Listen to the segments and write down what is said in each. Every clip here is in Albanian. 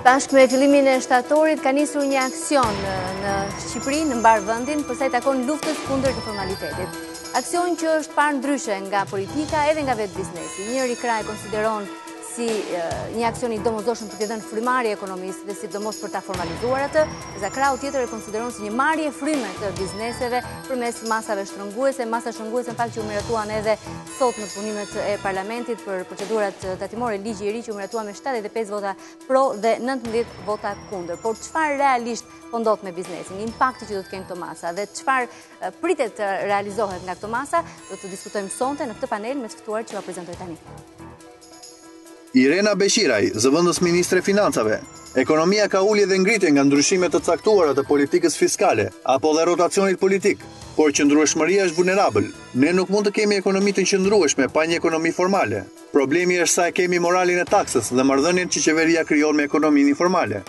Bashkë me fillimin e shtatorit ka nisur një aksion në Shqipëri, në mbar vendin, përsa i takon luftës kundër të formalitetit. Aksion që është parë ndryshe nga politika edhe nga vetë biznesi. Njëri kraj konsideron si një aksion i domosdoshëm për të dhënë frymëri ekonomisë dhe sidomos për ta formalizuar atë, dhe krau tjetër e konsideron si një marrje fryme të bizneseve përmes masave shtrënguese, masa shtrënguese në fakt që u miratuan edhe sot në punimet e parlamentit për procedurat tatimore, ligji i ri që u miratua me 75 vota pro dhe 19 vota kundër. Por çfarë realisht po ndodh me biznesin, impakti që do të kenë këto masa dhe çfarë pritet të realizohet nga këto masa, do të diskutojmë sonte në këtë panel me të ftuar që va prezantoj tani. Irena Beshiraj, zëvendës ministre e financave. Ekonomia ka ulje dhe ngritje nga ndryshimet të caktuara të politikës fiskale apo dhe rotacionit politik, por qëndrueshmëria është vulnerabël. Ne nuk mund të kemi ekonomi të qëndrueshme pa një ekonomi formale. Problemi është sa e kemi moralin e taksës dhe marrëdhënien që qeveria krijon me ekonominë informale.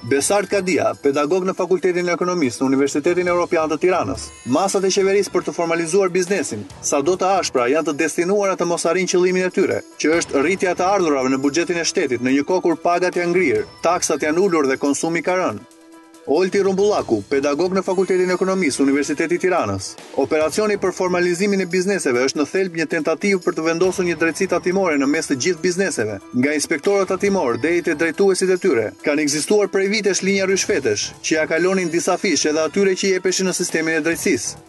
Besart Kadia, pedagog në Fakultetin e Ekonomisë në Universitetin Evropian të Tiranës. Masat e qeverisë për të formalizuar biznesin, sado të ashpra, janë të destinuara të mos arrijnë qëllimin e tyre, që është rritja të ardhurave në buxhetin e shtetit në një kohë kur pagat janë ngrirë, taksat janë ulur dhe konsumi ka rënë. Olti Rumbullaku, pedagog në Fakultetin e Ekonomisë, Universiteti Tiranës. Operacioni për formalizimin e bizneseve është në thelb një tentativë për të vendosur një drejtësi tatimore në mes të gjithë bizneseve. Nga inspektorët tatimor deri te drejtuesit e tyre, kanë ekzistuar prej vitesh linja ryshfetesh, që ja kalonin disa fish edhe atyre që jepeshin në sistemin e drejtësisë.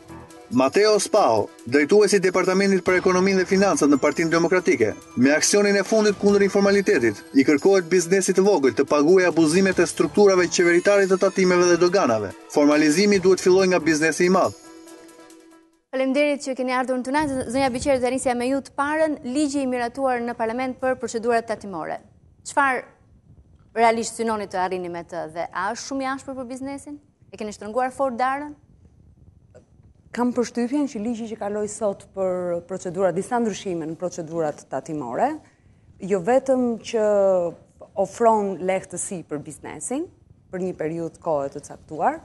Matteo Spao, drejtuesi i Departamentit për Ekonominë dhe Financat në Partinë Demokratike, me aksionin e fundit kundër informalitetit, i kërkohet biznesit të vogël të paguajë abuzimet e strukturave qeveritare të tatimeve dhe doganave. Formalizimi duhet fillojë nga biznesi i madh. Faleminderit që keni ardhur në tunaj. Zonja Beqer, dhe nisja me ju të parën, ligji i miratuar në parlament për procedurat tatimore. Çfarë realisht synoni të arrini me të dhe a është shumë i ashpër për biznesin? E keni shtrënguar fort darën? Kam përshtypjen që ligji që kaloi sot për procedurat, disa ndryshime në procedurat tatimore, jo vetëm që ofron lehtësi për biznesin, për një periudhë kohe të caktuar,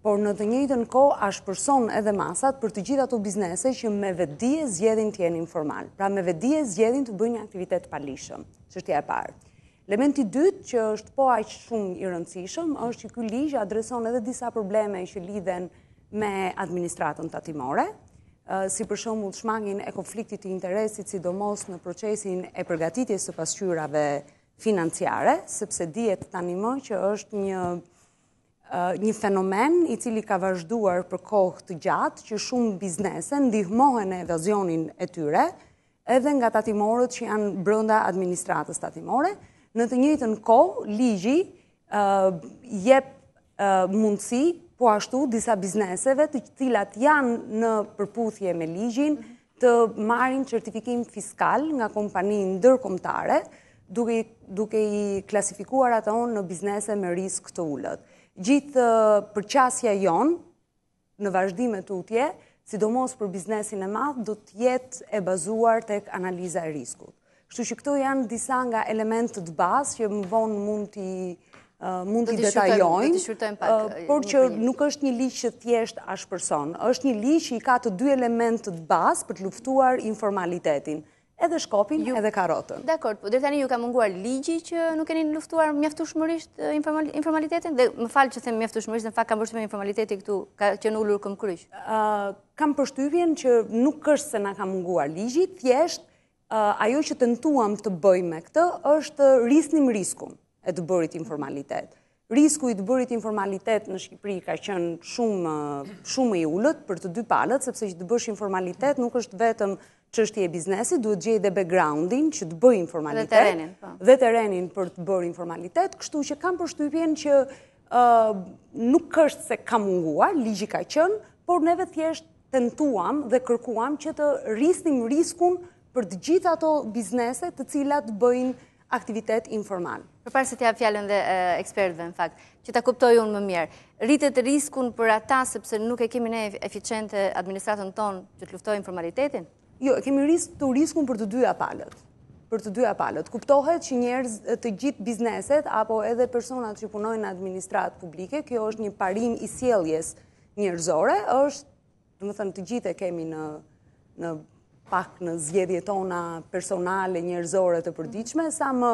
por në të njëjtën kohë ashpërson edhe masat për të gjithë ato biznese që me vetdije zgjedhin të jenë informal. Pra me vetdije zgjedhin të bëjnë një aktivitet palishëm, çështja e parë. Elementi i dytë që është po aq shumë i rëndësishëm është që ky ligj adreson edhe disa probleme që lidhen me administratën tatimore, si për shembull shmangin e konfliktit të interesit, sidomos në procesin e përgatitjes së pasqyrave financiare, sepse dihet tani më që është një fenomen i cili ka vazhduar për kohë të gjatë, që shumë biznese ndihmohen në evazionin e tyre, edhe nga tatimorët që janë brenda administratës tatimore. Në të njëjtën kohë, ligji jep mundësi po ashtu disa bizneseve të cilat janë në përputhje me ligjin të marrin certifikim fiskal nga kompani ndërkombëtare, duke i klasifikuar ato në biznese me risk të ulët. Gjithë përqasja jon në vazhdim e tutje, sidomos për biznesin e madh, do të jetë e bazuar tek analiza e riskut. Kështu që këto janë disa nga elementët bazë që më vonë mund t'i detajojnë, por që nuk është një ligj që thjesht ashpërson. Është një ligj që i ka të dy elementët bazë për të luftuar informalitetin, edhe shkopin edhe karrotën. Dakor, po deri tani ju ka munguar ligji që nuk keni luftuar mjaftueshmërisht informalitetin dhe më fal që them mjaftueshmërisht, në fakt kam përshtypjen informaliteti këtu ka qenë ulur këmbkryq. Kam përshtypjen që nuk është se na ka munguar ligji, thjesht ajo që tentuam të bëjmë me këtë është rrisnim riskun e të bërit informalitet. Risku i të bërit informalitet në Shqipëri ka qenë shumë i ulët për të dy palët, sepse që të bësh informalitet nuk është vetëm çështje e biznesit, duhet gjej dhe backgroundin që të bëj informalitet dhe terrenin për të bërë informalitet, kështu që kam përshtypjen që nuk është se ka munguar, ligji ka qenë, por neve thjesht tentuam dhe kërkuam që të rrisnim riskun për të gjitha ato biznese të cilat bëjnë aktivitet informal. Përpara se t'jap fjalën dhe ekspertëve, në fakt, që ta kuptoj unë më mirë, rritet riskun për ata sepse nuk e kemi ne eficiente administratën tonë që të luftojë informalitetin? Jo, kemi riskun për të dyja palët. Kuptohet që njerëz të gjithë bizneset apo edhe personat që punojnë në administratë publike, kjo është një parim i sjelljes njerëzore, është, domethënë të gjithë e kemi në pak në zgjedhjet tona personale, njerëzore të përditshme, sa më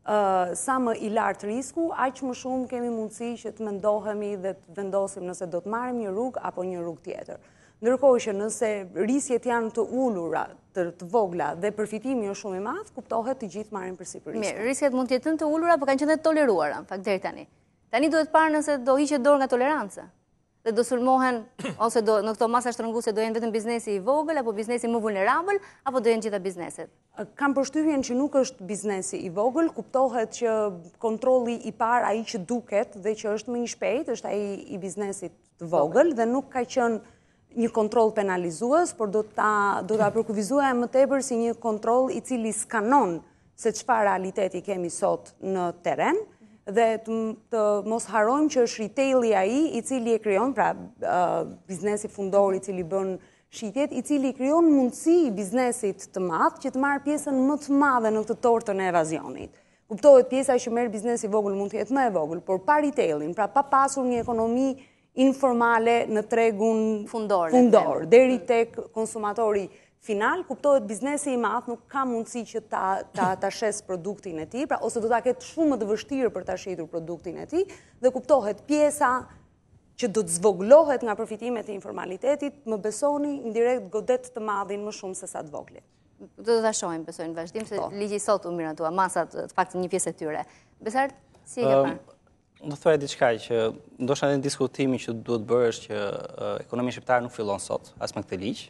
sa më i lartë risku, aq më shumë kemi mundësi që të mendohemi dhe të vendosim nëse do të marrim një rrugë apo një rrugë tjetër. Ndërkohë që nëse risjet janë të ulura, të vogla dhe përfitimi është shumë i madh, kuptohet të gjithë marrin përsipër riskun. Mirë, risjet mund të jetë të ulura, por kanë qenë të toleruara, në fakt deri tani. Tani duhet parë nëse do hiqet dorë nga toleranca dhe do sulmohen, ose në këto masa shtrënguese do jenë vetëm biznesi i vogël, apo biznesi më vulnerabël, apo do jenë gjitha bizneset? Kam përshtypjen që nuk është biznesi i vogël, kuptohet që kontrolli i parë, ai që duket dhe që është më i shpejtë, është ai i biznesit të vogël dhe nuk ka qenë një kontroll penalizues, por do ta përkufizoja më tepër si një kontroll i cili skanon se çfarë realiteti kemi sot në terren. Dhe të mos harrojmë që është retaili ai i cili e krijon, pra biznesi fundor i cili bën shitjet, i cili krijon mundësi i biznesit të madh që të marrë pjesën më të madhe në këtë tortën e evazionit. Kuptohet pjesa që merr biznesi i vogël mund të jetë më e vogël, por pa retailin, pra pa pasur një ekonomi informale në tregun fundor deri tek konsumatori final, kuptohet biznesi i madh nuk ka mundësi që ta shes produktin e tij, pra ose do ta ketë shumë më të vështirë për ta shitur produktin e tij, dhe kuptohet pjesa që do të zvoglohet nga përfitimet e informalitetit, më besoni, indirekt godet të madhin më shumë se sa të voglit. Do ta shohim, besoj në vazhdim, se ligji sot u miratua, masat, të paktën një pjesë e tyre. Besart, si e ke parë? Do thoya diçka që ndoshta në diskutimin që duhet bërë është që ekonomia shqiptare nuk fillon sot, as me këtë ligj.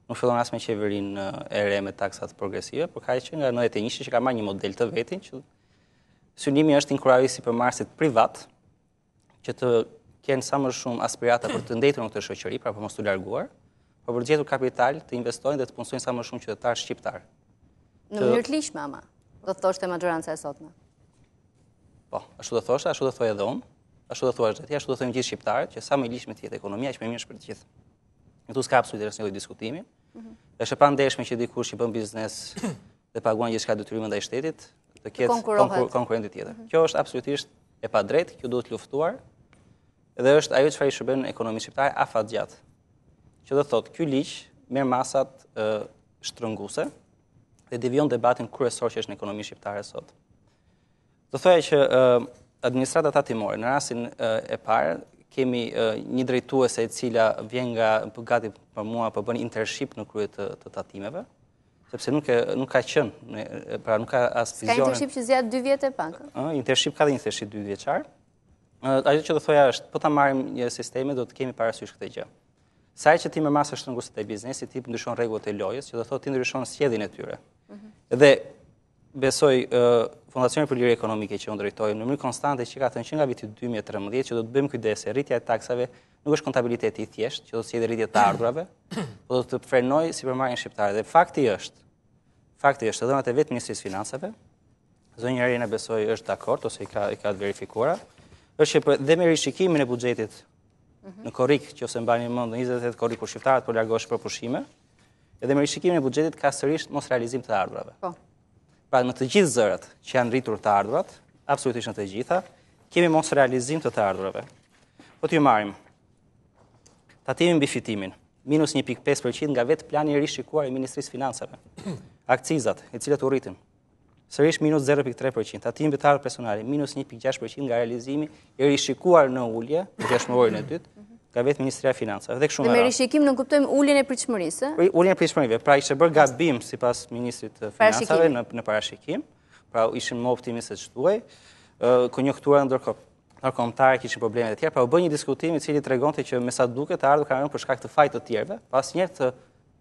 Nuk fillon as me qeverinë e re me taksat progresive, por ka që nga 91 që ka marrë një model të vetin që synimi është inkurajoj sipërmarrësit privat që të kenë sa më shumë aspirata për të ndetur në këtë shoqëri, pra për mos të larguar, por për të gjetur kapital të investojnë dhe të punësojnë sa më shumë qytetarë shqiptar. Në mënyrë të ligjshme ama, do të thoshte majoranca e sotme. Po, ashtu do thoshte, ashtu do thoj edhe unë, ashtu do thuash ti, ashtu do thojmë gjithë shqiptarët që sa më i ligjshme të jetë ekonomia, aq më mirë është për të gjithë. Këtu s'ka absolutisht asnjë lloj diskutimi. Është e pandeshme që dikush që bën biznes dhe paguan gjithçka detyrim ndaj shtetit, të ketë konkurrent tjetër. Kjo është absolutisht e padrejtë, kjo duhet luftuar. Dhe është ajo çfarë i shërben ekonomisë shqiptare afatgjatë. Që do thotë, ky ligj merr masat shtrënguese dhe devijon debatin kryesor që është në ekonominë shqiptare sot. Do thoya që administrata tatimore në rastin e parë kemi një drejtuese e cila vjen nga gati për mua për bën internship në krye të tatimeve, sepse nuk ka qenë, pra nuk ka as vizionin. Ka internship që zgjat 2 vjet e pak. Internship ka dhe internship 2 vjeçar. Ajo që do thoya është, po ta marrim një sisteme do të kemi parasysh këtë gjë. Sa që ti me masa shtrënguese të biznesit, ti ndryshon rregullat e lojës, që do thotë ti ndryshon sjelljen e tyre. Dhe besoj Fondacioni për Liri Ekonomike që unë drejtoj në mënyrë konstante që ka thënë që nga viti 2013 që do të bëjmë kujdes se rritja e taksave nuk është kontabiliteti i thjeshtë, që do të sjellë rritje të ardhurave, por do të frenojë sipërmarrjen shqiptare. Dhe fakti është dhënat e vetë Ministrisë Financave, zonja Arena besoj është dakord ose i ka të verifikuara, është që dhe me rishikimin e buxhetit në korrik, nëse mbani mend në 28 korrik për shqiptarët po largohesh për pushime, edhe me rishikimin e buxhetit ka sërish mos realizim të ardhurave. Po. Pra në të gjithë zërat që janë rritur të ardhurat, absolutisht në të gjitha, kemi mos realizim të ardhurave. Po t'ju marrim tatimin mbi fitimin, minus 1.5% nga vetë plani i rishikuar i Ministrisë Financave. Akcizat, e cilat u rritin, sërish minus 0.3%, tatimin mbi të ardhurat personale, minus 1.6% nga realizimi i rishikuar në ulje, në gjashmërorin e dytë, nga vetë Ministria e Financave. Dhe me rishikim nënk kuptojmë uljen e pritshmërisë. Uljen e pritshmërive, pra ishte bërë gabim sipas Ministrit të Financave në parashikim, pra ishin më optimist se ç'thuaj. Konjunktura ndërkombëtare kishin probleme të tjera, pra u bë një diskutim i cili tregonte që me sa duket të ardhur kanë rënë për shkak të fajit të tjerëve, pa asnjëherë të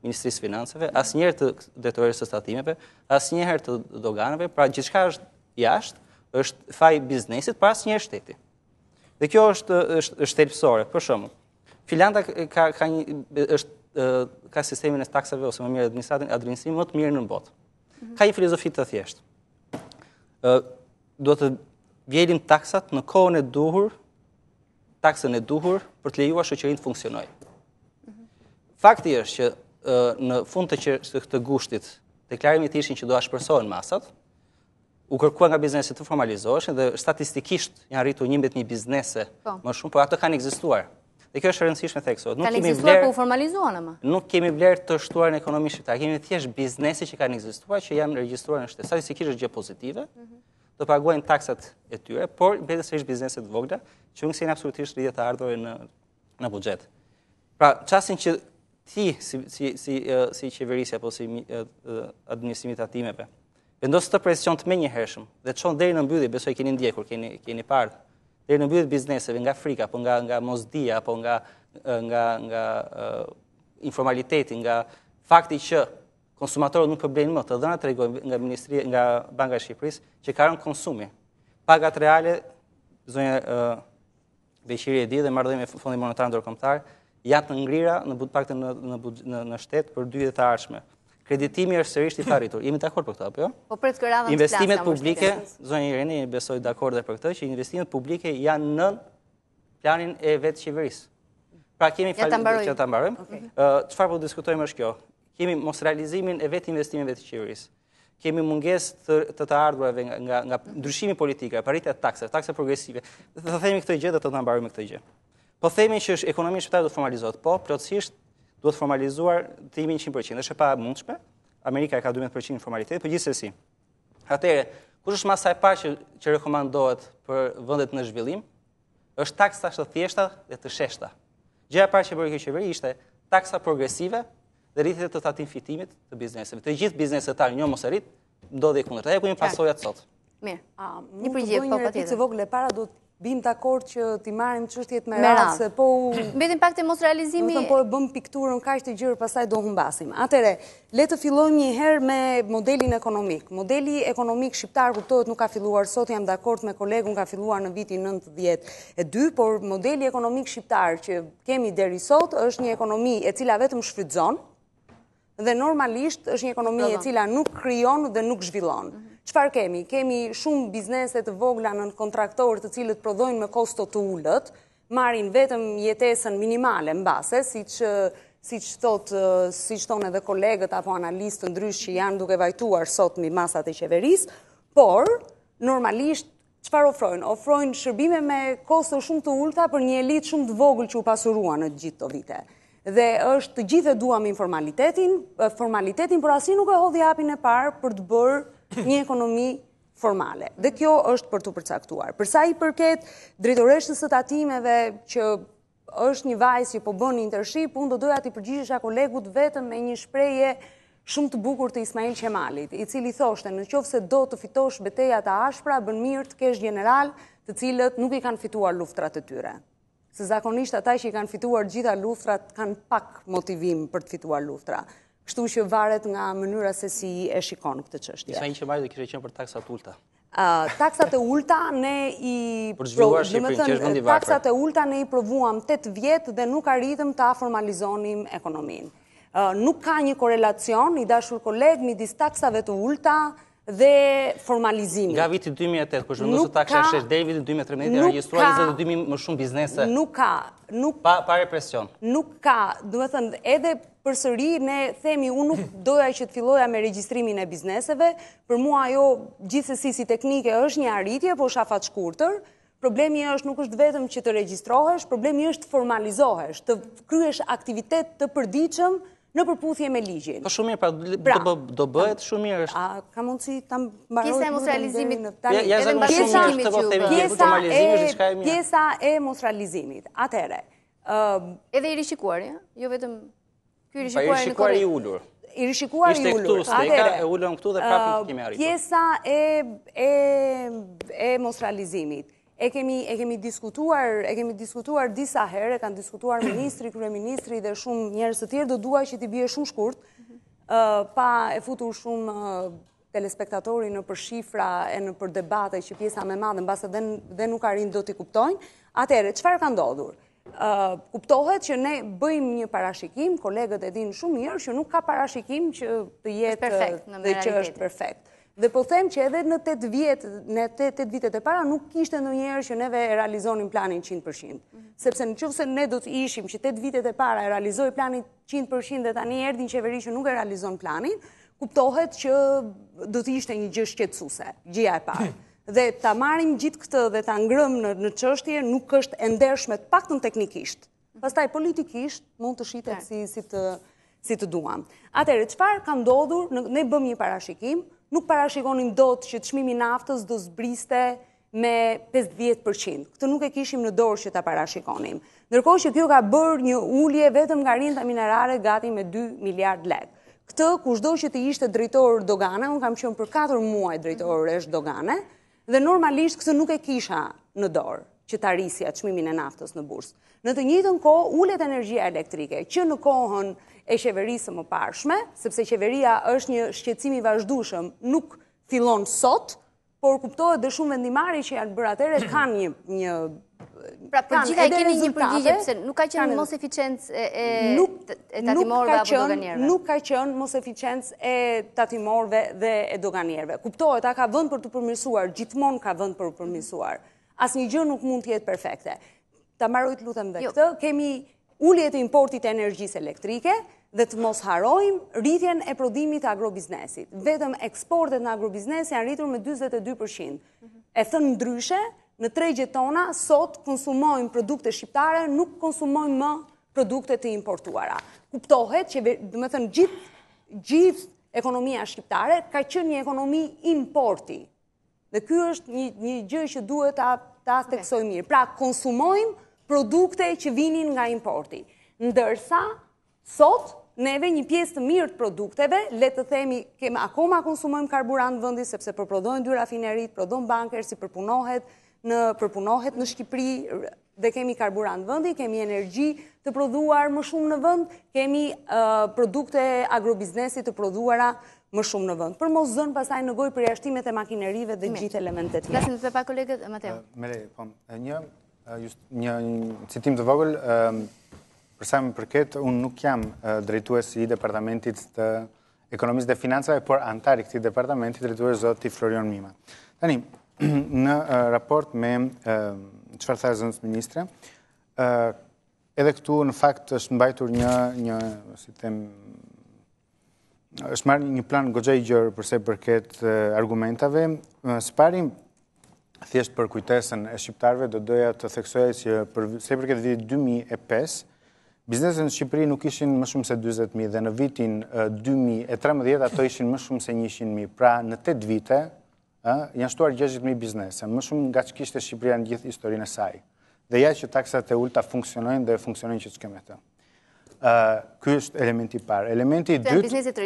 Ministrisë Financave, asnjëherë të drejtorisë së statimeve, asnjëherë të doganave, pra gjithçka është jashtë, është faj biznesit, pa asnjëherë shteti. Dhe kjo është thelbësore, për shembull. Finlanda ka sistemin e taksave ose më mirë administrim më të mirë në botë. Ka një filozofi të thjeshtë. Do të vjelim taksat në kohën e duhur, taksën e duhur për të lejuar shoqërinë të funksionojë. Fakti është që në fund të këtë gushtit, deklarimit ishin që do shpërsohen masat, u kërkua nga bizneset të formalizoheshin dhe statistikisht janë rritur 11.000 biznese më shumë, por ato kanë ekzistuar. Dhe kjo është e rëndësishme theksohet. Kanë ekzistuar, po u formalizuan ama. Nuk kemi vlerë të shtuar në ekonominë shqiptare. Kemi thjesht biznese që kanë ekzistuar, që janë regjistruar në shtet. Statistikisht është gjë pozitive. të paguajnë taksat e tyre, por mbeten sërish bizneset vogla, që nuk janë absolutisht rritje të ardhurë në buxhet. Pra, çastin që ti si qeverisja apo si administrimi i tatimeve vendos të presion të menjëhershëm dhe çon deri në mbyllje, besoj keni ndjekur, keni parë, deri në mbyllje bizneseve nga frika, apo nga mosdia, apo nga informaliteti, nga fakti që konsumatorët nuk përblejnë më, të dhënat tregojnë nga Banka e Shqipërisë që ka rënë konsumi. Pagat reale, zonja Beqiri e di dhe marrëdhënia me Fondin Monetar Ndërkombëtar janë të ngrira në shtet për 2 vjet të ardhshme. Kreditimi është sërish i parritur. Jemi dakord për këtë apo jo? Po pret këravën. Investimet publike, zonja Ireni, besoj dakord për këtë që investimet publike janë në planin e vetë qeverisë. Pra kemi që ta mbarojmë. Çfarë po diskutojmë është kjo? Kemi mos realizimin e vetë investimeve të qeverisë. Kemi mungesë të ardhurave nga ndryshimi politik, paritja e taksave, taksa progresive. Të themi këtë gjë dhe të ta mbarojmë këtë gjë. Po themi që ekonomia shqiptare duhet formalizohet, po plotësisht duhet formalizuar të jemi 100%. Është e pamundshme. Amerika ka 12% informalitet, por gjithsesi. Atëherë, kush është masa e parë që rekomandohet për vendet në zhvillim? Është taksa të thjeshta dhe të sheshta. Gjëja e parë që bëri kjo qeveri ishte taksa progresive dhe rritje të tatim fitimit të bizneseve. Të gjithë biznesetarë një mos e rrit, ndodhi e kundërta. Ajo ku jemi pasojat sot. Mirë. Një përgjigje po patjetër. Vogël para do të bim dakord që t'i marrim çështjet me radhë se po mbetin pak te mos realizimi. Po e bëm pikturën kaq të gjerë, pastaj do humbasim. Atëre, le të fillojmë një herë me modelin ekonomik. Modeli ekonomik shqiptar kuptohet nuk ka filluar sot, jam dakord me kolegun, ka filluar në vitin 92, por modeli ekonomik shqiptar që kemi deri sot është një ekonomi e cila vetëm shfrytëzon dhe normalisht është një ekonomi e cila nuk krijon dhe nuk zhvillon. Çfarë kemi? Kemi shumë biznese të vogla në kontraktorë të cilët prodhojnë me kosto të ulët, marrin vetëm jetesën minimale mbase, siç thonë edhe kolegët apo analistë ndrysh që janë duke vajtuar sot mbi masat e qeverisë, por normalisht çfarë ofrojnë? Ofrojnë shërbime me kosto shumë të ulta për një elitë shumë të vogël që u pasurua në gjithë këto vite. Dhe është të gjithë e duam formalitetin, por asnjë nuk e hodhi hapin e parë për të bërë një ekonomi formale. Dhe kjo është për të përcaktuar. Për sa i përket drejtoreshës së tatimeve që është një vajzë që po bën internship, unë do doja t'i përgjigjesha kolegut vetëm me një shprehje shumë të bukur të Ismail Qemalit, i cili thoshte, nëse do të fitosh betejat e ashpra, bën mirë të kesh general të cilët nuk i kanë fituar luftrat e tyre. Se zakonisht ata që i kanë fituar gjitha luftrat kanë pak motivim për të fituar luftra. Kështu që varet nga mënyra se si e shikon këtë çështje. Ismail Qemali do kishte qenë për taksat ulta. Taksat e ulta ne i provuam 8 vjet dhe nuk arritëm ta formalizonim ekonominë. Nuk ka një korelacion, i dashur koleg, midis taksave të ulta dhe formalizimit. Nga viti 2008, kur zhvendosur taksa e shesh deri vitin 2013, regjistruar 22.000 më shumë biznese. Pa represion. Nuk ka, do të thënë, edhe përsëri ne themi, unë nuk doja që të filloja me regjistrimin e bizneseve, për mua ajo gjithsesi si teknike është një arritje, po është afat shkurtër. Problemi është nuk është vetëm që të regjistrohesh, problemi është të formalizohesh, të kryesh aktivitet të përditshëm në përputhje me ligjin. Po shumë mirë, do bëhet shumë mirë është. Ka mundësi ta mbaroj. Pjesa e mosrealizimit. Pjesa e mosrealizimit. Atëherë, edhe i rishikuar, jo vetëm ky i rishikuar i ulur. I rishikuar i ulur. Ishte këtu, e ulën këtu dhe prapë kemi arritur. Pjesa e mosrealizimit. E kemi diskutuar disa herë, kanë diskutuar ministri, kryeministri dhe shumë njerëz të tjerë, do dua që t'i bie shumë shkurt, pa e futur shumë telespektatori në për shifra e në për debate që pjesa më e madhe mbase dhe nuk arrin do t'i kuptojnë. Atëherë, çfarë ka ndodhur? Kuptohet që ne bëjmë një parashikim, kolegët e dinë shumë mirë që nuk ka parashikim që të jetë dhe që është perfekt. Dhe po them që edhe në 8 vitet e para nuk kishte ndonjëherë që neve e realizonim planin 100%. Sepse nëse ne do të ishim që 8 vitet e para e realizoi planin 100% dhe tani erdhin qeveri që nuk e realizon planin, kuptohet që do të ishte një gjë shqetësuese, gjëja e parë. Dhe ta marrim gjithë këtë dhe ta ngrëmë në çështje nuk është e ndershme të paktën teknikisht. Pastaj politikisht mund të shitet si të duam. Atëherë, çfarë ka ndodhur? Ne bëm një parashikim. nuk parashikonim dot që çmimi i naftës do zbriste me 50%. Këtë nuk e kishim në dorë që ta parashikonim. Ndërkohë që kjo ka bërë një ulje vetëm nga rinda minerare gati me 2 miliard lekë. Këtë kushdo që të ishte drejtor dogane, unë kam qenë për 4 muaj drejtor dogane, dhe normalisht këtë nuk e kisha në dorë që ta rrisja çmimin e naftës në bursë. Në të njëjtën kohë ulet energjia elektrike, që në kohën e qeverisë së mëparshme, sepse qeveria është një shqetësim i vazhdueshëm, nuk fillon sot, por kuptohet dhe shumë vendimari që janë bërë atëherë kanë një Pra, përgjithësi keni një përgjigje, pse nuk ka qenë mos eficiencë e tatimorëve apo doganierëve? Nuk ka qenë mos eficiencë e tatimorëve dhe e doganierëve. Kuptohet, ka vend për të përmirësuar, gjithmonë ka vend për të përmirësuar. Asnjë gjë nuk mund të jetë perfekte. Ta mbaroj të lutem dhe këtë, kemi ulje të importit të energjisë elektrike dhe të mos harrojmë rritjen e prodhimit të agrobiznesit. Vetëm eksportet në agrobiznes janë rritur me 42%. E thënë ndryshe, në tregjet tona, sot konsumojmë produkte shqiptare, nuk konsumojmë më produkte të importuara. Kuptohet që, dhe me thënë, gjithë ekonomia shqiptare ka qenë një ekonomi importi. Dhe ky është një gjë që duhet ta theksojmë mirë. Pra, konsumojmë produkte që vinin nga importi. Ndërsa, sot, neve një pjesë të mirë të produkteve, le të themi, akoma konsumojmë karburant vendi, sepse përprodhojnë 2 rafinerit, prodhon banker, si përpunohet në Shqipëri dhe kemi karburant vendi, kemi energji të prodhuar më shumë në vend, kemi produkte agrobiznesit të prodhuara më shumë në vend. Për mos zënë pasaj në gojë përjashtimet e makinerive dhe gjithë elementet tjera. Flasim të pa kolegët, Mateo. Një citim të vogël, përsa më përket, unë nuk jam drejtues i departamentit të ekonomisë dhe financave, por antar i këtij departamenti drejtues zoti Florian Mima. Tani, në raport me çfarë tha zënës ministre, edhe këtu në fakt është mbajtur është marrë një plan goxha i gjerë përse përket argumentave. Së pari, thjesht për kujtesën e shqiptarëve, do doja të theksoja që përse përket vitit 2005, bizneset në Shqipëri nuk ishin më shumë se 40.000 dhe në vitin 2013 ato ishin më shumë se 100.000. Pra në 8 vite janë shtuar 60.000 biznese, më shumë nga që kishte Shqipëria në gjithë historinë e saj. Dhe ja që taksat e ulta funksionojnë dhe funksionojnë që të s'keme të. Ky është elementi i parë. Elementi i dytë, bizneset të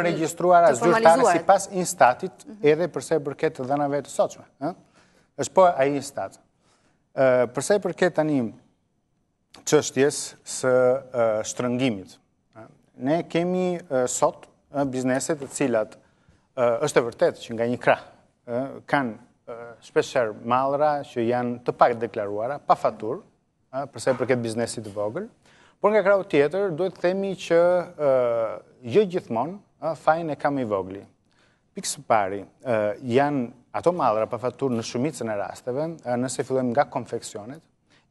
regjistruara zyrtare sipas Instatit, edhe përse përket të dhënave të sotshme. Është po ai Instat. Përse përket tani çështjes së shtrëngimit. Ne kemi sot bizneset të cilat është e vërtet që nga një krah kanë shpeshherë mallra që janë të pak deklaruara, pa faturë, përse përket biznesit të vogël, por nga krahu tjetër duhet të themi që jo gjithmonë fajin e kam i vogli. Pikë së pari, janë ato mallra pa faturë në shumicën e rasteve, nëse fillojmë nga konfeksionet,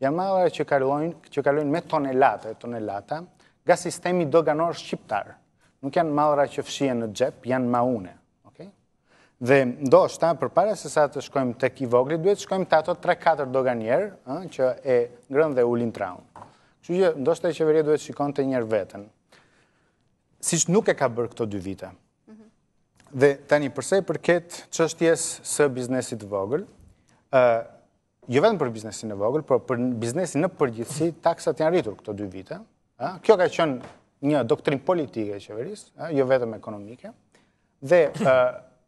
janë mallra që kalojnë me tonelata nga sistemi doganor shqiptar. Nuk janë mallra që fshihen në xhep, janë maune. Dhe ndoshta, përpara se sa të shkojmë tek i vogli, duhet të shkojmë te ato 3-4 doganierë që e ngrën dhe ulin traun. Kështu që ndoshta qeveria duhet shikonte një herë veten. Siç nuk e ka bërë këto 2 vite. Dhe tani përse përket çështjes së biznesit të vogël, jo vetëm për biznesin e vogël, por për biznesin në përgjithësi, taksat janë rritur këto 2 vite. Kjo ka qenë një doktrinë politike e qeverisë, jo vetëm ekonomike. Dhe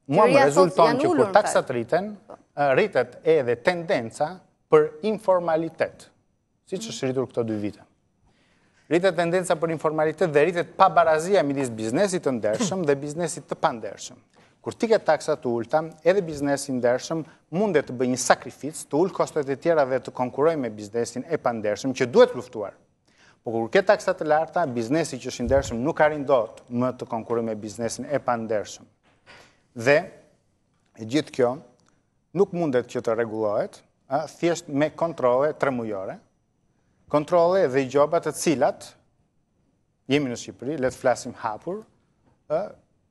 mua më rezulton që kur taksat rritet edhe tendenca për informalitet, si që është rritur këto 2 vite. Rritet tendenca për informalitet dhe rritet pabarazia midis biznesit të ndershëm dhe biznesit të pandershëm. Kur ti ke taksat të ulta, edhe biznesi ndershëm mundet të bëjë një sakrificë, të ulë kostet e tjera dhe të konkurojë me biznesin e pandershëm që duhet luftuar. Po kur ke taksat të larta, biznesi që është i ndershëm nuk arrin dot më të konkurojë me biznesin e pandershëm. Dhe e gjithë kjo nuk mundet që të rregullohet thjesht me kontrolle 3 mujore, kontrolle dhe gjoba të cilat jemi në Shqipëri, le të flasim hapur,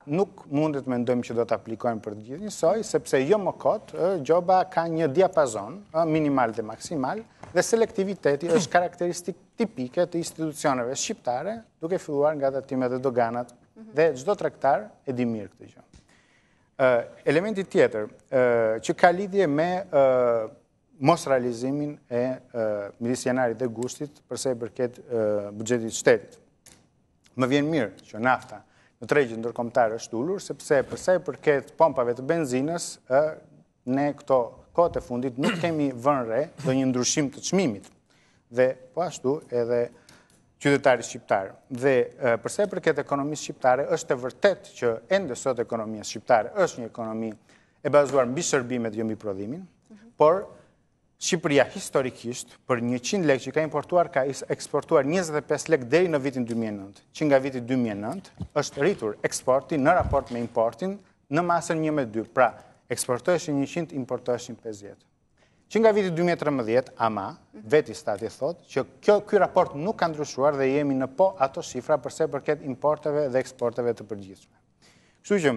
nuk mundet mendojmë që do të aplikojmë për të gjithë njësoj, sepse jo më kot, gjoba ka një diapazon minimal dhe maksimal, dhe selektiviteti është karakteristik tipike të institucioneve shqiptare, duke filluar nga tatimet dhe doganat, dhe çdo tregtar e di mirë këtë gjë. Elementi tjetër, që ka lidhje me mos realizimin e midis janarit dhe gushtit përse i përket buxhetit shtetit. Më vjen mirë që nafta në tregjet ndërkombëtare është ulur, sepse përse i përket pompave të benzinës, ne këto kohët e fundit nuk kemi vënë re do një ndryshim të çmimit. Dhe po ashtu edhe qytetarit shqiptar. Dhe përse i përket ekonomisë shqiptare, është e vërtet që ende sot ekonomia shqiptare është një ekonomi e bazuar mbi shërbimet jo mbi prodhimin, por Shqipëria historikisht, për 100 lekë që ka importuar, ka eksportuar 25 lekë deri në vitin 2009. Që nga viti 2009 është rritur eksporti në raport me importin në masën 1:2. Pra, eksportoheshin 100, importoheshin 50. Që nga viti 2013, ama, veti stati thot, që ky raport nuk ka ndryshuar dhe jemi në po ato shifra përse përket importeve dhe eksporteve të përgjithshme. Kështu që,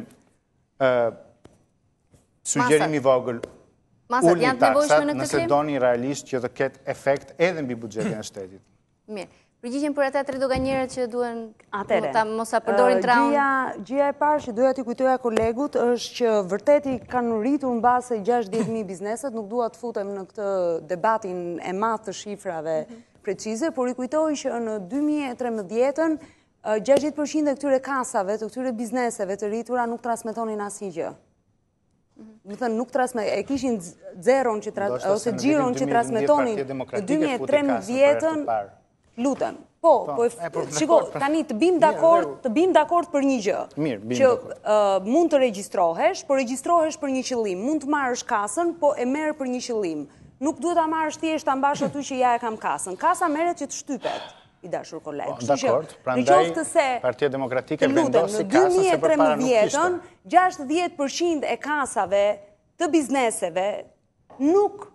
sugjerimi vogël, ulni taksat nëse doni realisht që të ketë efekt edhe mbi buxhetin e shtetit. Mirë. Përgjigjen për ata 3 doganjerët që duhen mos sa përdorin traun. Gjëja e parë që doja t'i kujtoja kolegut është që vërteti kanë rritur mbase 60.000 bizneset, nuk dua të futem në këtë debatin e madh të shifrave precize, por i kujtoj që në 2013 60% e këtyre kasave, të këtyre bizneseve të rritura nuk transmetonin asnjë gjë. Më thënë, nuk e kishin zeron ose gjiron që transmetonin në 2013, lutem. Shiko, tani të bim dakord për një gjë, që mund të regjistrohesh, por regjistrohesh për një qëllim, mund të marrësh kasën, po e merr për një qëllim. Nuk duhet ta marrësh thjesht ta mbash aty që ja e kam kasën. Kasa merret që të shtypet, i dashur koleg. Dakord, prandaj Partia Demokratike vendosi kasën se përpara nuk kishte. 60% e kasave të bizneseve nuk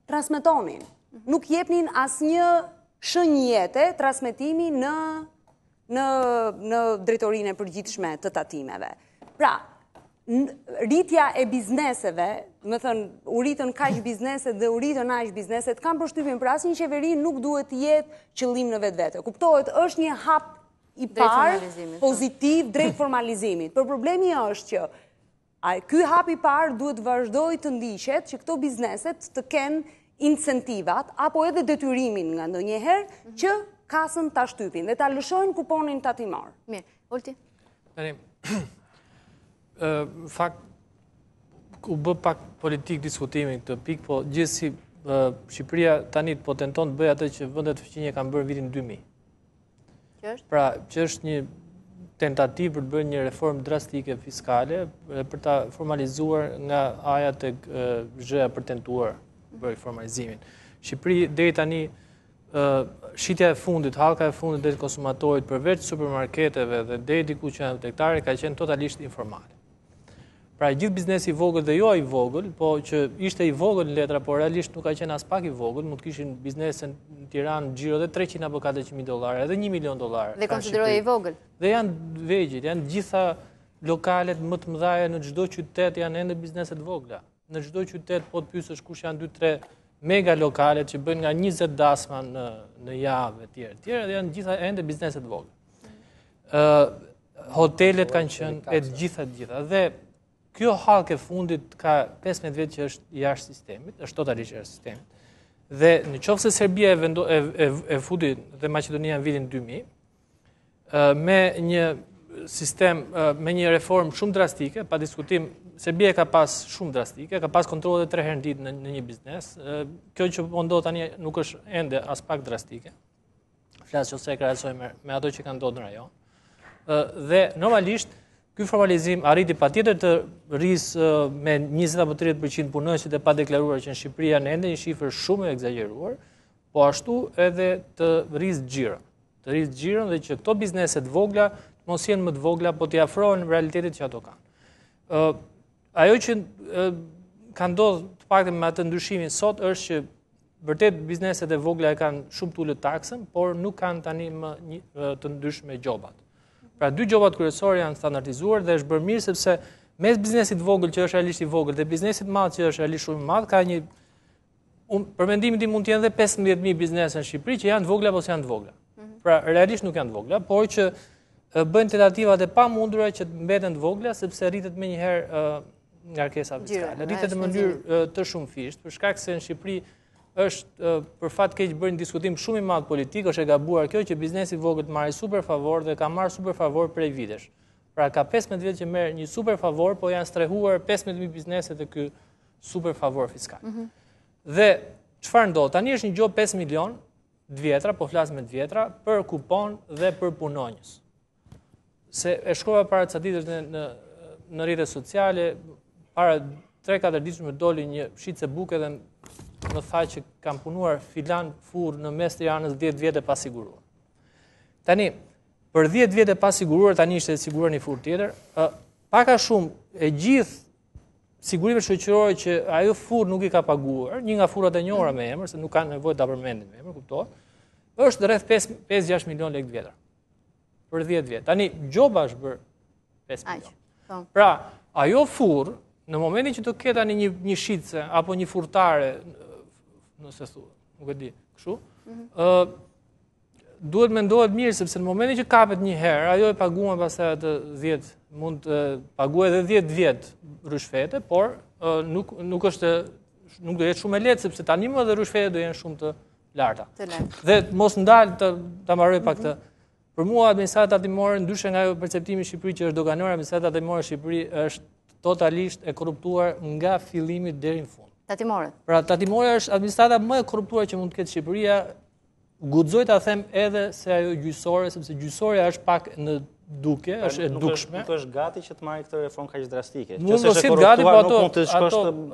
transmetonin, nuk jepnin asnjë shënjete transmetimi në drejtorinë e përgjithshme të tatimeve. Pra, rritja e bizneseve, më thënë, u rritën kaq bizneset dhe u rritën aq bizneset, kam përshtypjen për asnjë qeveri nuk duhet të jetë qëllim në vetvete. Kuptohet, është një hap i parë pozitiv drejt formalizimit. Por problemi është që ky hap i parë duhet vazhdoj të ndiqet që këto bizneset të kenë incentivat apo edhe detyrimin nga ndonjëherë që kasën ta shtypin dhe ta lëshojnë kuponin tatimor. Mirë, Olti. Fakt, u bë pak politik diskutimi këtë pikë, po gjithsesi Shqipëria tani po tenton të bëjë atë që vendet fuqinje kanë bërë vitin 2000. Pra, që është një tentativë për të bërë një reformë drastike fiskale për ta formalizuar nga A-ja tek Z-ja për tentuar për formalizimin. Shqipëri deri tani shitja e fundit, hallka e fundit drejt konsumatorit përveç supermarketeve dhe deri diku që janë dektare ka qenë totalisht informale. Pra gjithë biznesi i vogël dhe jo i vogël, po që ishte i vogël në letra, por realisht nuk ka qenë as pak i vogël, mund të kishin biznese në Tiranë xhiro dhe 300 apo 400.000 dollar, edhe $1 milion. Dhe konsiderohej i vogël. Dhe janë vegjël, janë gjitha lokalet më të mëdha në çdo qytet janë ende biznese të vogla. Në çdo qytet po të pyesësh kush janë 2-3 mega lokalet që bëjnë nga 20 dasma në javë e tjerë, dhe janë gjitha ende biznese të vogla. Hotelet kanë qenë e gjitha. Dhe kjo hallkë e fundit ka 15 vjet që është jashtë sistemit, është totalisht jashtë sistemit. Dhe në qoftë se Serbia e futi dhe Maqedonia në vitin 2000, me një sistem, me një reformë shumë drastike, pa diskutim, Serbia ka pas shumë drastike, ka pas kontrole 3 herë në ditë në një biznes. Kjo që po ndodh tani nuk është ende as pak drastike. Flas ose e krahasoj me ato që kanë ndodhur në rajon. Dhe normalisht ky formalizim arriti patjetër të rrisë me 20 apo 30% punonësit e pa deklaruar që në Shqipëri janë ende një shifër shumë e egzageruar, po ashtu edhe të rrisë xhiron. Të rrisë xhiron dhe që këto biznese të vogla mos jenë më të vogla, po t'i afrohen realitetit që ato kanë. Ajo që ka ndodhur të paktën me atë ndryshimin sot është që vërtet bizneset e vogla e kanë shumë të ulët taksën, por nuk kanë tani më të ndryshme gjobat. Pra 2 gjobat kryesore janë standardizuar dhe është bërë mirë sepse mes biznesit vogël që është realisht i vogël dhe biznesit madh që është realisht shumë i madh ka një për mendimin tim mund të jenë edhe 15.000 biznese në Shqipëri që janë të vogla apo janë të vogla. Pra realisht nuk janë të vogla, por që bëjnë tentativat e pamundura që të mbeten të vogla, sepse rritet me njëherë ngarkesa fiskale. Rritet në mënyrë të shumëfisht, për shkak se në Shqipëri është për fat keq bërë një diskutim shumë i madh politik, është e gabuar kjo që biznesi i vogël marrë super favor dhe ka marrë super favor prej vitesh. Pra ka 15 vjet që merr një super favor, po janë strehuar 15.000 bizneset e ky super favor fiskal. Dhe çfarë ndodh? Tani është një gjop 5 milion të vjetra, po flas me të vjetra, për kupon dhe për punonjës. Se e shkrova para ca ditësh në rrjetet sociale, para 3-4 ditësh më doli një shitse buke dhe më tha që kam punuar filan furr në mes Tiranës 10 vjet e pasiguruar. Tani, për 10 vjet e pasiguruar, tani ishte siguruar një furr tjetër, pak a shumë e gjithë sigurimet shoqërore që ajo furr nuk i ka paguar, një nga furrat e njohura me emër, se nuk kanë nevojë ta përmendin me emër, kuptohet, është rreth 5-6 milion lekë vjetër. Për 10 vjet. Tani gjoba është bër 5 milion. Pra, ajo furr, në momentin që të ketë tani një shitse apo një furtare, nëse thua, nuk e di, kështu, duhet mendohet mirë, sepse në momentin që kapet një herë, ajo e paguan pastaj atë 10, mund të paguajë edhe 10 vjet rrushfete, por nuk do jetë shumë e lehtë, sepse tani më edhe rrushfetet do jenë shumë të larta. Dhe mos ndal ta mbaroj pak të. Për mua administrata tatimore, ndryshe nga perceptimi i Shqipërisë që është doganore, administrata tatimore e Shqipërisë është totalisht e korruptuar nga fillimi deri në fund. Tatimore. Pra tatimore është administrata më e korruptuar që mund të ketë Shqipëria. Guxoj ta them edhe se ajo gjyqësore, sepse gjyqësoria është pak në duke, është e dukshme. Nuk është gati që të marrë këtë reformë kaq drastike. Mund të jetë gati, po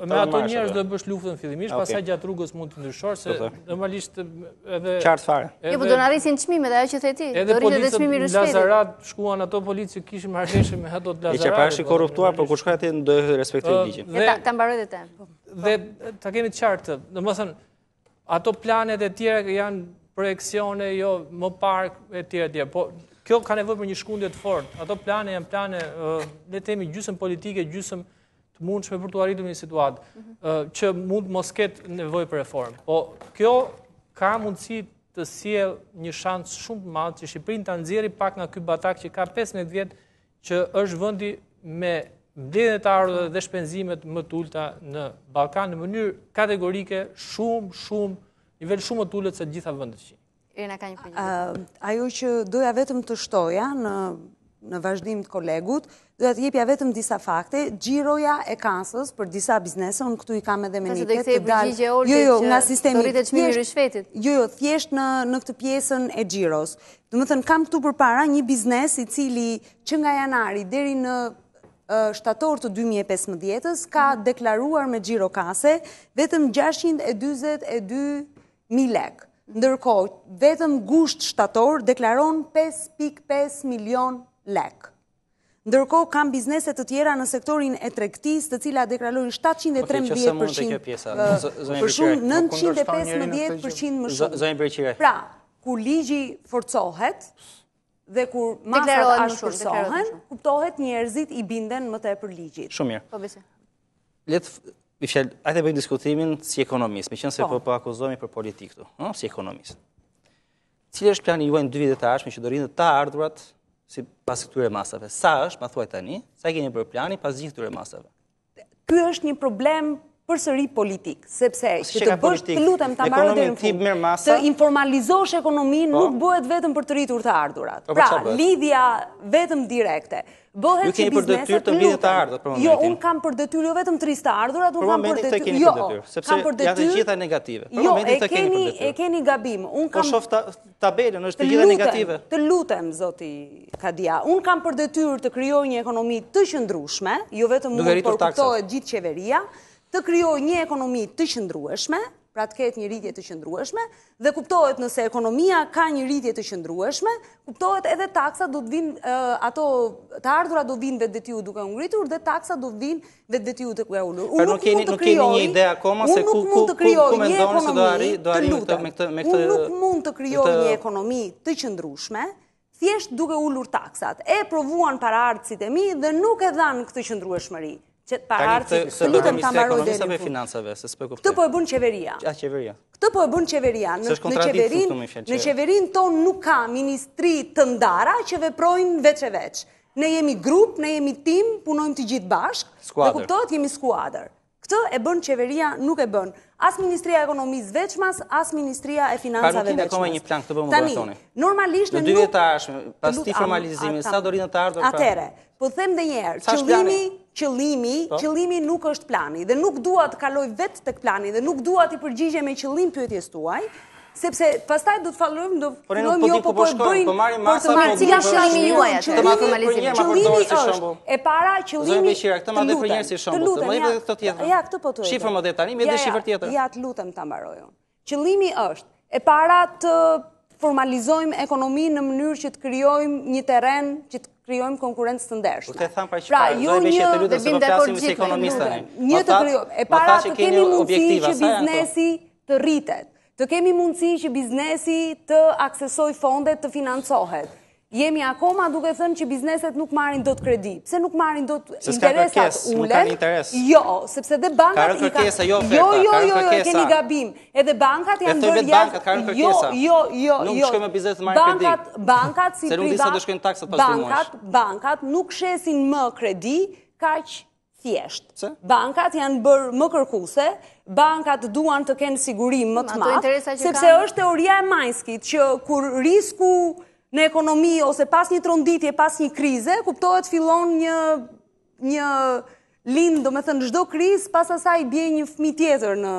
me ato njerëz do të bësh luftën fillimisht, pastaj gjatë rrugës mund të ndryshosh, se normalisht edhe qartë fare. Jo, po do na rrisin çmimet, ajo që the ti. Do rritet edhe çmimi i rreshtit. Lazarat shkuan ato polici që kishin marrëveshje me ato të Lazarat. E që para është i korruptuar, por kur shkoj atje do të respektoj ligjin. Ta mbaroj dhe te. Dhe ta kemi të qartë, domethënë ato planet e tjera janë projeksione, jo më parë e tjera, po kjo ka nevojë për një shkundje të fortë. Ato plane janë plane, le të themi, gjysmë politike, gjysmë të mundshme për të arritur një situatë që mund mos ketë nevojë për reformë. Po kjo ka mundësi të sjellë një shans shumë të madh që Shqipërinë ta nxjerrë pak nga ky batak që ka 15 vjet që është vendi me mbledhjen e të ardhurave dhe shpenzimet më të ulta në Ballkan në mënyrë kategorike, nivel shumë më të ulët se të gjitha vendet që. Irina ka një pyetje. Ajo që doja vetëm të shtoja në vazhdim të kolegut, doja të jepja vetëm disa fakte. Xhiroja e kasës për disa biznese, unë këtu i kam edhe me niket të dalë. Jo, nga sistemi. Do rritet çmimi i rishfetit. Jo, thjesht në këtë pjesën e xhiros. Domethënë kam këtu përpara një biznes i cili që nga janari deri në shtator të 2015-s ka deklaruar me xhiro kase vetëm 642.000 lekë. Ndërkohë, vetëm gusht shtator deklaron 5.5 milion lek. Ndërkohë, kam bizneset të tjera në sektorin e tregtisë, të cilat deklarojnë 713% për shumë, 915% më shumë. Pra, kur ligji forcohet dhe kur masat ashpërsohen, kuptohet njerëzit i binden më tepër ligjit. Shumë mirë. Ajde bëjmë diskutimin si ekonomist, me qenë se po akuzojmë për politikë këtu, si ekonomist. Cili është plani juaj në 2 vitet e ardhshme që do rrinë të ardhurat si pas këtyre masave? Sa është, ma thuaj tani, sa keni për plani pas gjithë këtyre masave? Ky është një problem përsëri politik, sepse që të bësh të lutem ta mbaroj deri në fund. Të informalizosh ekonominë nuk bëhet vetëm për të rritur të ardhurat. Pra, lidhja vetëm direkte bëhet që bizneset të lutem. Jo, unë kam për detyrë jo vetëm të rrisë të ardhurat, unë kam për detyrë. Jo, kam për detyrë. Janë të gjitha negative. Jo, e keni gabim. Po shoh tabelën, është të gjitha negative. Të lutem, zoti Kadia, unë kam për detyrë të krijoj një ekonomi të qëndrueshme, jo vetëm unë, por kuptohet gjithë qeveria, të krijoj një ekonomi të qëndrueshme, pra të ketë një rritje të qëndrueshme, dhe kuptohet nëse ekonomia ka një rritje të qëndrueshme, kuptohet edhe taksa do të vinë, ato të ardhurat do vinë vetvetiu duke u ngritur dhe taksa do vinë vetvetiu duke u ulur. Unë nuk keni një ide akoma se ku mendoni se do arrijmë me këtë. Unë nuk mund të krijoj një ekonomi të qëndrueshme, thjesht duke ulur taksat. E provuan paraardhësit e mi dhe nuk e dhanë këtë qëndrueshmëri. Të lutem ta mbaroj deri në financave, se s'po kuptoj. Këtë po e bën qeveria. Qeveria. Këtë po e bën qeveria. Në qeverinë tonë nuk ka ministri të ndara që veprojnë veç e veç. Ne jemi grup, ne jemi tim, punojmë të gjithë bashkë, dhe kuptohet jemi skuadër. Këtë e bën qeveria, nuk e bën. As Ministria e Ekonomisë veçmas, as Ministria e Financave veçmas. Pra nuk kemi një plan këtë bëmë më dërtoni. Normalisht në 2 vjet të ardhshëm, pas ti formalizimit, sa do rrinë të ardhur? Atere, po them dhe njerë, qëllimi nuk është plani, dhe nuk dua të kaloj vetë tek plani, dhe nuk dua të përgjigje me qëllim pyetjes tuaj, sepse pastaj do të fillojmë jo po e bëjmë por të marrim cili është qëllimi juaj atë të formalizimit. Qëllimi është e para qëllimi. Këtë më dhe për njerëz si shembull. Të më këtë tjetër. Ja, këtë po thuaj. Shifër më dhe tani me dhe shifër tjetër. Ja, të lutem ta mbaroj unë. Qëllimi është e para të formalizojmë ekonominë në mënyrë që të krijojmë një terren që të krijojmë konkurrencë të ndershme. Të tham pra jo një të lutem se po flasim si ekonomist tani. Një të krijojmë. E para të kemi mundësi që biznesi të rritet. Të kemi mundësi që biznesi të aksesoj fondet, të financohet. Jemi akoma duke thënë që bizneset nuk marrin dot kredi. Pse nuk marrin dot interesat ulen? Jo, sepse dhe bankat i kanë keni gabim. Edhe bankat janë bërë jashtë. Nuk shkojmë me biznes të marrin kredi. Bankat si privat. Bankat nuk shesin më kredi, kaq thjesht. Bankat janë bërë më kërkuese, bankat duan të kenë sigurim më të madh, sepse është teoria e Majnskit që kur risku në ekonomi ose pas një tronditje, pas një krize, kuptohet fillon një lind, do me thënë çdo krizë, pas asaj bie një fëmijë tjetër në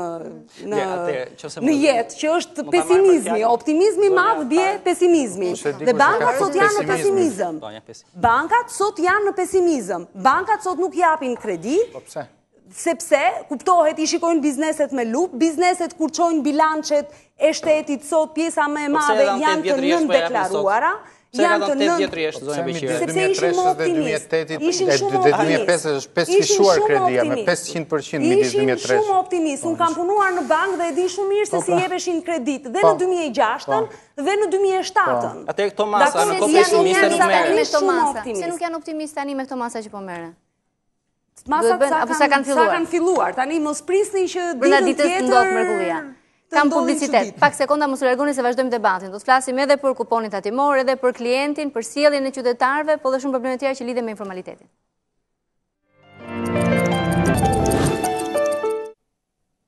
jetë, që është pesimizmi, optimizmi madh bie pesimizmi. Dhe bankat sot janë në pesimizëm. Bankat sot janë në pesimizëm. Bankat sot nuk japin kredi. Sepse, kuptohet, i shikojnë bizneset me lup, bizneset kur qojnë bilancet e shtetit sot, pjesa më e madhe janë të nëndeklaruara, janë të sepse ishin më optimist. Ishin shumë optimist. Unë kam punuar në bank dhe e di shumë mirë se si jepeshin kredit dhe në 2006-ën dhe në 2007-ën. Ate këto masa në pesimiste nuk merë. Se nuk janë optimist tani me këto masa që po merë? Masat sa kanë filluar, tani mos prisni që ditën tjetër kam publicitet. Pak sekonda mos u largoni se vazhdojmë debatin. Do të flasim edhe për kuponin tatimor, edhe për klientin, për sjelljen e qytetarëve, po dhe shumë probleme tjera që lidhen me informalitetin.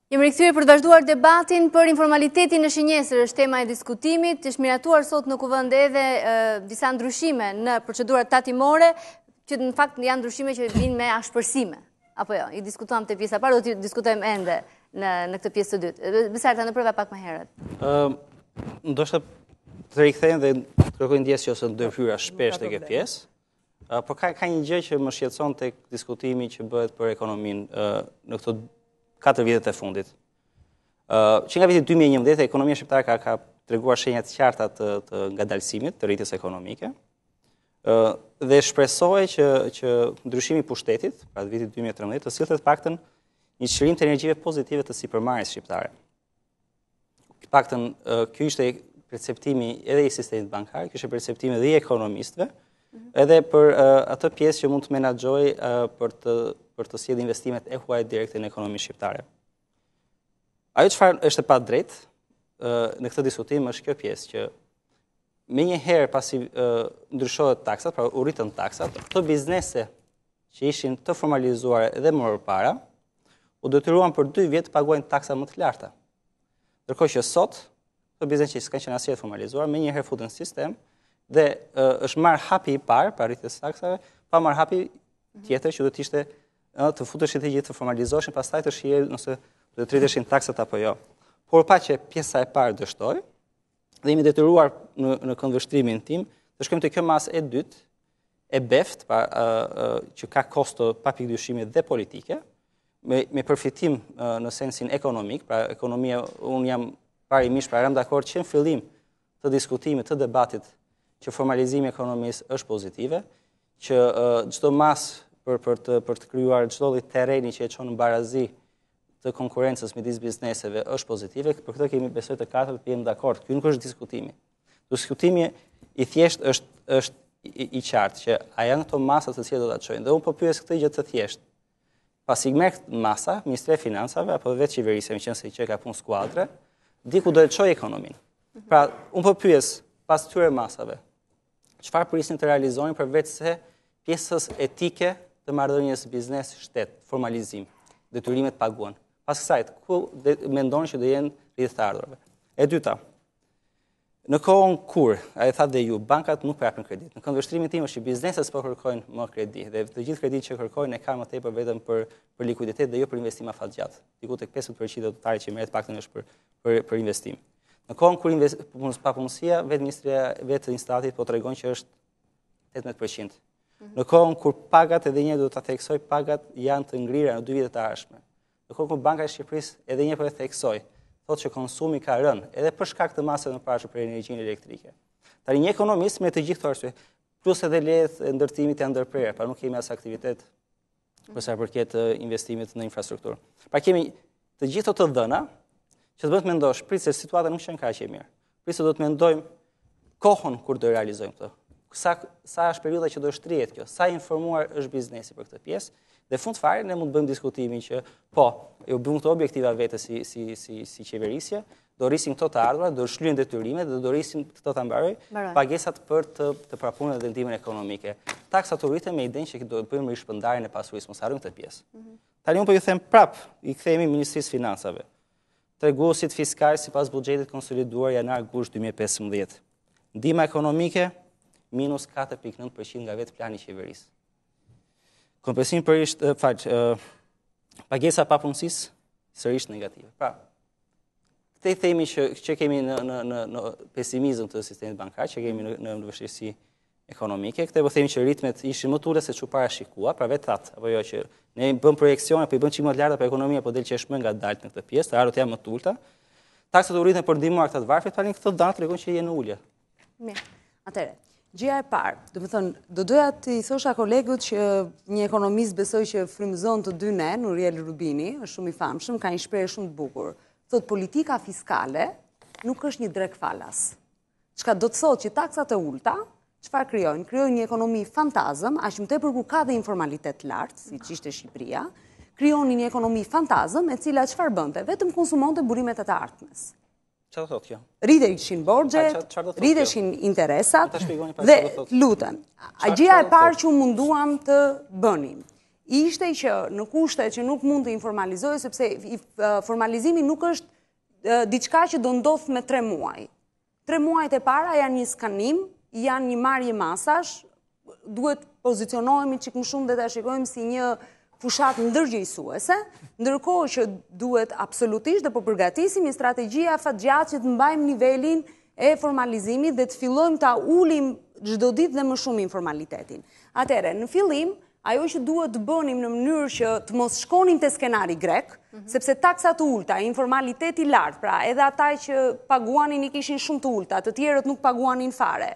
Jemi rikthyer për të vazhduar debatin për informalitetin në shenjesër, është tema e diskutimit. Është miratuar sot në kuvend edhe disa ndryshime në procedurat tatimore, që në fakt janë ndryshime që vinë me ashpërsime. Apo jo, i diskutuam të pjesa parë, do të diskutojmë ende në këtë pjesë të dytë. Besarta, në prova pak më herët. Ndoshta të rikthehen dhe të kërkojnë ndjesë që ose ndërhyrja shpesh tek kjo pjesë. Por ka një gjë që më shqetëson tek diskutimi që bëhet për ekonominë në këto 4 vitet e fundit. Që nga viti 2011 ekonomia shqiptare ka treguar shenja të qarta të ngadalësimit, të rritjes ekonomike. Dhe shpresoj që ndryshimi i pushtetit, pra të vitit 2013, të sillte të paktën një çlirim të energjive pozitive të sipërmarrjes shqiptare. Të paktën ky ishte perceptimi edhe i sistemit bankar, ky ishte perceptimi edhe i ekonomistëve, edhe për atë pjesë që mund të menaxhoj për të sjellë investimet e huaja direkte në ekonominë shqiptare. Ajo çfarë është e padrejtë në këtë diskutim është kjo pjesë që me një herë pasi ndryshohet taksat, pra u rritën taksat, këto biznese që ishin të formalizuar edhe më parë, u detyruan për 2 vjet të paguajnë taksa më të larta. Ndërkohë që sot, këto biznese që s'kan qenë asnjëherë formalizuar, me një herë futen sistem dhe është marrë hapi i parë për rritjes së taksave, pa marrë hapi tjetër që do të ishte të futeshin të gjithë të formalizoheshin, pastaj të shihen nëse do të rriteshin taksat apo jo. Por pa që pjesa e parë dështoi, dhe jemi detyruar në këndvështrimin tim të shkojmë te kjo masë e dytë e beft, që ka kosto pa pikëdyshime dhe politike, me përfitim në sensin ekonomik, pra ekonomia, unë jam parimisht pra jam dakord që në fillim të diskutimit, të debatit, që formalizimi i ekonomisë është pozitive, që çdo masë për të krijuar çdo lloj terreni që e çon në barazi të konkurencës midis bizneseve është pozitive, për këtë kemi besoj të katërt jemi dakord. Ky nuk është diskutimi. Diskutimi i thjesht është i qartë që a janë ato masat të cilat do ta çojnë. Dhe unë po pyes këtë gjë të thjeshtë. Pas i merr masa, Ministria e Financave apo vetë qeverisja, me qenë se që ka punë skuadre, diku do të çojë ekonominë. Pra, unë po pyes pas këtyre masave, çfarë prisin të realizojnë përveç se pjesës etike të marrëdhënies biznes-shtet, formalizim, detyrimet paguan. Pas kësaj, ku mendoni që do jenë rrjedhët e ardhurave? E dyta, në kohën kur, a e thatë dhe ju, bankat nuk japin kredit. Në këndvështrimin tim është që bizneset s'po kërkojnë më kredi, dhe të gjithë kredit që kërkojnë e kanë më tepër vetëm për likuiditet dhe jo për investim afatgjat. Diku tek 50% e totalit që merret paktën është për investim. Në kohën kur papunësia vetë Instatit po tregon që është 18%. Në kohën kur pagat edhe një do ta theksoj, pagat janë të ngrira në 2 vitet e ardhshme. Në kohën kur Banka e Shqipërisë edhe një po e theksoj, thotë që konsumi ka rënë, edhe për shkak të masave më parë për energjinë elektrike. Tani një ekonomist me të gjithë këto arsye, plus edhe lejet e ndërtimit janë ndërprerë, pra nuk kemi as aktivitet për sa i përket investimit në infrastrukturë. Pra kemi të gjithë të dhëna që të bën të mendosh, prit se situata nuk qenë kaq e mirë. Prit se do të mendojmë kohën kur do realizojmë këtë. Sa është periudha që do shtrihet kjo, sa informuar është biznesi për këtë pjesë. Dhe fund fare ne mund të bëjmë diskutimin që po, ju bëjmë këto objektiva vetë si qeverisje, do rrisin këto të ardhurat, do shlyen detyrimet dhe do rrisin këto të mbaroj pagesat për të prapunën dhe ndihmën ekonomike. Taksat u rriten me idenë që do të bëjmë rishpërndarjen e pasurisë, mos harrojmë këtë pjesë. Tani unë po ju them prap, i kthehemi Ministrisë Financave. Treguesit fiskal sipas buxhetit konsoliduar janar-gusht 2015. Ndihma ekonomike minus 4.9% nga vetë plani i qeverisë. Kompensim pagesa papunësisë sërish negative. Pra, këte themi që kemi në pesimizëm të sistemit bankar, që kemi në vështirësi ekonomike, këte po themi që ritmet ishin më të ulët se që para shikua, pra vetë thatë, apo jo që ne bëm projekcione, po i bëm çik më të larta për ekonomia, po del që është më nga dalë në këtë pjesë, të ardhët janë më të ulta. Taksat u rritën për ndihmuar këta të varfrit, tani këto datë tregon që jenë ulje. Mirë. Atëre, gjëja e parë, do doja të i thosha kolegut që një ekonomist besoj që frymëzon të dy ne, Nuriel Rubini, është shumë i famshëm, ka një shprehje shumë të bukur. Thot politika fiskale nuk është një drek falas. Çka do të thotë që taksat e ulta, çfarë krijojnë? Krijojnë një ekonomi fantazëm, aq më tepër kur ka dhe informalitet lart, siç ishte Shqipëria, krijonin një ekonomi fantazëm e cila çfarë bënte? Vetëm konsumonte burimet e të ardhmes. Çfarë thotë kjo? Rriteshin borxhet, rriteshin interesat dhe lutem. Gjëja e parë që munduam të bënim ishte që në kushte që nuk mund të informalizohej sepse formalizimi nuk është diçka që do ndodh me 3 muaj. 3 muajt e para janë një skanim, janë një marrje masash, duhet pozicionohemi çik më shumë dhe ta shikojmë si një fushat ndërgjegjësuese, ndërkohë që duhet absolutisht dhe po përgatisim një strategji afatgjatë që të mbajmë nivelin e formalizimit dhe të fillojmë ta ulim çdo ditë dhe më shumë informalitetin. Atëherë, në fillim, ajo që duhet të bënim në mënyrë që të mos shkonim te skenari grek, sepse taksat ulta, informaliteti i lartë, pra edhe ata që paguanin i kishin shumë të ulta, të tjerët nuk paguanin fare.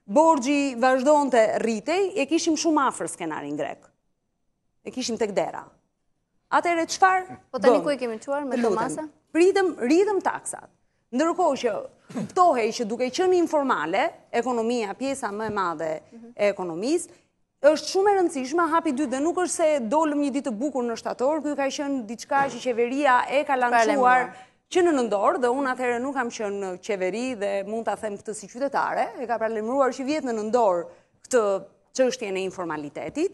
Borxhi vazhdonte rritej, e kishim shumë afër skenarin grek. E kishim tek dera. Atëherë çfarë? Po tani ku e kemi çuar me këto masa? Rritëm taksat. Ndërkohë që kuptohej që duke qenë informale, ekonomia, pjesa më e madhe e ekonomisë, është shumë e rëndësishme, hapi 2 dhe nuk është se dolëm një ditë të bukur në shtator, ky ka qenë diçka që qeveria e ka lançuar që në nëndor, dhe unë atëherë nuk kam qenë në qeveri dhe mund ta them këtë si qytetare, e ka paralajmëruar që vjet në nëndor këtë çështjen e informalitetit.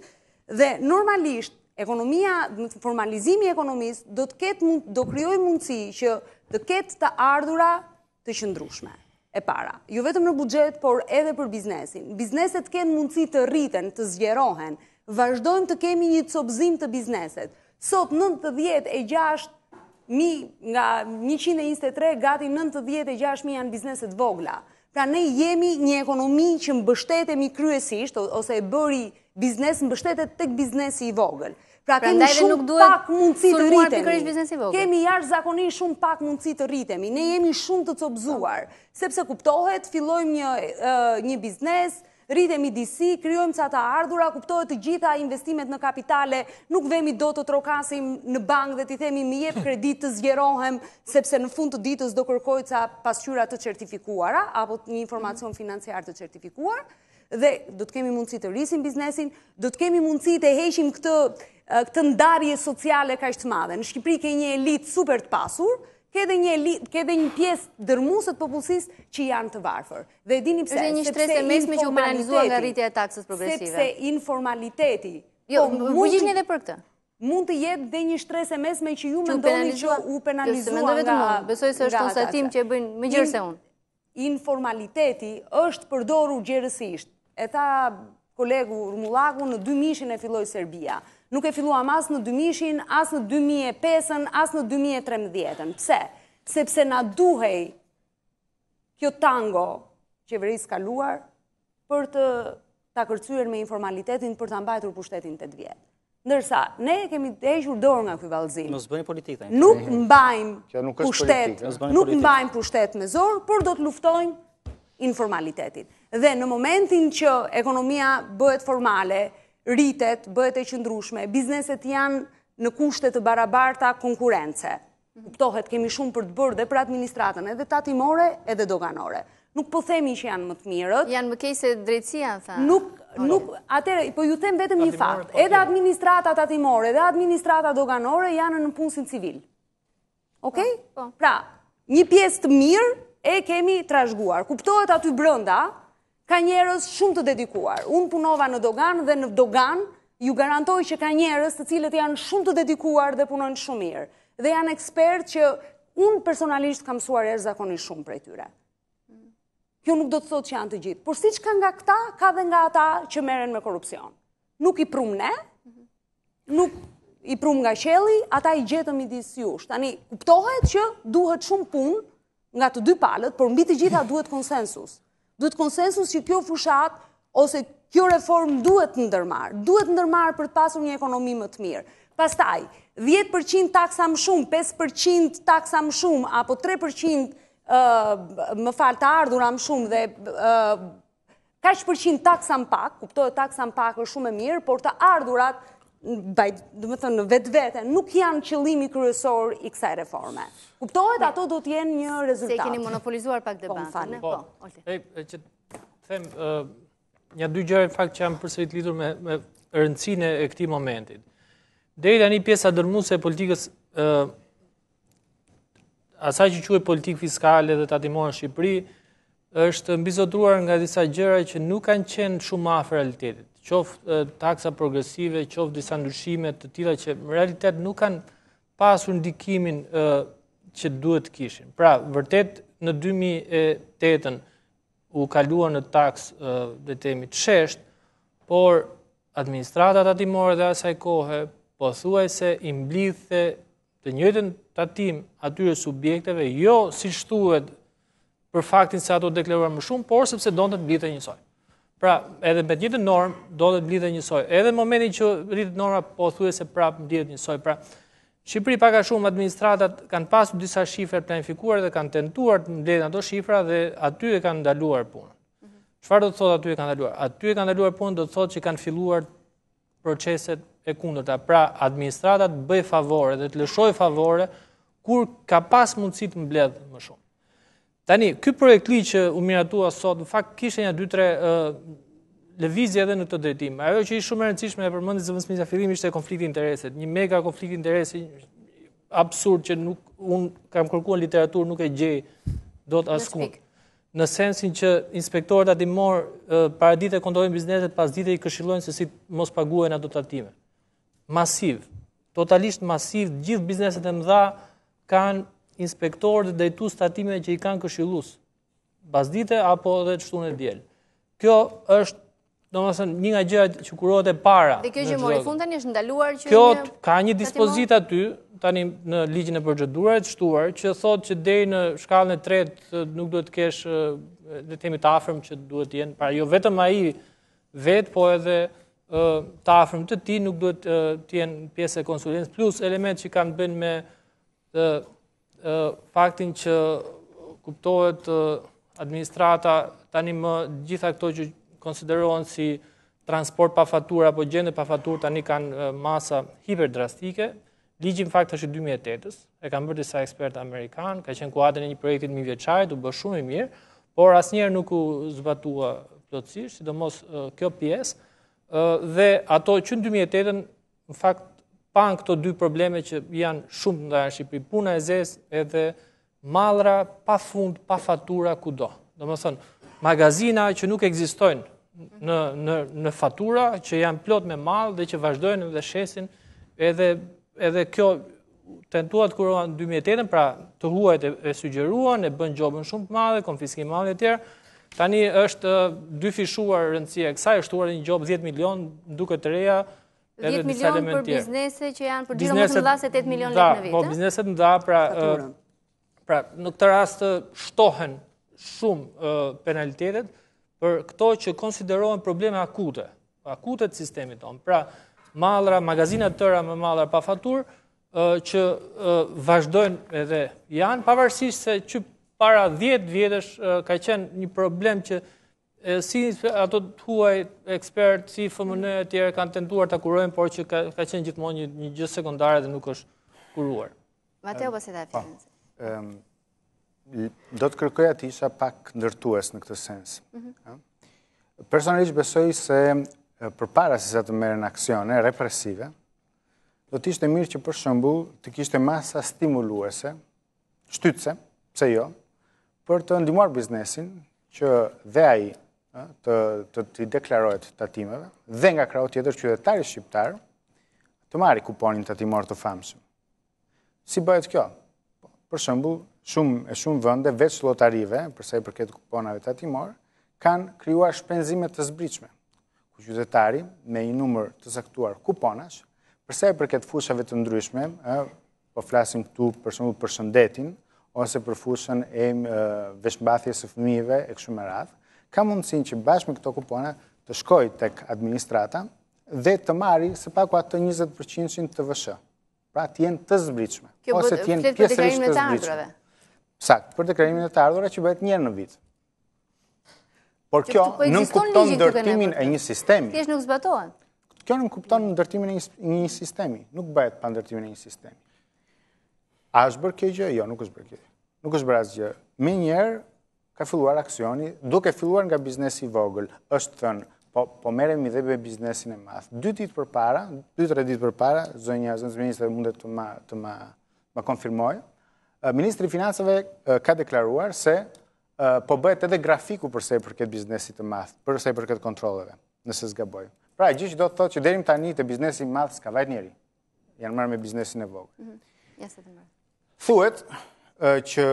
Dhe normalisht ekonomia, formalizimi i ekonomisë do krijojë mundësi që të ketë të ardhura të qëndrueshme. E para, jo vetëm në buxhet, por edhe për biznesin. Bizneset kanë mundësi të rriten, të zgjerohen. Vazhdojmë të kemi një copëzim të bizneset. Sot 96.000 nga 123, gati 96.000 janë bizneset vogla. Pra ne jemi një ekonomi që mbështetemi kryesisht, ose e bëri biznes mbështetet tek biznesi i vogël. Pra kemi shumë pak mundësi të rritemi. Kemi jashtëzakonisht shumë pak mundësi të rritemi. Ne jemi shumë të copëzuar, sepse kuptohet, fillojmë një biznes, rritemi disi, krijojmë ca të ardhura, kuptohet të gjitha investimet në kapitale, nuk vemi do të trokasim në bank dhe t'i themi më jep kredit të zgjerohem, sepse në fund të ditës do kërkoj ca pasqyra të certifikuara, apo një informacion financiar të certifikuar, dhe do të kemi mundësi të rrisim biznesin, do të kemi mundësi të heqim këtë ndarje sociale kaq të madhe. Në Shqipëri ke një elitë super të pasur, ke edhe një pjesë dërmuese të popullsisë që janë të varfër. Dhe dini pse? Është një stres e mesme që u penalizuar nga rritja e taksës progresive. Sepse informaliteti. Jo, përgjigjni edhe për këtë. Mund të jetë dhe një shtres e mesme që ju mendoni që u penalizua nga... Besoj se është konstatim që e bëjnë më gjerë se unë. Informaliteti është përdorur gjerësisht. E tha kolegu Rumullaku, në 2000-shin e filloi Serbia. Nuk e filluam as në 2000-shin, as në 2005-ën, as në 2013-ën. Pse? Sepse na duhej kjo tango qeverisë kaluar për ta kërcyer me informalitetin për ta mbajtur pushtetin 8 vjet. Ndërsa, ne kemi hequr dorë nga ky vallëzim. Mos bëni politikë. Nuk mbajmë pushtet me zor, por do të luftojmë informalitetin. Dhe në momentin që ekonomia bëhet formale, rritet, bëhet e qëndrueshme, bizneset janë në kushte të barabarta konkurrence. Kuptohet, kemi shumë për të bërë dhe për administratën, edhe tatimore, edhe doganore. Nuk po themi që janë më të mirët. Janë më keq se drejtësia, tha. Atëre, po ju them vetëm një fakt. Edhe administrata tatimore, edhe administrata doganore janë në punësin civil. Okej? Pra, një pjesë të mirë e kemi trashëguar. Kuptohet aty brenda, ka njerëz shumë të dedikuar. Unë punova në dogan dhe në dogan ju garantoj që ka njerëz të cilët janë shumë të dedikuar dhe punojnë shumë mirë. Dhe janë ekspert që unë personalisht kam mësuar jashtëzakonisht shumë prej tyre. Kjo nuk do të thotë që janë të gjithë. Por siç ka nga këta, ka dhe nga ata që merren me korrupsion. Nuk i prum ne, nuk i prum nga qelli, ata i gjetëm midis jush. Tani, kuptohet që duhet shumë punë nga të dy palët, por mbi të gjitha duhet konsensus. Duhet konsensus që kjo fushat ose kjo reform duhet ndërmarr. Duhet ndërmarr për të pasur një ekonomi më të mirë. Pastaj, 10% taksa më shumë, 5% taksa më shumë, apo 3% më falë të ardhura më shumë dhe kaq përqind taksa më pak, kuptohet taksa më pak është shumë e mirë, por të ardhurat, do të thënë në vetvete, nuk janë qëllimi kryesor i kësaj reforme. Kuptohet, ato do të jenë një rezultat. Se keni monopolizuar pak debatin. Që them, një dy gjëra në fakt që janë përsërit lidhur me rëndësinë e këtij momentit. Deri tani pjesa dërmuese e politikës asaj që quhet politikë fiskale dhe tatimore në Shqipëri, është mbizotruar nga disa gjëra që nuk kanë qenë shumë afër realitetit. Qoftë taksa progresive, qoftë disa ndryshime të tilla që në realitet nuk kanë pasur ndikimin që duhet të kishin. Pra, vërtet në 2008-ën u kaluar në taksë dhe temi të shesht, por administrata tatimore dhe asaj kohe pothuajse i mblidhte të njëjtën tatim atyre subjekteve, jo si shtuhet për faktin se ato deklaruar më shumë, por sepse donte të mblidhte njësoj. Pra, edhe me të njëjtën normë donte të mblidhte njësoj. Edhe në momentin që rritet norma, pothuajse prapë mblidhet njësoj. Pra, Shqipëri pak a shumë administratat kanë pasur disa shifra planifikuar dhe kanë tentuar të mbledhin ato shifra dhe aty e kanë ndaluar punën. Çfarë do të thotë aty e kanë ndaluar? Aty e kanë ndaluar punën do të thotë që kanë filluar proceset e kundërta. Pra, administratat bëj favore dhe të lëshoj favore kur ka pas mundësi të mbledh më shumë. Tani, ky projekt ligj që u miratua sot, në fakt kishte një 2-3 lëvizje edhe në këtë drejtim. Ajo që ishte shumë e rëndësishme e përmendi zëvendësmëria fillim ishte konflikti interesi, një mega konflikt interesi absurd që un kam kërkuar në literaturë nuk e gjej dot askund. Në sensin që inspektorët tatimor para ditë kontrollojnë bizneset, pas ditë i këshillojnë se si mos paguhen ato tatime. Masiv, totalisht masiv, gjithë bizneset e mëdha kanë inspektorë dhe drejtues tatime që i kanë këshillues. Pasdite apo edhe të shtunë e diel. Kjo është, domethënë, një nga gjërat që kurohet e para. Dhe kjo që mori fund tani është ndaluar që Kjo ka një dispozitë aty, tani në ligjin e procedurave të shtuar, që thotë që deri në shkallën e tretë nuk duhet të kesh le të themi të afërm që duhet të jenë, pra jo vetëm ai vet, po edhe të afërm të tij nuk duhet të jenë pjesë e konsulencës, plus elementë që kanë të bëjnë me faktin që kuptohet administrata tani më gjitha këto që konsiderohen si transport pa faturë apo gjende pa faturë tani kanë masa hiperdrastike. Ligji në fakt është i 2008-s, e kanë bërë disa ekspertë amerikanë, ka qenë kuadër e një projekti mijëvjeçar, u bë shumë i mirë, por asnjëherë nuk u zbatua plotësisht, sidomos kjo pjesë, dhe ato që në 2008 në fakt pan këto dy probleme që janë shumë nda në Shqipëri, puna e zezë edhe mallra pa fund, pa fatura kudo. Domethënë, magazina që nuk ekzistojnë në fatura, që janë plot me mall dhe që vazhdojnë dhe shesin, edhe kjo tentuat kurohen në 2008, pra të huajt e sugjeruan, e bën gjobën shumë të madhe, konfiskim madhe e tjerë. Tani është dy fishuar rëndësia e kësaj, është huar një gjobë 10 milion, duke të reja, 10 milion për biznese që janë për gjiro më të mëdha se 8 milion lekë në vit. Po, bizneset mëdha, pra në këtë rast shtohen shumë penalitetet për këto që konsiderohen probleme akute të sistemit tonë. Pra, mallra, magazinat tëra me mallra pa faturë, që vazhdojnë edhe janë, pavarësisht se që para 10 vjetësh ka qenë një problem që si ato të huaj ekspert, si FMN e tjerë kanë tentuar të kurojnë, por që ka qenë gjithmonë një gjë sekondare dhe nuk është kuruar. Mateo, pasita e fitën. Do të kërkoja të isha pak ndërtues në këtë sens. Personalisht besoj se përpara se sa të merren aksione represive, do të ishte mirë që për shembull të kishte masa stimuluese, shtytse, pse jo, për të ndihmuar biznesin që dhe ai të i deklarohet tatimeve dhe nga krau tjetër qytetari shqiptar të marrë kuponin tatimor të famshëm. Si bëhet kjo? Për shembull, shumë vende veç llotarive, për sa i përket kuponave tatimor, kanë krijuar shpenzime të zbritshme, ku qytetari me një numër të saktuar kuponash, për sa i përket fushave të ndryshme, po flasim këtu për shembull për shëndetin ose për fushën e veshmbathjes së fëmijëve e kështu me radhë, ka mundësinë që bashkë me këto kupona të shkojë tek administrata dhe të marrë së paku atë 20% të VSH. Pra të jenë të zbritshme. Ose të jenë pjesërisht të zbritshme. Sakt, për deklarimin e të ardhurave që bëhet një herë në vit. Por kjo nuk kupton ndërtimin e një sistemi. Thjesht nuk zbatohen. Kjo nuk kupton ndërtimin e një sistemi. Nuk bëhet pa ndërtimin e një sistemi. A është bërë kjo gjë? Jo, nuk është bërë kjo gjë. Nuk është bërë asgjë. Me njerë ka filluar aksioni, duke filluar nga biznesi i vogël, është thënë, po merremi dhe me biznesin e madh. 2-3 ditë përpara, zonja zëvendësministre mundet të ma konfirmojë, Ministri i Financave ka deklaruar se po bëhet edhe grafiku përse i përket biznesit të madh, përse i përket kontrolleve, nëse zgaboj. Pra, gjë që do të thotë që deri tani te biznesi i madh s'ka vajt njeri. Janë marrë me biznesin e vogël. Thuhet që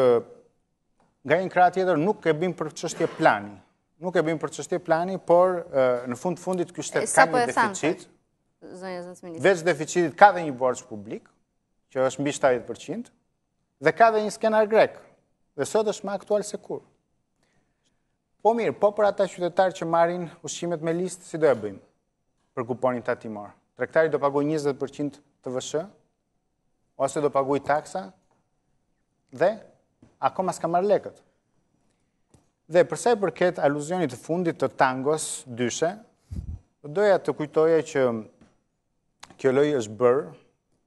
nga një krah tjetër nuk e bim për çështje plani. Nuk e bim për çështje plani, por në fundit ky shtet ka një deficit. Veç deficitit ka dhe një borxh publik, që është mbi 70%, dhe ka dhe një skenar grek. Dhe sot është më aktual se kur. Po mirë, po për ata qytetarë që marrin ushqimet me listë, si do e bëjmë për kuponin tatimor? Tregtari do paguaj 20% të VSH, ose do paguaj taksa, dhe akoma s'ka marrë lekët. Dhe përsa i përket aluzionit të fundit të tangos dyshe, doja të kujtoja që kjo lojë është bërë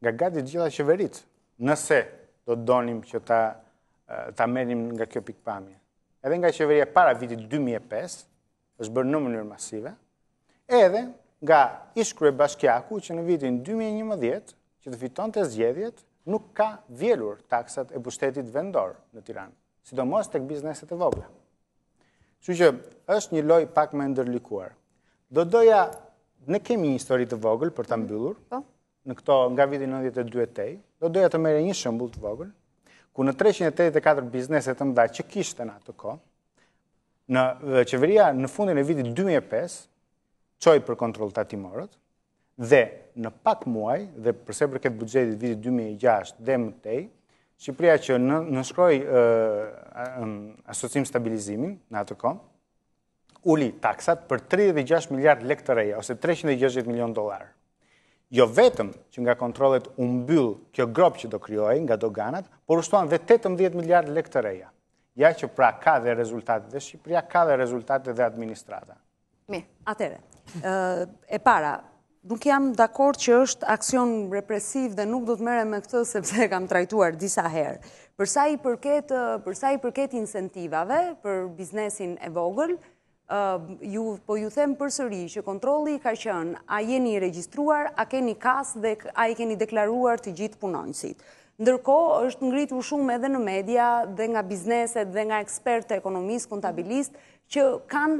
nga gati gjitha qeverit, nëse do të donim që ta merrim nga kjo pikpamje. Edhe nga qeveria para vitit 2005, është bërë në mënyrë masive, edhe nga ish kryebashkiaku që në vitin 2011, që të fitonte zgjedhjet, nuk ka vjelur taksat e pushtetit vendor në Tiranë, sidomos tek bizneset e vogla. Kështu që është një lojë pak më ndërlikuar. Do doja, ne kemi një histori të vogël për ta mbyllur, në këto nga viti 92 e tej, do doja të merre një shembull të vogël, ku në 384 bizneset të mëdha që kishte në atë kohë, në qeveria në fundin e vitit 2005 çoi për kontroll tatimorët, dhe në pak muaj, dhe përse përket buxhetit vitit 2006 dhe më tej, Shqipëria që nënshkroi asocim stabilizimin në atë kohë, uli taksat për 36 miliard lekë të reja, ose 360 milion dollar. Jo vetëm që nga kontrollet u mbyll kjo grop që do krijohej nga doganat, por u shtuan vetë 18 miliard lekë të reja. Ja që pra ka dhe rezultate dhe Shqipëria, ka dhe rezultate dhe administrata. Mirë, atëre. E para, nuk jam dakord që është aksion represiv dhe nuk do të merrem me këtë sepse kam trajtuar disa herë. Përsa i përket incentivave për biznesin e vogël, po ju them përsëri që kontrolli ka qenë a jeni regjistruar, a keni kas dhe a i keni deklaruar të gjithë punonjësit. Ndërkohë është ngritur shumë edhe në media dhe nga bizneset dhe nga ekspertë ekonomistë, kontabilistë që kanë,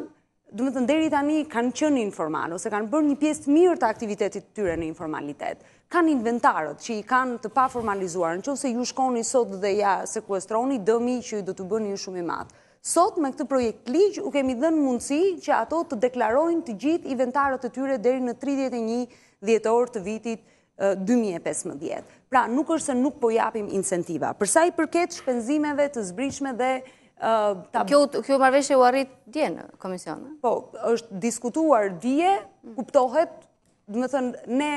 do të thënë deri tani kanë qenë informal ose kanë bërë një pjesë të mirë të aktivitetit të tyre në informalitet. Kanë inventarët që i kanë të pa formalizuar, nëse ju shkoni sot dhe ja sekuestroni, dëmi që ju do të bëni ju shumë i madh. Sot me këtë projekt ligj u kemi dhënë mundësi që ato të deklarojnë të gjithë inventarët të tyre deri në 31 dhjetor të vitit 2015. Pra nuk është se nuk po japim incentiva. Për sa i përket shpenzimeve të zbritshme dhe Kjo marrëveshje u arrit dje në komision? Po, është diskutuar dje, kuptohet, do të thënë ne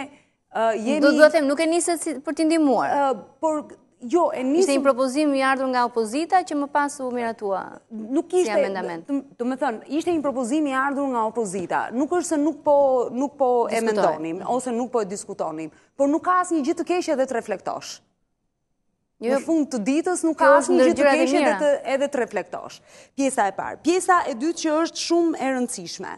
jemi... Do të them, nuk e niset për t'i ndihmuar. Por jo, e nisëm... Ishte një propozim i ardhur nga opozita që më pas u miratua si amendament. Do të thënë, ishte një propozim i ardhur nga opozita. Nuk është se nuk po e mendonim, ose nuk po e diskutonim, por nuk ka asnjë gjë të keqe edhe të reflektosh. Në fund të ditës nuk ka asnjë gjë të keqe edhe të reflektosh. Pjesa e parë. Pjesa e dytë që është shumë e rëndësishme.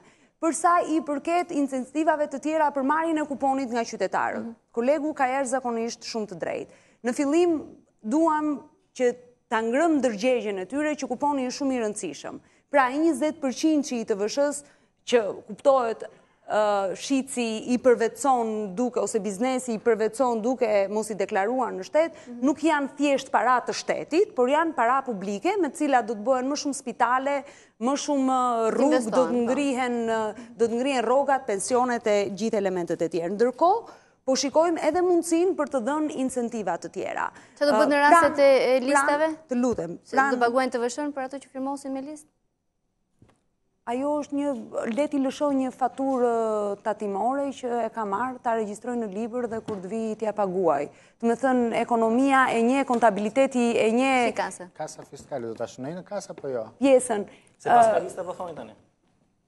Për sa i përket incentivave të tjera për marrjen e kuponit nga qytetarët. Kolegu ka jashtëzakonisht shumë të drejtë. Në fillim duam që ta ngrëm ndërgjegjen e tyre që kuponi është shumë i rëndësishëm. Pra 20% që i TVSH-s që kuptohet shitsi i përvetëson duke, ose biznesi i përvetëson duke mos i deklaruar në shtet, nuk janë thjesht para të shtetit, por janë para publike, me cilat do të bëhen më shumë spitale, më shumë rrugë, do të ngrihen rrogat, pensionet e gjithë elementet e tjerë. Ndërkohë, po shikojmë edhe mundësinë për të dhënë incentivat të tjera. Që do bëhet në rastet e listave? Të lutem. Do paguajnë TVSH-n për ato që firmosin me listë? Ajo është leti lëshoj një faturë tatimore që e ka marrë, ta regjistroj në libër dhe kur të vi t'ja paguaj. Të me thënë, ekonomia e një, kontabiliteti e një... Si kasa? Kasa fiskale, do t'a shënej në kasa, po jo? Pjesën. Se pas ka lista po thoni tani?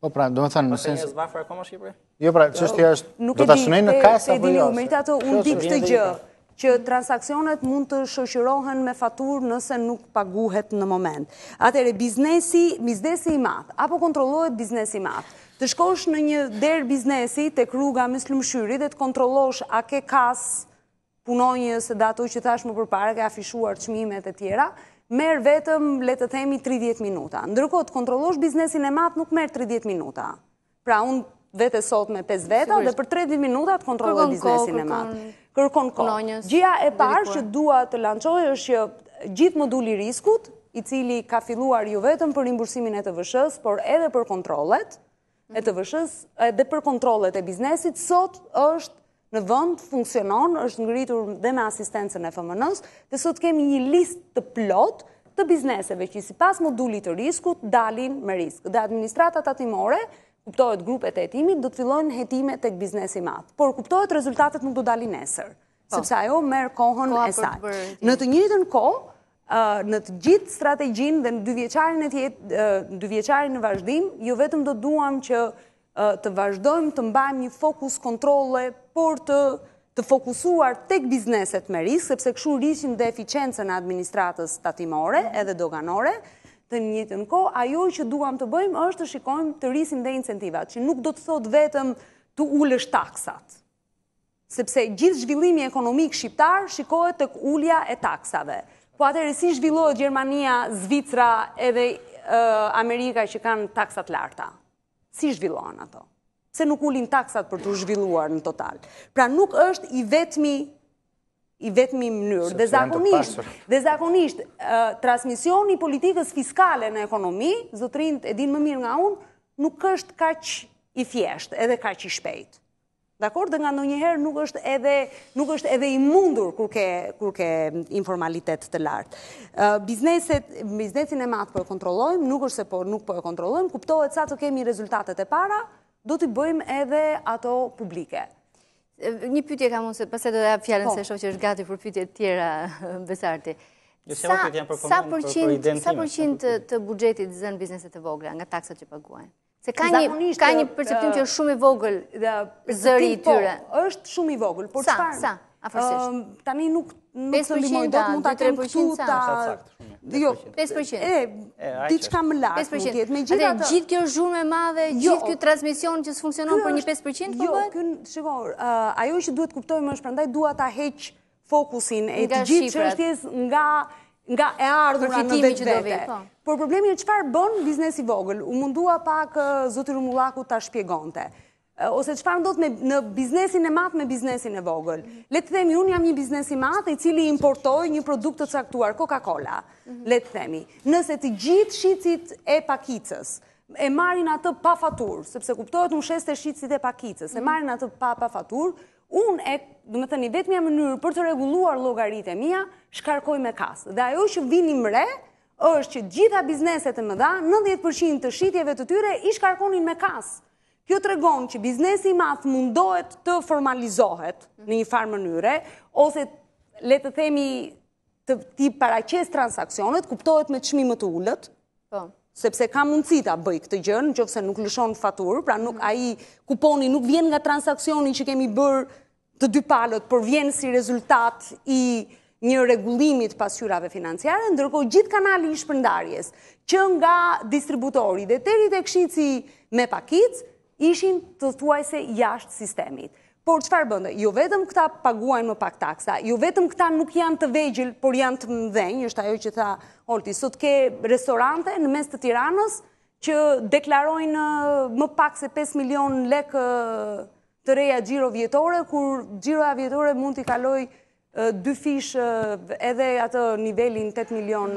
Po pra, do me thënë... Pas e një zbafër akoma Shqipëri? Jo pra, çështja është, do t'a shënej në kasa, po jo? Me të ato, unë di këtë gjë, që transakcionet mund të shoqërohen me faturë nëse nuk paguhet në moment. Atëre, biznesi i madh, apo kontrollohet biznesi i madh. Të shkosh në një derë biznesi tek rruga Myslumshyri dhe të kontrollosh a ke kas punonjës dhe ato që thash më përpara, ke afishuar çmimet e tjera, merr vetëm, le të themi, 30 minuta. Ndërkohë të kontrollosh biznesin e madh nuk merr 30 minuta. Pra unë vete sot me 5 veta dhe për 30 minuta të kontrolloj biznesin e madh. Kërkon kohë. Gjëja e parë që dua të lançoj është që gjithë moduli riskut, i cili ka filluar jo vetëm për rimbursimin e TVSH-s, por edhe për kontrollet e TVSH-s, edhe për kontrollet e biznesit, sot është në vend, funksionon, është ngritur dhe me asistencën e FMN-s, dhe sot kemi një listë të plot të bizneseve që sipas modulit të riskut dalin me risk. Dhe administrata tatimore, kuptohet grupet e hetimit, do të fillojnë hetime tek biznesi i madh. Por kuptohet rezultatet nuk do dalin nesër, sepse ajo merr kohën e saj. Në të njëjtën kohë, në të gjithë strategjinë dhe në dyvjeçarin në vazhdim, jo vetëm do duam që të vazhdojmë të mbajmë një fokus kontrolle, por të fokusuar tek bizneset me risk, sepse kështu rrisim dhe eficiencën e administratës tatimore edhe doganore. Të njëjtën kohë, ajo që duam të bëjmë është të shikojmë të rrisim dhe incentivat, që nuk do të thot vetëm të ulësh taksat. Sepse gjithë zhvillimi ekonomik shqiptar shikohet tek ulja e taksave. Po atëherë si zhvillohet Gjermania, Zvicra edhe Amerika që kanë taksat larta? Si zhvillohen ato? Se nuk ulin taksat për të zhvilluar në total. Pra nuk është i vetmi mënyrë. Dhe zakonisht, transmisioni i politikës fiskale në ekonomi, zotrinjt e din më mirë nga unë, nuk është kaq i thjesht, edhe kaq i shpejt. Dakor, dhe nga ndonjëherë nuk është edhe i mundur kur ke informalitet të lartë. Biznesin e madh po e kontrollojmë, nuk është se nuk po e kontrollojmë, kuptohet sa të kemi rezultatet e para, do t'i bëjmë edhe ato publike. Një pyetje kam unë, se pas e do dhe fjallën se shoh që është gati për pyetje tjera Besarti. Sa përqind të buxhetit zën bizneset e vogla nga taksat që paguajnë? Se ka një perceptim që është shumë i vogël zëri i tyre. Është shumë i vogël, por çfarë? Tani nuk të ndihmoj dot, mund ta kem këtu ta... Jo, 5%. Diçka më lart mund të jetë. Megjithatë, gjithë kjo zhurmë e madhe, gjithë ky transmision që s'funksionon për një 5% po bëhet? Jo, shiko, ajo që duhet kuptojmë është prandaj dua ta heq fokusin e të gjithë çështjes nga e ardhura në vetvete. Por problemi është çfarë bën biznesi i vogël. U mundua pak zoti Rumullaku ta shpjegonte. Ose çfarë ndodh në biznesin e madh me biznesin e vogël. Le të themi, unë jam një biznes i madh i cili importoi një produkt të caktuar, Coca-Cola. Le të themi, nëse të gjithë shitësit e pakicës e marrin atë pa faturë, sepse kuptohet unë shes të shitësit e pakicës, e marrin atë pa faturë, unë do të thënë, vetmja mënyrë për të rregulluar llogaritë e mia, shkarkoj me kasë. Dhe ajo që vini mre është që gjitha bizneset e mëdha, 90% të shitjeve të tyre i shkarkonin me kasë. Kjo tregon që biznesi i madh mundohet të formalizohet në një farë mënyre, ose le të themi ti paraqes transaksionet, kuptohet me çmim më të ulët, sepse ka mundësi ta bëj këtë gjë, nëse nuk lëshon faturë, pra nuk ai kuponi nuk vjen nga transaksioni që kemi bërë të dy palët, por vjen si rezultat i një rregullimi të pasqyrave financiare, ndërkohë gjithë kanali i shpërndarjes, që nga distributori dhe deri tek shitsi me pakicë, ishin të thuajse jashtë sistemit. Por çfarë bënte? Jo vetëm këta paguajnë më pak taksa, jo vetëm këta nuk janë të vegjël, por janë të mëdhenj, është ajo që tha Olti. Sot ke restorante në mes të Tiranës që deklarojnë më pak se 5 milion lekë të reja xhiro vjetore, kur xhiroja vjetore mund t'i kaloj 2 fish edhe atë nivelin 8 milion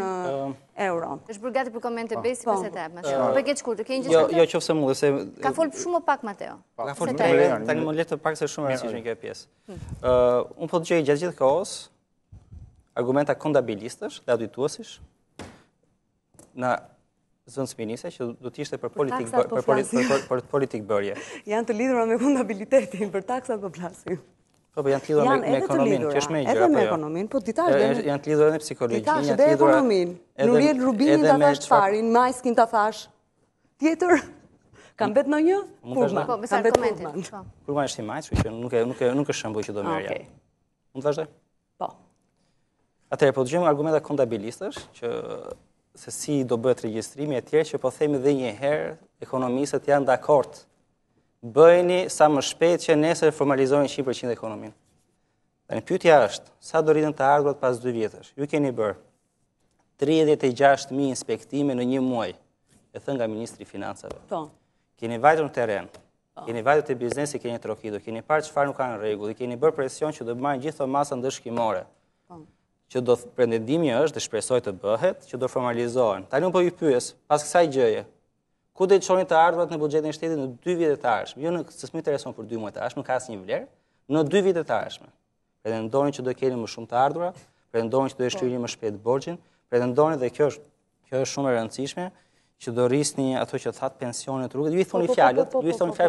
euro. Është bërë gati për komente Besi, pse ta jap më shumë. Po ke shkurtër, ke një gjë? Jo, qofse mund, se ka fol shumë pak Mateo. Ka fol tani më le të pak se shumë rëndësishme kjo pjesë. Unë po dëgjoj gjatë gjithë kohës argumenta kontabilistësh dhe audituesish në zënës ministre që do të ishte për politik bërje. Janë të lidhura me kontabilitetin, për taksat po flasim. Po, janë të lidhura me ekonominë, që është më e gjëra. Edhe me ekonominë, po ditash janë të lidhura me psikologjin, janë të lidhura me ekonominë. Nuriel Rubini ta thash çfarin, Majskin ta thash. Tjetër, ka mbet ndonjë? Po, me sa komente. Kurman është i Majs, që nuk është shembull që do merrja. Mund të vazhdoj? Po. Atëherë, po dëgjojmë argumenta kontabilistësh që se si do bëhet regjistrimi e tjerë, që po themi edhe një herë, ekonomistët janë dakord. Bëjni sa më shpejt që nesër formalizojnë 100% ekonominë. Tani pyetja është, sa do rriten të ardhurat pas 2 vjetësh? Ju keni bërë 36.000 inspektime në një muaj, e thënë nga Ministri i Financave. Po. Keni vajtur në terren, keni vajtur te biznesi, keni trokitur, keni parë çfarë nuk ka në rregull, keni bërë presion që do marrin gjithë masa ndëshkimore. Po. Që do pretendimi është dhe shpresoj të bëhet, që do formalizohen. Tani unë po ju pyes, pas kësaj gjëje, ku do të çoni të ardhurat në buxhetin e shtetit në 2 vjet të ardhshëm? Jo në se më intereson për 2 muaj të ardhshëm, nuk ka asnjë vlerë, në 2 vjet të ardhshëm. Pretendoni që do keni më shumë të ardhura, pretendoni që do të shtyrini më shpejt borxhin, pretendoni dhe kjo është shumë e rëndësishme, që do rrisni ato që thatë pensionet rrugët. Ju i thoni fjalët,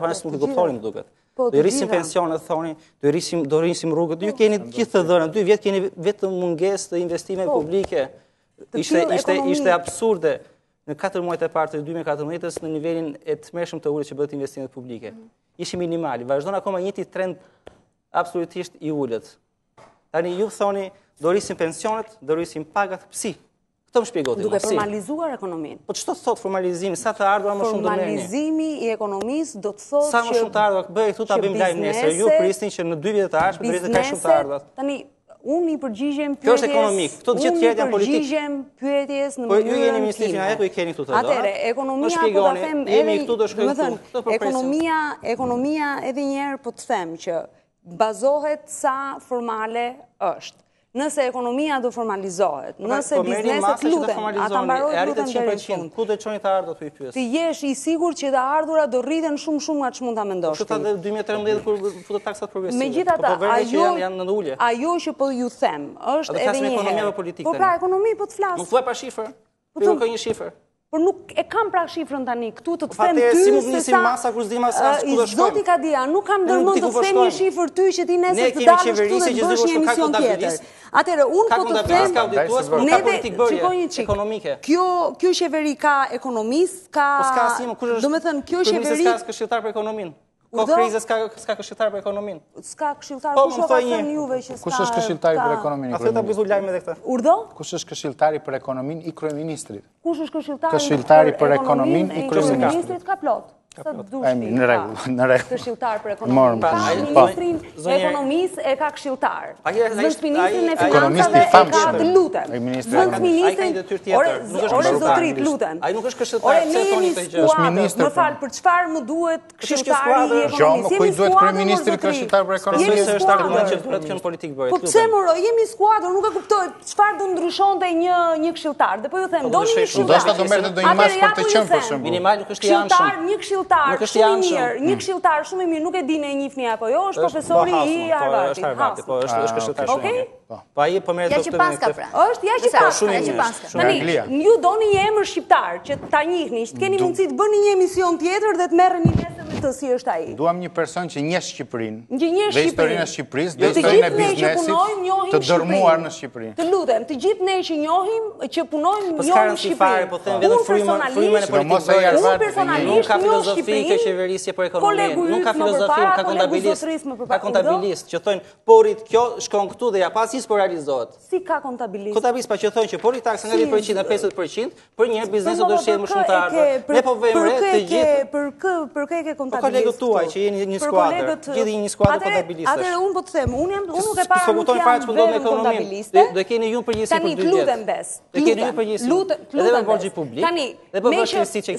para se nuk e kuptonin duket. Do rrisim pensionet, thoni, do rrisim rrugët. Ju keni gjithë të dhëna, 2 vjet keni vetëm mungesë të investimeve publike. Ishte absurde. Në 4 muajt e parë të 2014-s në nivelin e tmerrshëm të ulët që bëhet investimet publike. Ishim minimali, vazhdon akoma njëjti trend absolutisht i ulët. Tani ju thoni do rrisim pensionet, do rrisim pagat, psi? Këtë më shpjegoni. Duke formalizuar ekonominë. Po ç'do thot formalizimi? Sa të ardhura më shumë do merrni? Formalizimi i ekonomisë do të thotë sa më shumë të ardhura bëj këtu ta bëjmë lajm nesër. Ju prisni që në 2 vjet të ardhshëm do rritet kaq shumë të ardhurat. Tani unë i përgjigjem pyetjes. Kjo është ekonomik. Këto të gjithë tjerë janë politik. Unë i përgjigjem pyetjes në mënyrën. Po ju jeni ministri financesh, ku i keni këtu të dorë? Atëre, ekonomia po ta them jemi këtu do shkojmë këtu. Ekonomia edhe një herë po të them që bazohet sa formale është. Nëse ekonomia do formalizohet, nëse bizneset luten, ata mbarojnë luten deri në fund. Ku do të çoni të ardhurat i pyes? Ti jesh i sigurt që të ardhurat do rriten shumë nga ç'mund ta mendosh. Kështu ta 2013 kur futet taksat progresive. Megjithatë, ajo që po ju them është edhe një herë. Po pra, ekonomi po të flas. Nuk thuaj pa shifër. Po ka një shifër. Por nuk e kam pra shifrën tani këtu të them ty si mund nisim masa kur s'dim as ku do shkojmë. Zoti Kadia, nuk kam ndërmend të them një shifër ty që ti nesër të dalësh këtu dhe të bësh një emision tjetër. Atëherë unë po të them ekonomike. Kjo qeveri ka ekonomist, ka domethënë kjo qeveri ka këshilltar për ekonominë. Ko krizë s'ka këshilltar për ekonominë. S'ka këshilltar, kush o ka thënë juve që s'ka... Kush është këshilltari për ekonominë i kryeministrit? A thëta buzu lajme edhe këtë. Urdo? Kush është këshilltari për ekonominë i kryeministrit? Kush është këshilltari për ekonominë i kryeministrit? Ka plot. Në rregull. Këshilltar për ekonominë. Ministrin e ekonomisë e ka këshilltar. Zëvendësministrin e financave e ka të lutem. Zëvendësministrin... Ore zotrit, lutem. Ai nuk është këshilltar pse thoni këtë gjë. Më fal, për çfarë më duhet këshilltari i ekonomisë? Kujt duhet kryeministri këshilltar për ekonominë? Se është argument që duhet të kenë politikë bëhet. Po pse moro, jemi skuadër, nuk e kuptoj çfarë do ndryshonte një këshilltar. Dhe po ju them, doni një këshilltar. Do të do merrte do një mas për të qenë për shembull. Minimal nuk është i anshëm. Një këshilltar shumë i mirë, nuk e di në e njihni apo jo, është profesori i Harvardit. Po, është këshilltar shumë i mirë. Po ai po merret doktorin. Është ja që paska. Tani, ju doni një emër shqiptar që ta njihni, që keni mundësi të bëni një emision tjetër dhe të merreni nesër me të si është ai. Duam një person që njeh Shqipërinë. Dhe historinë e Shqipërisë, dhe historinë e biznesit të dërmuar në Shqipëri. Të lutem, të gjithë ne që njohim, që punojmë, njohim Shqipërinë. Po them vetëm frymën e politikës. Unë personalisht ka filozofi kjo qeverisje për ekonominë, nuk ka filozofi, ka kontabilist që thonë porit kjo shkon këtu dhe ja pas po realizohet. Si ka kontabilist? Kontabilist pa që thonë që porit taksa nga 10% në 50%, për një biznes do shqetë më shumë të ardhur. Ne po vëmë re të gjithë. Për kë e ke kontabilist? Po kolegët tuaj që jeni një skuadër, gjithë një skuadër kontabilistësh. Atëherë unë po të them, unë nuk e para nuk jam vetëm kontabiliste. Do keni ju përgjegjësi për 2 vjet. Tani lutem bes. Do keni ju përgjegjësi. Edhe me borxhi publik. Tani,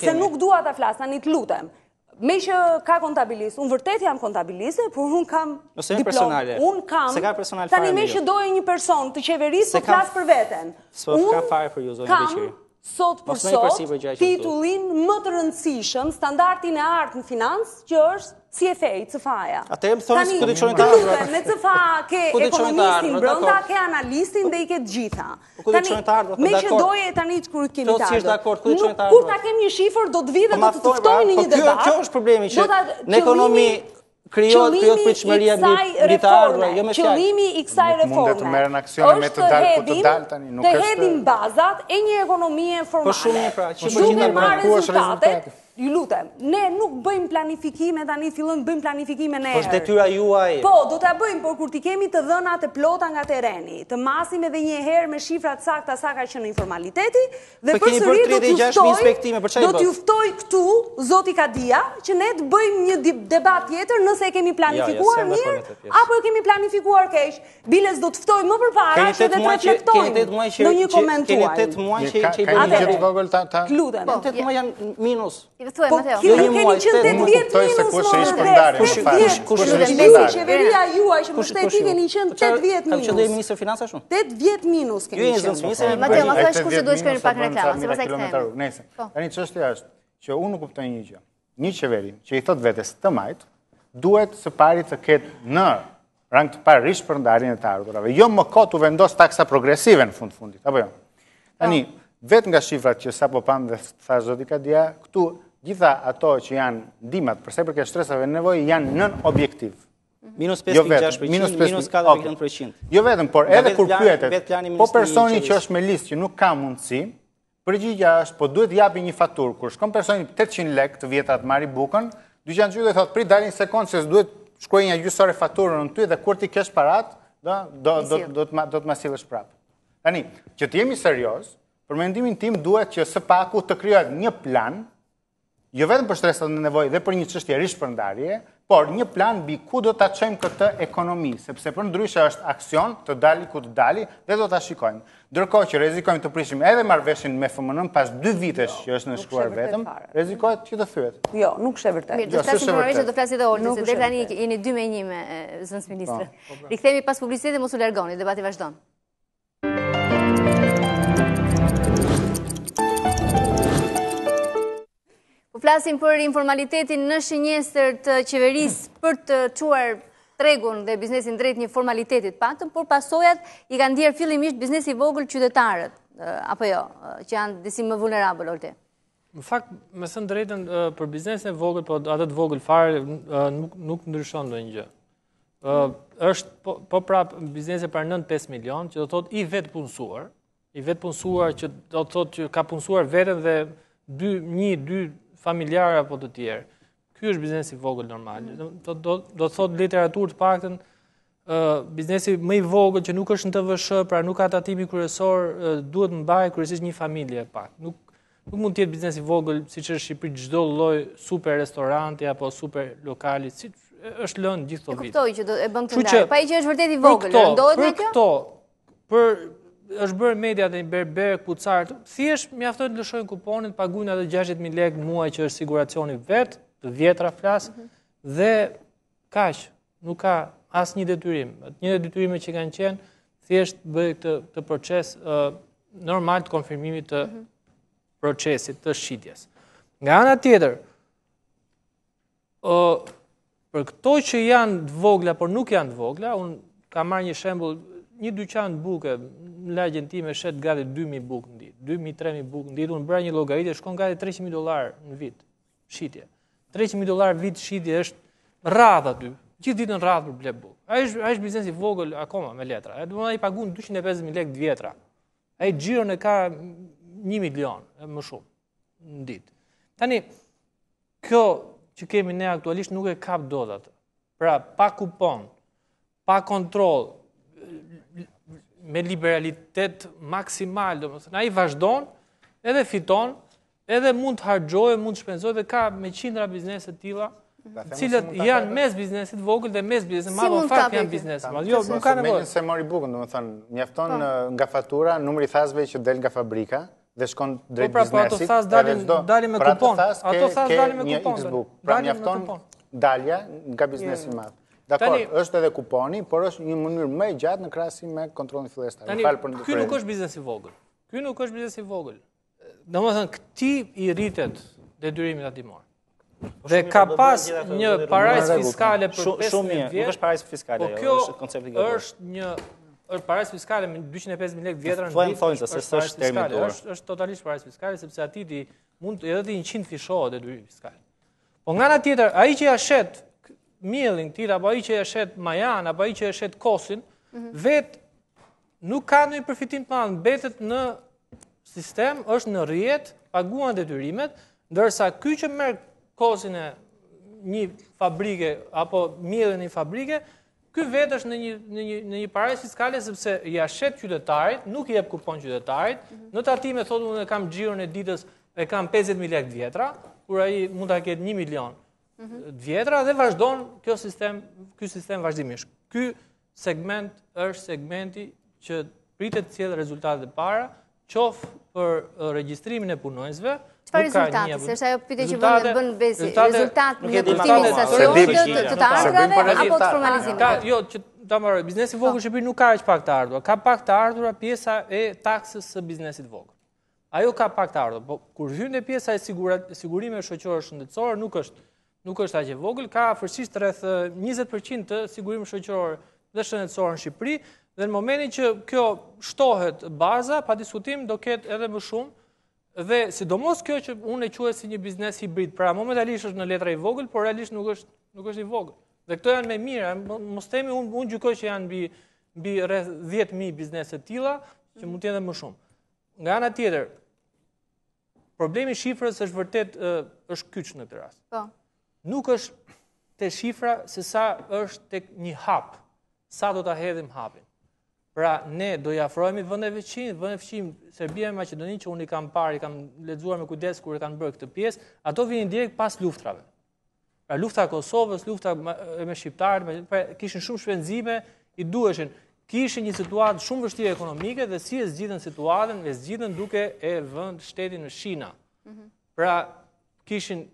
se nuk dua ta flas, tani të lutem. Me që ka kontabilist, unë vërtet jam kontabiliste, por unë kam diplom. Unë kam, tani me që dojë një person të qeverisë të flasë për veten. Unë kam, sot për sot, titullin më të rëndësishëm, standardin e artë në financë, që është CFA, CFA-ja. Atëherë më thoni ku do të çojnë të ardhur. Me CFA ke ekonomistin brenda, ke analistin dhe i ke të gjitha. Tani, me që doje tani kur kemi të ardhur. Kur ta kem një shifër, do të vi dhe do të ftojmë në një debat. Kjo është problemi që në ekonomi krijohet pritshmëria mbi të ardhur, jo me fjalë. Qëllimi i kësaj reforme. Mundet të merren aksione me të dalë ku të dalë tani, nuk është. Të hedhim bazat e një ekonomie formale. Po shumë pra, duke marrë rezultatet. Ju lutem, ne nuk bëjmë planifikime, tani fillojmë bëjmë planifikime në erë. Po është detyra juaj. Po, do ta bëjmë, por kur ti kemi të dhënat e plota nga tereni, të masim edhe një herë me shifrat sakta sa ka qenë informaliteti, dhe përsëri do t'ju ftoj këtu zoti Kadia, që ne të bëjmë një debat tjetër nëse e kemi planifikuar mirë, apo e kemi planifikuar keq. Biles do të ftoj më përpara që dhe të reflektojmë në një komentuar. Keni 8 muaj që lutem. 8 muaj janë minus. Po, keni qënë 8 vjetë minus, më qeveria juaj që mështeti keni qënë 8 vjetë minus. Kam që dojë ministrë financa shumë? 8 vjetë minus keni qënë. Mateo, ma thësh kushtë duhet shkojnë pak reklama, se pasaj këthejmë. Tani çështja është që unë nuk kuptoj një gjë. Një qeveri që i thot vetes të majtë, duhet së pari të ketë në rang të parë rishpërndarjen e të ardhurave. Jo më kot u vendos taksa progresive në fundit, apo jo? Tani, vetë nga shifrat që sapo pam dhe thash zoti Kadia, këtu gjitha ato që janë ndihmat përsa i përket stresave nevojë janë nën objektiv. Minus 5.6%, minus 4.9%. Jo vetëm, por edhe kur pyetet, po personi që është me listë që nuk ka mundësi, përgjigja është, po duhet japi një faturë, kur shkon personi 800 lekë të vjetat marri bukën, dyqan qytet thotë prit dalin sekond se duhet shkruaj një gjysore faturën në ty dhe kur ti kesh parat, do të ma sillesh prapë. Tani, që të jemi serioz, për mendimin tim duhet që së paku të krijohet një plan, jo vetëm për stresat në nevojë dhe për një çështje rishpërndarje, por një plan mbi ku do ta çojmë këtë ekonomi, sepse për ndryshe është aksion të dali ku të dali dhe do ta shikojmë. Ndërkohë që rrezikojmë të prishim edhe marrëveshjen me FMN pas 2 vitesh që është në shkruar vetëm, rrezikohet që të thyet. Jo, nuk është e vërtetë. Mirë, do të flasim për marrëveshje, do flasim edhe Olta, se deri tani jeni 2-1 me zënës ministre. Rikthehemi pas publicitetit dhe mos u largoni, debati vazhdon. Po flasim për informalitetin në shënjestër të qeverisë për të çuar tregun dhe biznesin drejt një formalitetit patëm, por pasojat i kanë ndjerë fillimisht biznesi i vogël qytetarët, apo jo, që janë disi më vulnerabël, Olti. Në fakt, me thënë drejtën, për biznesin e vogël, po atë të vogël fare nuk ndryshon ndonjë gjë. Është po prap biznesi për 9-5 milion, që do thot i vetë punësuar që do thot që ka punësuar vetën dhe 1-2 familjarë apo të tjerë. ky është biznesi i vogël normal. Do thot literaturë të paktën biznesi më i vogël që nuk është në TVSH, pra nuk ka tatimi kryesor, duhet mbaj kryesisht një familje pak. Nuk mund të jetë biznesi i vogël siç është në Shqipëri çdo lloj super restoranti apo super lokali, si është lënë gjithë këto vite. E kuptoj që e bën këtë ndarje. Pa i që është vërtet i vogël, ndohet me kjo? Është bërë media dhe një berber, kucar, thjesht mjafton të lëshojnë kuponin, paguajnë atë 60.000 lekë muaj që është siguracioni vet, të vjetra flas, dhe kaq, nuk ka asnjë detyrim. Një detyrime që kanë qenë thjesht bëj këtë proces normal të konfirmimit të procesit të shitjes. Nga ana tjetër, për këto që janë të vogla, por nuk janë të vogla, unë kam marrë një shembull, një dyqan buke, në lagjen time shet gati 2.000 bukë në ditë, 2.000-3.000 bukë në ditë, unë bëra një llogaritje, shkon gati $300.000 në vit, shitje. $300.000 vit shitje është radhë aty, gjithë ditën radhë për ble bukë. Ai është biznesi i vogël akoma me letra. Ai paguan 250.000 lekë në vjetra. Ai xhiron e ka 1 milion, më shumë në ditë. Tani, kjo që kemi ne aktualisht nuk e kap dot atë. Pra, pa kupon, pa kontroll, me liberalitet maksimal, domethënë ai vazhdon, edhe fiton, edhe mund të harxojë, mund të shpenzojë, dhe ka me qindra biznese të tilla, të cilët janë mes biznesit vogël dhe mes biznesit madh, në fakt janë biznese madh. Jo, nuk ka nevojë. Se mori bukën, domethënë, mjafton nga fatura, numri thasve që del nga fabrika dhe shkon drejt biznesit. Ato thas dalin me kupon. Ato thas dalin me kupon. Pra mjafton dalja nga biznesi i madh. Dakor, është edhe kuponi, por është një mënyrë më e gjatë në krahasim me kontrollin fillestar. Ky nuk është biznes i vogël. Ky nuk është biznes i vogël. Domethënë, këtij i rritet detyrimi tatimor. Dhe ka pas një parajsë fiskale për 15 vjet. Nuk është parajsë fiskale, jo, është koncepti i gabuar. Është parajsë fiskale me 250.000 lekë vjetra në ditë. Thonë se s'është termi dorë. Është totalisht parajsë fiskale sepse aty mund edhe të 100 fishohet detyrimi fiskal. Po nga ana tjetër, ai që ja shet mielin tira, apo ai që e shet majan, apo ai që e shet kosin, vet nuk ka ndonjë përfitim të madh, mbetet në sistem, është në rrjet, paguan detyrimet, ndërsa ky që merr kosin e një fabrike apo mielin e një fabrike, ky vet është në një parajsë fiskale sepse ja shet qytetarit, nuk i jep kupon qytetarit, në tatime thotë unë kam xhiron e ditës e kam 50.000 lekë vjetra, kur ai mund ta ketë 1 milion vjetra dhe vazhdon ky sistem vazhdimisht. Ky segment është segmenti që pritet të sjellë rezultate të para, qoftë për regjistrimin e punonjësve. Çfarë rezultati? Se është ajo pyetje që bën Besi, rezultat në kuptimin e stacionit të ardhurave apo të formalizimit? Jo, që ta marrë, biznesi i vogël në Shqipëri nuk ka aq pak të ardhura. Ka pak të ardhura pjesa e taksës së biznesit vogël. Ajo ka pak të ardhur, po kur hyn te pjesa e sigurimeve shoqërore shëndetësore nuk është aq e vogël, ka afërsisht rreth 20% të sigurimeve shoqërore dhe shëndetësore në Shqipëri, dhe në momentin që kjo shtohet baza, pa diskutim do ketë edhe më shumë, dhe sidomos kjo që unë e quaj si një biznes hibrid, pra momentalisht është në letra i vogël, por realisht nuk është i vogël. Dhe këto janë me mira, mos themi unë gjykoj që janë mbi rreth 10.000 biznese të tilla, që mund të jenë më shumë. Nga ana tjetër, problemi i shifrës është vërtet është kyç në këtë rast. Po. Nuk është te shifra se sa është tek një hap, sa do ta hedhim hapin. Pra ne do i afrohemi vendeve fqim, Serbia e Maqedoninë që unë i kam parë, i kam lexuar me kujdes kur e kanë bërë këtë pjesë, ato vinin direkt pas luftrave. Pra lufta e Kosovës, lufta me shqiptarët, kishin shumë shpenzime, i duheshin. Kishin një situatë shumë vështirë ekonomike dhe si e zgjidhen situatën, e zgjidhen duke e vënë shtetin në shina. Pra kishin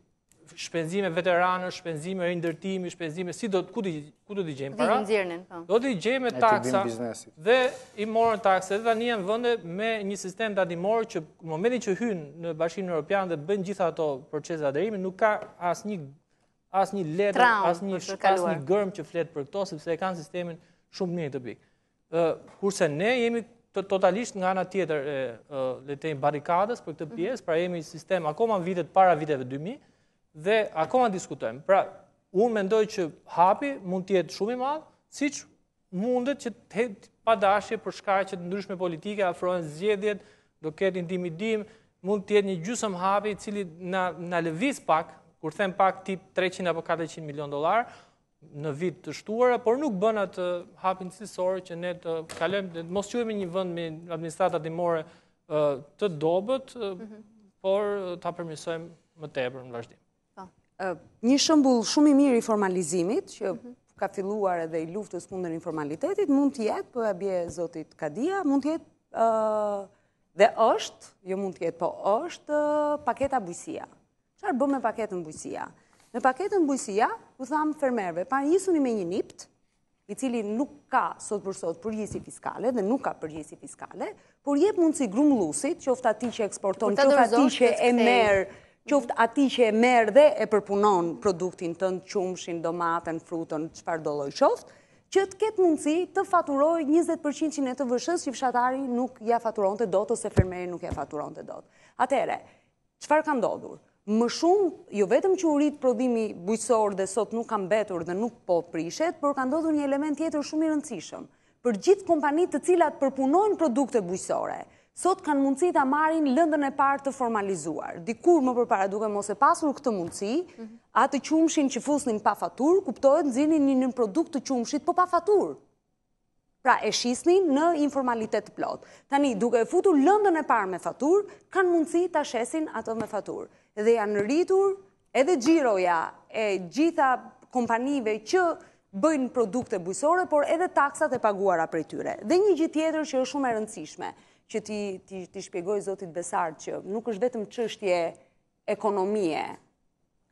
shpenzime veteranësh, shpenzime rindërtimi, shpenzime ku do t'i gjejmë para? Do t'i gjejmë me taksa dhe i morën taksa. Dhe tani janë vende me një sistem tatimor që në momentin që hyn në Bashkimin Evropian dhe bën gjitha ato procese aderimi, nuk ka asnjë letër, asnjë gërm që flet për këto, sepse e kanë sistemin shumë mirë të pikë. Kurse ne jemi totalisht nga ana tjetër le të themi barikadës për këtë pjesë, pra jemi sistem akoma në vitet para viteve 2000 dhe akoma diskutojmë. Pra, unë mendoj që hapi mund të jetë shumë i madh, siç mundet që të pa dashje për shkaqe të ndryshme politike, afrohen zgjedhjet, do ketë intimidim, mund të jetë një gjysmë hapi i cili na lëviz pak kur them pak tip 300 apo 400 milion dollar në vit të shtuara, por nuk bën atë hapin cilësor që ne të kalojmë, të mos quhemi një vend me administrata dimore të dobët, por ta përmirësojmë më tepër në vazhdim. Një shembull shumë i mirë i formalizimit, që ka filluar edhe i luftës kundër informalitetit, mund të jetë, po ja bie zotit Kadia, mund të jetë dhe është, jo mund të jetë, po është paketa bujësia. Çfarë bëm me paketën bujësia? Me paketën bujësia, u thamë fermerëve, pa nisuni me një nipt, i cili nuk ka sot për sot përgjegjësi fiskale dhe nuk ka përgjegjësi fiskale, por jep mundësi grumullusit, qoftë atij që eksporton, qoftë atij që e merr, qoftë atij që e merr dhe e përpunon produktin tënd, qumshin, domaten, frutën, çfarë do lloj qoftë, që të ketë mundësi të faturojë 20% e të vëshës që fshatari nuk ja faturonte dot ose fermeri nuk ja faturonte dot. Atëherë, çfarë ka ndodhur? Më shumë, jo vetëm që u rrit prodhimi bujqësor dhe sot nuk ka mbetur dhe nuk po prishet, por ka ndodhur një element tjetër shumë i rëndësishëm. Për gjithë kompanitë të cilat përpunojnë produkte bujqësore, sot kanë mundësi ta marrin lëndën e parë të formalizuar. Dikur më përpara duke mos e pasur këtë mundësi, atë qumshin që fusnin pa faturë, kuptohet nxirrnin një produkt të qumshit po pa faturë. Pra e shisnin në informalitet të plot. Tani, duke e futur lëndën e parë me faturë, kanë mundësi ta shesin ato me faturë. Dhe janë rritur edhe xhiroja e gjitha kompanive që bëjnë produkte bujësore, por edhe taksat e paguara prej tyre. Dhe një gjë tjetër që është shumë e rëndësishme, që ti shpjegoj zotit Besart që nuk është vetëm çështje ekonomie,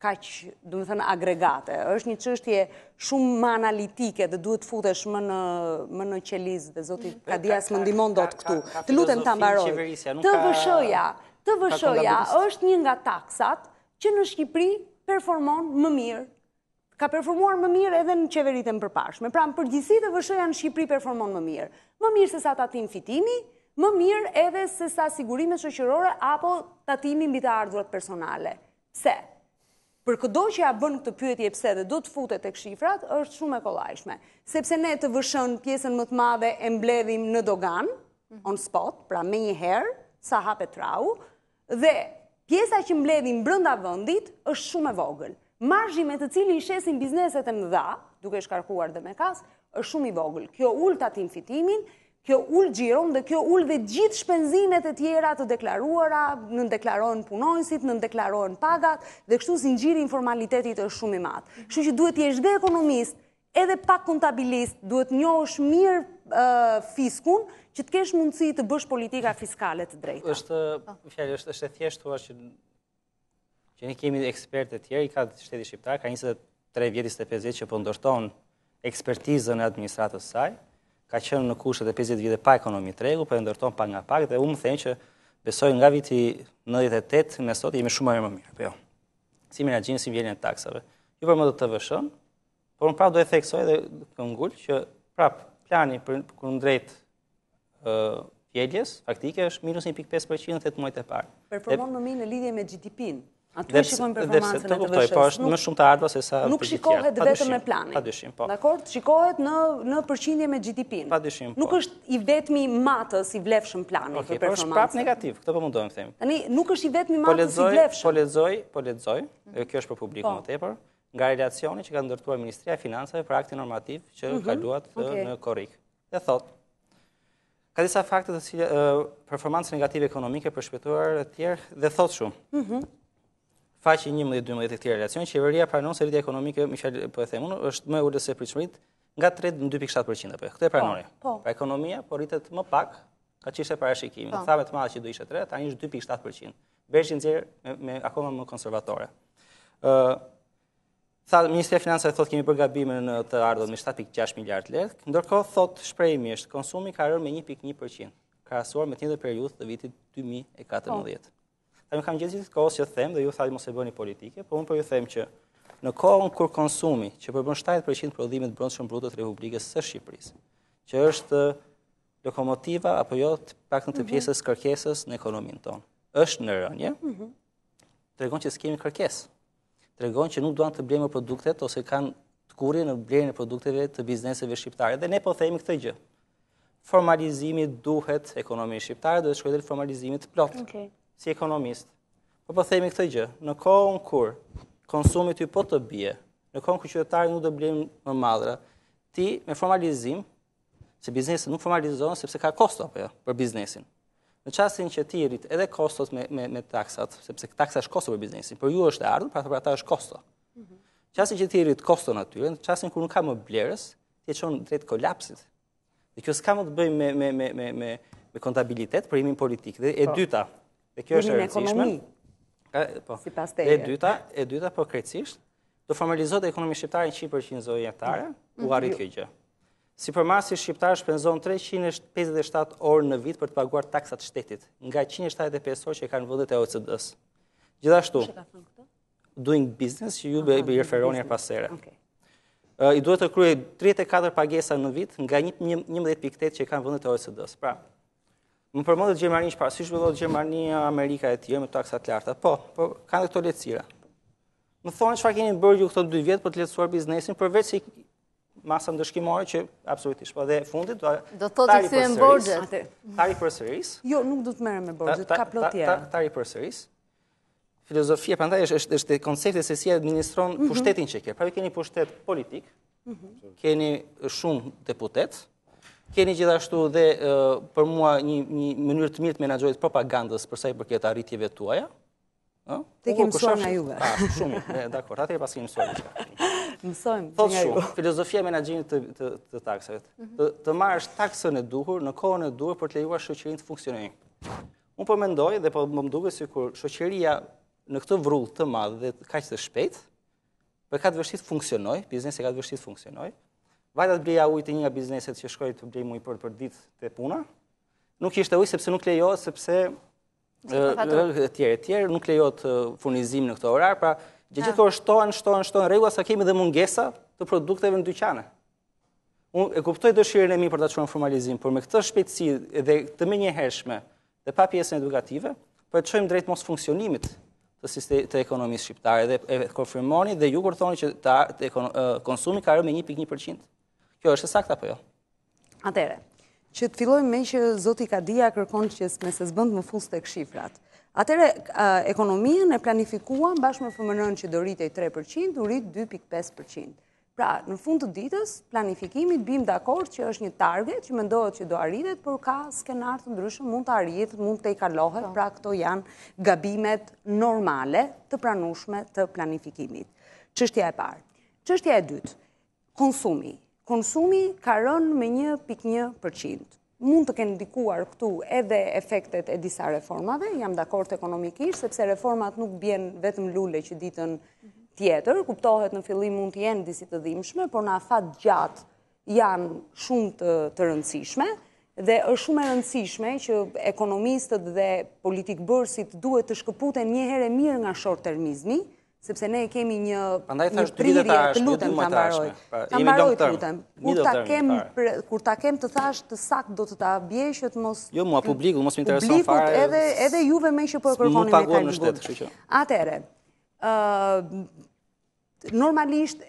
kaq, do të thënë agregate, është një çështje shumë më analitike dhe duhet futesh më në qeliz dhe zoti Kadia më ndihmon dot këtu. Të lutem ta mbaroj. TVSH-ja është një nga taksat që në Shqipëri performon më mirë. Ka performuar më mirë edhe në qeveritë e përparshme. Pra në përgjithësi TVSH-ja në Shqipëri performon më mirë. Më mirë se sa tatim fitimi, më mirë edhe se sa sigurime shoqërore apo tatimi mbi të ardhurat personale. Pse? Për këdo që ja bën këtë pyetje pse dhe do të futet tek shifrat, është shumë e kollajshme. Sepse ne të vëshën pjesën më të madhe e mbledhim në dogan, on spot, pra me një herë, sa hapet trau, dhe pjesa që mbledhim brenda vendit është shumë e vogël. Marzhi me të cilin shesin bizneset e mëdha, duke shkarkuar dhe me kas, është shumë i vogël. Kjo ul tatim fitimin, kjo ul xhiron dhe kjo ul dhe gjithë shpenzimet e tjera të deklaruara, nën deklarohen punonësit, nën deklarohen pagat, dhe kështu zinxhiri informalitetit është shumë i madh. Kështu që duhet të jesh dhe ekonomist, edhe pak kontabilist, duhet njohësh mirë fiskun, që të kesh mundësi të bësh politika fiskale të drejta. Është e thjeshtuar që ne kemi ekspertë të tjerë, ka shteti shqiptar, ka 23 vjet, 25 vjet që po ndërton ekspertizën e administratës saj, ka qenë në kushtet e 50 vite pa ekonomi tregu, po e ndërton pak nga pak, dhe unë më them që besoj nga viti 98 me sot jemi shumë më mirë. Po jo. Si menaxhimi, si vlerën e taksave. Jo për më të TVSH-n, por unë prapë do e theksoj dhe këngull që prapë plani për kundrejt vjedhjes faktike është minus 1.5% në 8 muajt e parë. Performon më mirë në lidhje me GDP-n. Aty shikojmë performancën e TVSH-s. Po është më shumë të ardhur se sa nuk shikohet vetëm me planin. Padyshim, po. Dakor? Shikohet në përqindje me GDP-n. Padyshim, po. Nuk është i vetmi matës i vlefshëm plani për performancën. Po është prapë negativ, këtë po mundojmë të themi. Tani nuk është i vetmi matës i vlefshëm. Po lexoj, kjo është për publikun më tepër, nga relacioni që ka ndërtuar Ministria e Financave për aktin normativ që kaluat në korrik. Dhe thotë ka disa fakte të cilat performancë negative ekonomike për shpëtuar të tjerë dhe thotë shumë. Faqi 11-12 e këtij relacioni, qeveria pranon se rritja ekonomike, po e them unë, është më e ulët se pritshmëritë nga 3 në 2.7%. Këtë e pranoni. Pra ekonomia po rritet më pak ka çishte parashikimin. Thamë të madhe që do ishte 3, tani është 2.7%. Bergji nxjerr me akoma më konservatore. Ministria e Financave thotë kemi bërë gabime në të ardhurën me 7.6 miliardë lekë, ndërkohë thotë shprehimisht konsumi ka rënë me 1.1%, krahasuar me të njëjtën periudhë të vitit 2014. Tani kam gjetur gjithë kohës që them dhe ju thani mos e bëni politike, por unë po ju them që në kohën kur konsumi, që përbën 70% prodhimit brendshëm bruto të Republikës së Shqipërisë, që është lokomotiva apo jo paktën të pjesës kërkesës në ekonominë tonë, është në rënje, tregon që s'kemi kërkesë. Tregon që nuk duan të blejmë produktet ose kanë të kurrë në blerjen e produkteve të bizneseve shqiptare. Dhe ne po themi këtë gjë. Formalizimi duhet ekonomisë shqiptare, do të shkojë deri formalizimit plot. Si ekonomist. Po themi këtë gjë. Në kohën kur konsumi ty po të bie, në kohën kur qytetarët nuk do blejnë më madhra, ti me formalizim, se biznesi nuk formalizohen sepse ka kosto apo jo për biznesin. Në çastin që ti rrit edhe kostot me taksat, sepse taksa është kosto për biznesin, por ju është ardhur, pra për ata është kosto. Në çastin që ti rrit koston aty, në çastin kur nuk ka më blerës, ti e çon drejt kolapsit. Dhe kjo s'ka më të bëjë me kontabilitet, për imin politik. Dhe e dyta, dhe kjo është e rëndësishme. Sipas teje. E dyta, po krejtësisht, do formalizohet ekonomia shqiptare 100% zojatare, u arrit kjo gjë. Sipërmasi shqiptar shpenzon 357 orë në vit për të paguar taksat shtetit, nga 175 orë që kanë vendet e OECD-s. Gjithashtu, doing business që ju i referoni pasere. I duhet të kryej 34 pagesa në vit nga 11.8 që kanë vendet e OECD-s. Pra, më përmendet Gjermania, si zhvillohet Gjermania, Amerika e tjerë me taksa të larta. Po, kanë këto lehtësira. Më thonë çfarë keni bërë ju këto 2 vjet për të lehtësuar biznesin, përveç se masa ndëshkimore që absolutisht, po dhe fundit do thotë të kthyen borxhet. Tari përsëris. Jo, nuk do të merrem me borxhet, ka plot tjera. Tari përsëris. Filozofia prandaj është koncepti se si administron pushtetin që ke. Pra keni pushtet politik, keni shumë deputet, keni gjithashtu dhe për mua një mënyrë të mirë të menaxhorit propagandës për sa i përket arritjeve tuaja. Te kemi mësuar nga juve. Shumë, dakor, atëherë pas kemi mësuar diçka. Mësojmë. Thotë shumë, filozofia e menaxhimit të taksave. Të marrësh taksën e duhur në kohën e duhur për të lejuar shoqërinë të funksionojë. Unë po mendoj dhe po më duket sikur shoqëria në këtë vrull të madh dhe kaq të shpejt, për ka të vështirë të funksionojë, biznesi ka të vështirë të funksionojë. Vajta të bleja ujë të një nga bizneset që shkoi të blej ujë për ditë te puna, nuk kishte ujë sepse nuk lejohet, sepse etj, nuk lejohet furnizim në këtë orar, pra gjithë shtohen rregulla sa kemi dhe mungesa të produkteve në dyqane. Unë e kuptoj dëshirën e mi për ta çuar në formalizim, por me këtë shpejtësi dhe të menjëhershme dhe pa pjesën edukative, po e çojmë drejt mos funksionimit të ekonomisë shqiptare dhe e konfirmoni dhe ju kur thoni që konsumi ka rënë me 1.1%. Kjo është e saktë apo jo? Atëre, që të fillojmë me që zoti Kadia kërkon që me se s'bënd më fus tek shifrat. Atëre, ekonomien e planifikuan bashkë me FMN që do rritej 3%, u rrit 2.5%. Pra, në fund të ditës, planifikimit bim dakord që është një target që mendohet që do arritet, por ka skenar të ndryshëm, mund të arritet, mund të i kalohet, pra këto janë gabimet normale të pranueshme të planifikimit. Çështja e parë. Çështja e dytë, konsumi. Konsumi ka rënë me 1.1%. Mund të kenë ndikuar këtu edhe efektet e disa reformave, jam dakord ekonomikisht, sepse reformat nuk bjen vetëm lule që ditën tjetër, kuptohet në fillim mund të jenë disi të dhimbshme, por në afat gjatë janë shumë të rëndësishme, dhe është shumë e rëndësishme që ekonomistët dhe politikbërësit duhet të shkëputen një herë e mirë nga short-termizmi, sepse ne kemi një prirje, të lutem ta mbaroj. Ta mbaroj të lutem. Kur ta kem të thash të sakt do të ta bjej që të mos... Jo, mua publiku, mos më intereson fare. Edhe juve me që po e kërkoni me kajnë bunë. Atere, normalisht,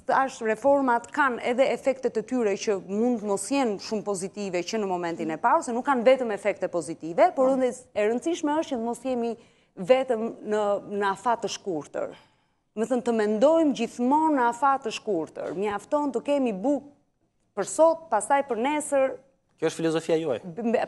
thash reformat kanë edhe efektet e tyre që mund mos jenë shumë pozitive që në momentin e parë, se nuk kanë vetëm efekte pozitive, por e rëndësishme është që mos jemi vetëm në afat të shkurtër. Më thënë të mendojmë gjithmonë në afat të shkurtër. Mjafton të kemi bukë për sot, pastaj për nesër... Kjo është filozofia juaj.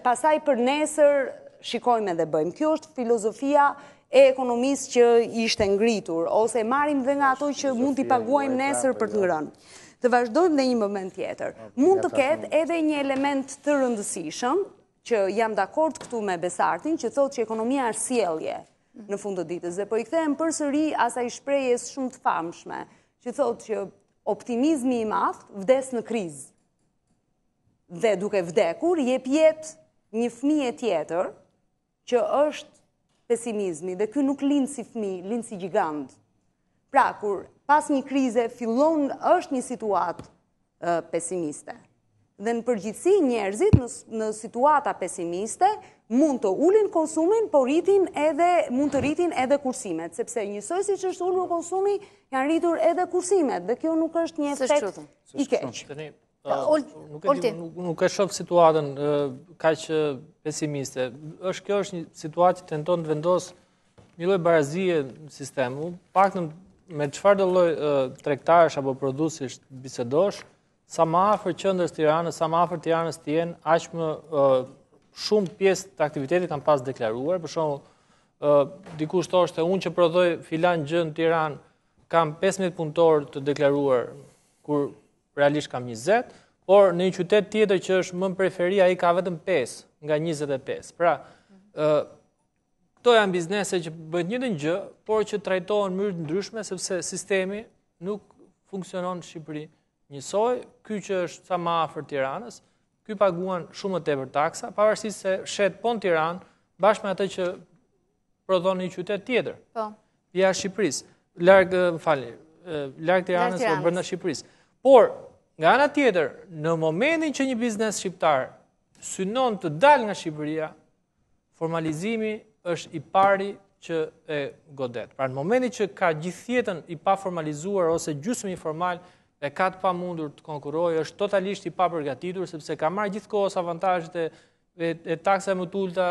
Pastaj për nesër shikojmë edhe bëjmë. Kjo është filozofia e ekonomisë që ishte ngritur, ose marrim dhe nga ato që mund t'i paguajmë nesër për të ngrënë. Të vazhdojmë në një moment tjetër. Mund të ketë edhe një element të rëndësishëm, që jam dakord këtu me Besartin, që thotë që ekonomia është sjellje në fund të ditës. Dhe po i kthehem përsëri asaj shprehjes shumë të famshme, që thotë që optimizmi i madh vdes në krizë. Dhe duke vdekur, jep jetë një fëmijë tjetër, që është pesimizmi, dhe ky nuk lind si fëmijë, lind si gjigant. Pra, kur pas një krize fillon është një situatë pesimiste. Dhe në përgjithësi njerëzit në situata pesimiste mund të ulin konsumin, por mund të rritin edhe kursimet, sepse njësoj si që është ulur konsumi, janë rritur edhe kursimet, dhe kjo nuk është një efekt i keq. Nuk e shoh situatën kaq pesimiste. Kjo është një situatë që tenton të vendosë një lloj barazie në sistem. Paktën me çfarë do lloj tregtarësh apo prodhuesish bisedosh, sa më afër qendrës Tiranës, sa më afër Tiranës të jenë, aq më shumë pjesë të aktivitetit kanë pas deklaruar. Për shembull, dikush thoshte unë që prodhoj filan gjë në Tiranë kam 15 punëtor të deklaruar, kur realisht kam 20, por në një qytet tjetër që është më në periferi ai ka vetëm 5 nga 25. Pra, këto janë biznese që bëjnë njëjtën gjë, por që trajtohen në mënyrë të ndryshme sepse sistemi nuk funksionon në Shqipëri njësoj. Ky që është sa më afër Tiranës, ky paguan shumë më tepër taksa, pavarësisht se shet po në Tiranë, bashkë me atë që prodhon në një qytet tjetër. Po. Jashtë Shqipërisë, larg Tiranës apo brenda Shqipërisë. Por, nga ana tjetër, në momentin që një biznes shqiptar synon të dalë nga Shqipëria, formalizimi është i pari që e godet. Pra në momentin që ka gjithë jetën i pa formalizuar ose gjysmë informal e ka të pamundur të konkurrojë, është totalisht i pa përgatitur sepse ka marrë gjithkohës avantazhet e taksave më të ulta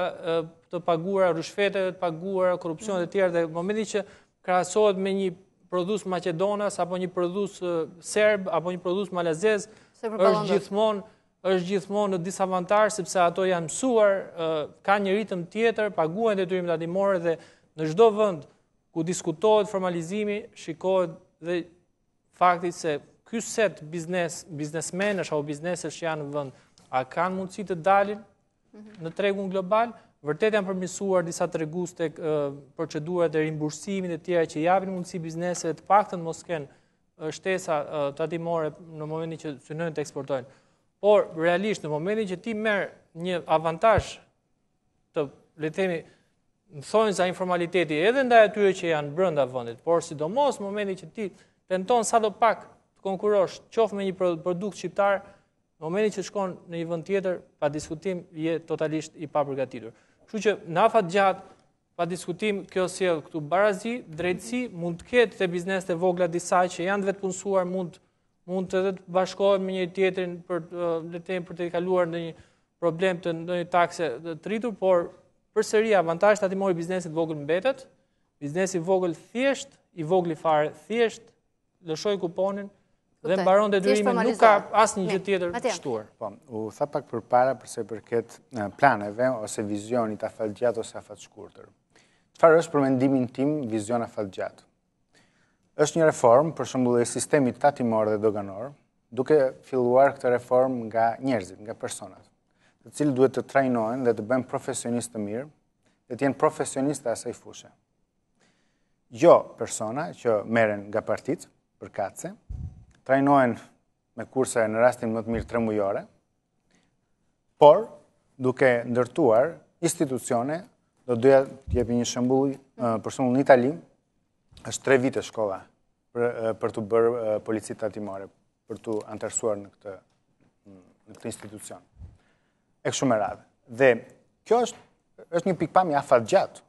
të paguara, rushfete të paguara, korrupsionet e tjera, dhe në momentin që krahasohet me një prodhues Maqedonas apo një prodhues serb apo një prodhues malazez, është gjithmonë në disavantazh sepse ato janë mësuar, kanë një ritëm tjetër, paguajnë detyrimet tatimore dhe në çdo vend ku diskutohet formalizimi, shikohet dhe fakti se ky set biznesmenësh apo biznesesh që janë në vend, a kanë mundësi të dalin në tregun global? Vërtet janë përmirësuar disa tregues tek procedurat e rimbursimit e tjera që japin mundësi bizneseve të paktën mos kenë shtesa tatimore në momentin që synojnë të eksportojnë. Por realisht në momentin që ti merr një avantazh të, le të themi, thonjza informaliteti edhe ndaj atyre që janë brenda vendit, por sidomos në momentin që ti tenton sadopak të konkurosh qoftë me një produkt shqiptar, në momentin që shkon në një vend tjetër, pa diskutim je totalisht i papërgatitur. Kështu që në afat gjatë, pa diskutim, kjo sjell këtu barazi, drejtësi, mund të ketë te bizneset e vogla disa që janë vetë punësuar, mund të bashkohen me një tjetrin për të kaluar në një problem të ndonjë takse të rritur, por përsëri avantazhi tatimor i biznesit vogël mbetet. Biznesi vogël thjesht, i vogël fare thjesht lëshoi kuponin dhe mbaron detyrimin, nuk ka asnjë gjë tjetër të shtuar. Po, u tha pak përpara përse përket planeve ose vizionit afalgjatë ose afatshkurtër. Çfarë është për mendimin tim vizion afalgjatë? Është një reformë, për shembull e sistemit tatimor dhe doganor, duke filluar këtë reformë nga njerëzit, nga personat, të cilët duhet të trajnohen dhe të bëhen profesionistë të mirë, dhe të jenë profesionistë të asaj fushë. Jo persona që merren nga partitë përkatëse, trajnohen me kurse në rastin më të mirë 3 mujore, por duke ndërtuar institucione, do doja të jap një shembull, për shembull në Itali është 3 vite shkolla për të bërë polici tatimore, për të antarësuar në këtë institucion. E kështu me radhë. Dhe kjo është një pikpamje afatgjatë,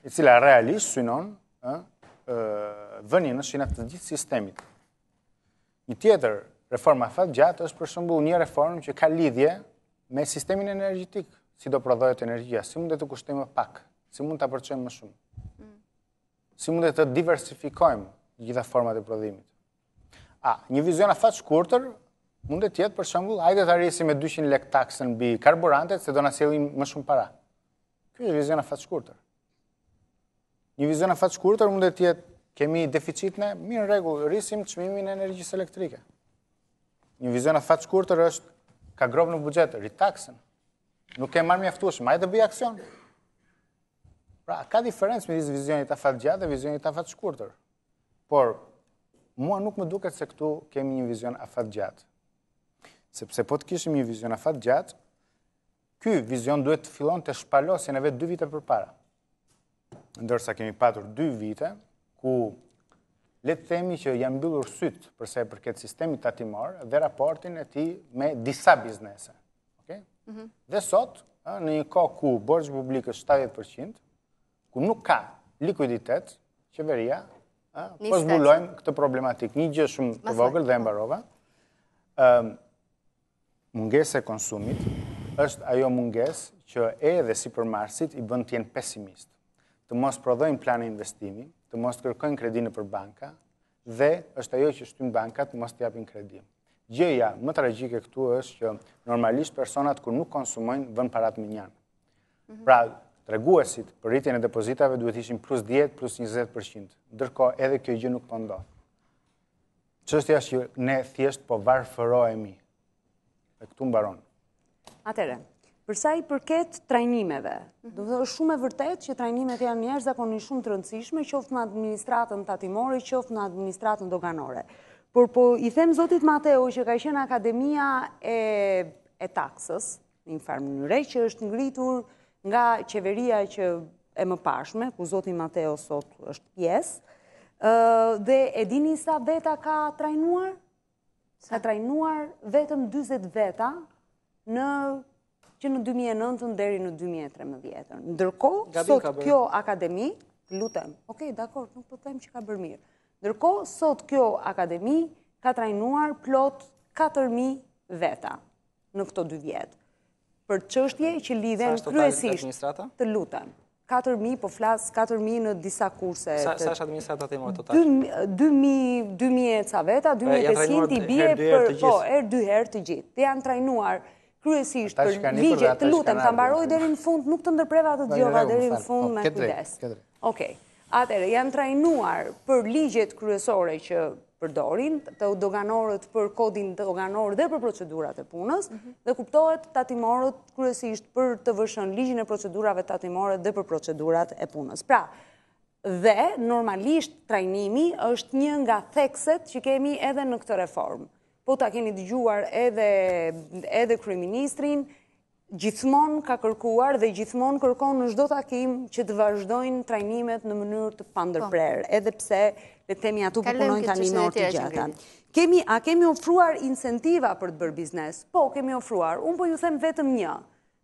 e cila realisht synon vënien në shenjat të gjithë sistemit. Një tjetër reformë afatgjatë është për shembull një reformë që ka lidhje me sistemin energjetik, si do prodhohet energjia, si mund të kushtojmë më pak, si mund të apërçojmë më shumë, si mund të diversifikojmë gjitha format e prodhimit. Një vizion afatshkurtër mund të jetë për shembull, hajde të arrisim me 200 lekë taksën mbi karburantet se do na sjellim më shumë para. Ky është vizion afatshkurtër. Një vizion afatshkurtër mund të jetë kemi deficit në, mirë rregull, rrisim çmimin e energjisë elektrike. Një vizion afatshkurtër është ka grop në buxhet, rrit taksën. Nuk e marr mjaftueshëm, hajde të bëj aksion. Pra, ka diferencë midis vizionit afatgjatë dhe vizionit afatshkurtër. Por mua nuk më duket se këtu kemi një vizion afatgjatë. Sepse po të kishim një vizion afatgjatë, ky vizion duhet të fillon të shpalosjen e vet 2 vite përpara. Ndërsa kemi patur 2 vite ku le të themi që janë mbyllur syt përsa i përket sistemit tatimor dhe raportin e tij me disa biznese. Okay? Dhe sot, në një kohë ku borxhi publik është 70%, ku nuk ka likuiditet, qeveria po zbulojmë këtë problematik. Një gjë shumë të vogël dhe e mbarova. Mungesa e konsumit është ajo mungesë që edhe sipërmarrësit i bën të jenë pesimist, të mos prodhojnë plane investimi, të mos kërkojnë kredi nëpër banka dhe është ajo që shtyn bankat të mos të japin kredi. Gjëja më tragjike këtu është që normalisht personat kur nuk konsumojnë vënë parat më njanë. Pra, treguesit për rritjen e depozitave duhet ishin plus 10, plus 20%, ndërkohë edhe kjo gjë nuk po ndodh. Çështja është që ne thjesht po varfërohemi. Dhe këtu mbaron. Atëre, përsa i përket trajnimeve, do të është shumë e vërtet që trajnimet janë jashtëzakonisht shumë të rëndësishme, qoftë në administratën tatimore, qoftë në administratën doganore. Por po i them zotit Mateo që ka qenë Akademia e taksës, në një farë mënyre, që është ngritur nga qeveria që e mëparshme, ku zoti Mateo sot është pjesë, dhe e dini sa veta ka trajnuar? Ka trajnuar vetëm 40 veta që në 2009 deri në 2013. Ndërkohë, sot kjo akademi, lutem, dakor, nuk po them që ka bërë mirë. Ndërkohë, sot kjo akademi ka trajnuar plot 4.000 veta në këto 2 vjetë. Për çështje që lidhen kryesisht të lutem. 4.000, po flas 4.000 në disa kurse. Sa është administrata tatimore total? 2.000 ca veta, 2.500 i bie për 2 herë të gjithë. Të janë trajnuar kryesisht për ligje, të lutem, ta mbaroj deri në fund, nuk të ndërpreva të dëgjova deri në fund me kujdes. Okej. Atëherë, janë trajnuar për ligjet kryesore që përdorin, të doganorët për kodin doganor dhe për procedurat e punës, dhe kuptohet tatimorët kryesisht për të vëshën ligjin e procedurave tatimore dhe për procedurat e punës. Pra, dhe normalisht trajnimi është një nga thekset që kemi edhe në këtë reformë. Po ta keni dëgjuar edhe kryeministrin, gjithmonë ka kërkuar dhe gjithmonë kërkon në çdo takim që të vazhdojnë trajnimet në mënyrë të pandërprerë, edhe pse le të themi atu punojnë tani me orë të gjata. Kemi ofruar incentiva për të bërë biznes? Po, kemi ofruar. Unë po ju them vetëm një.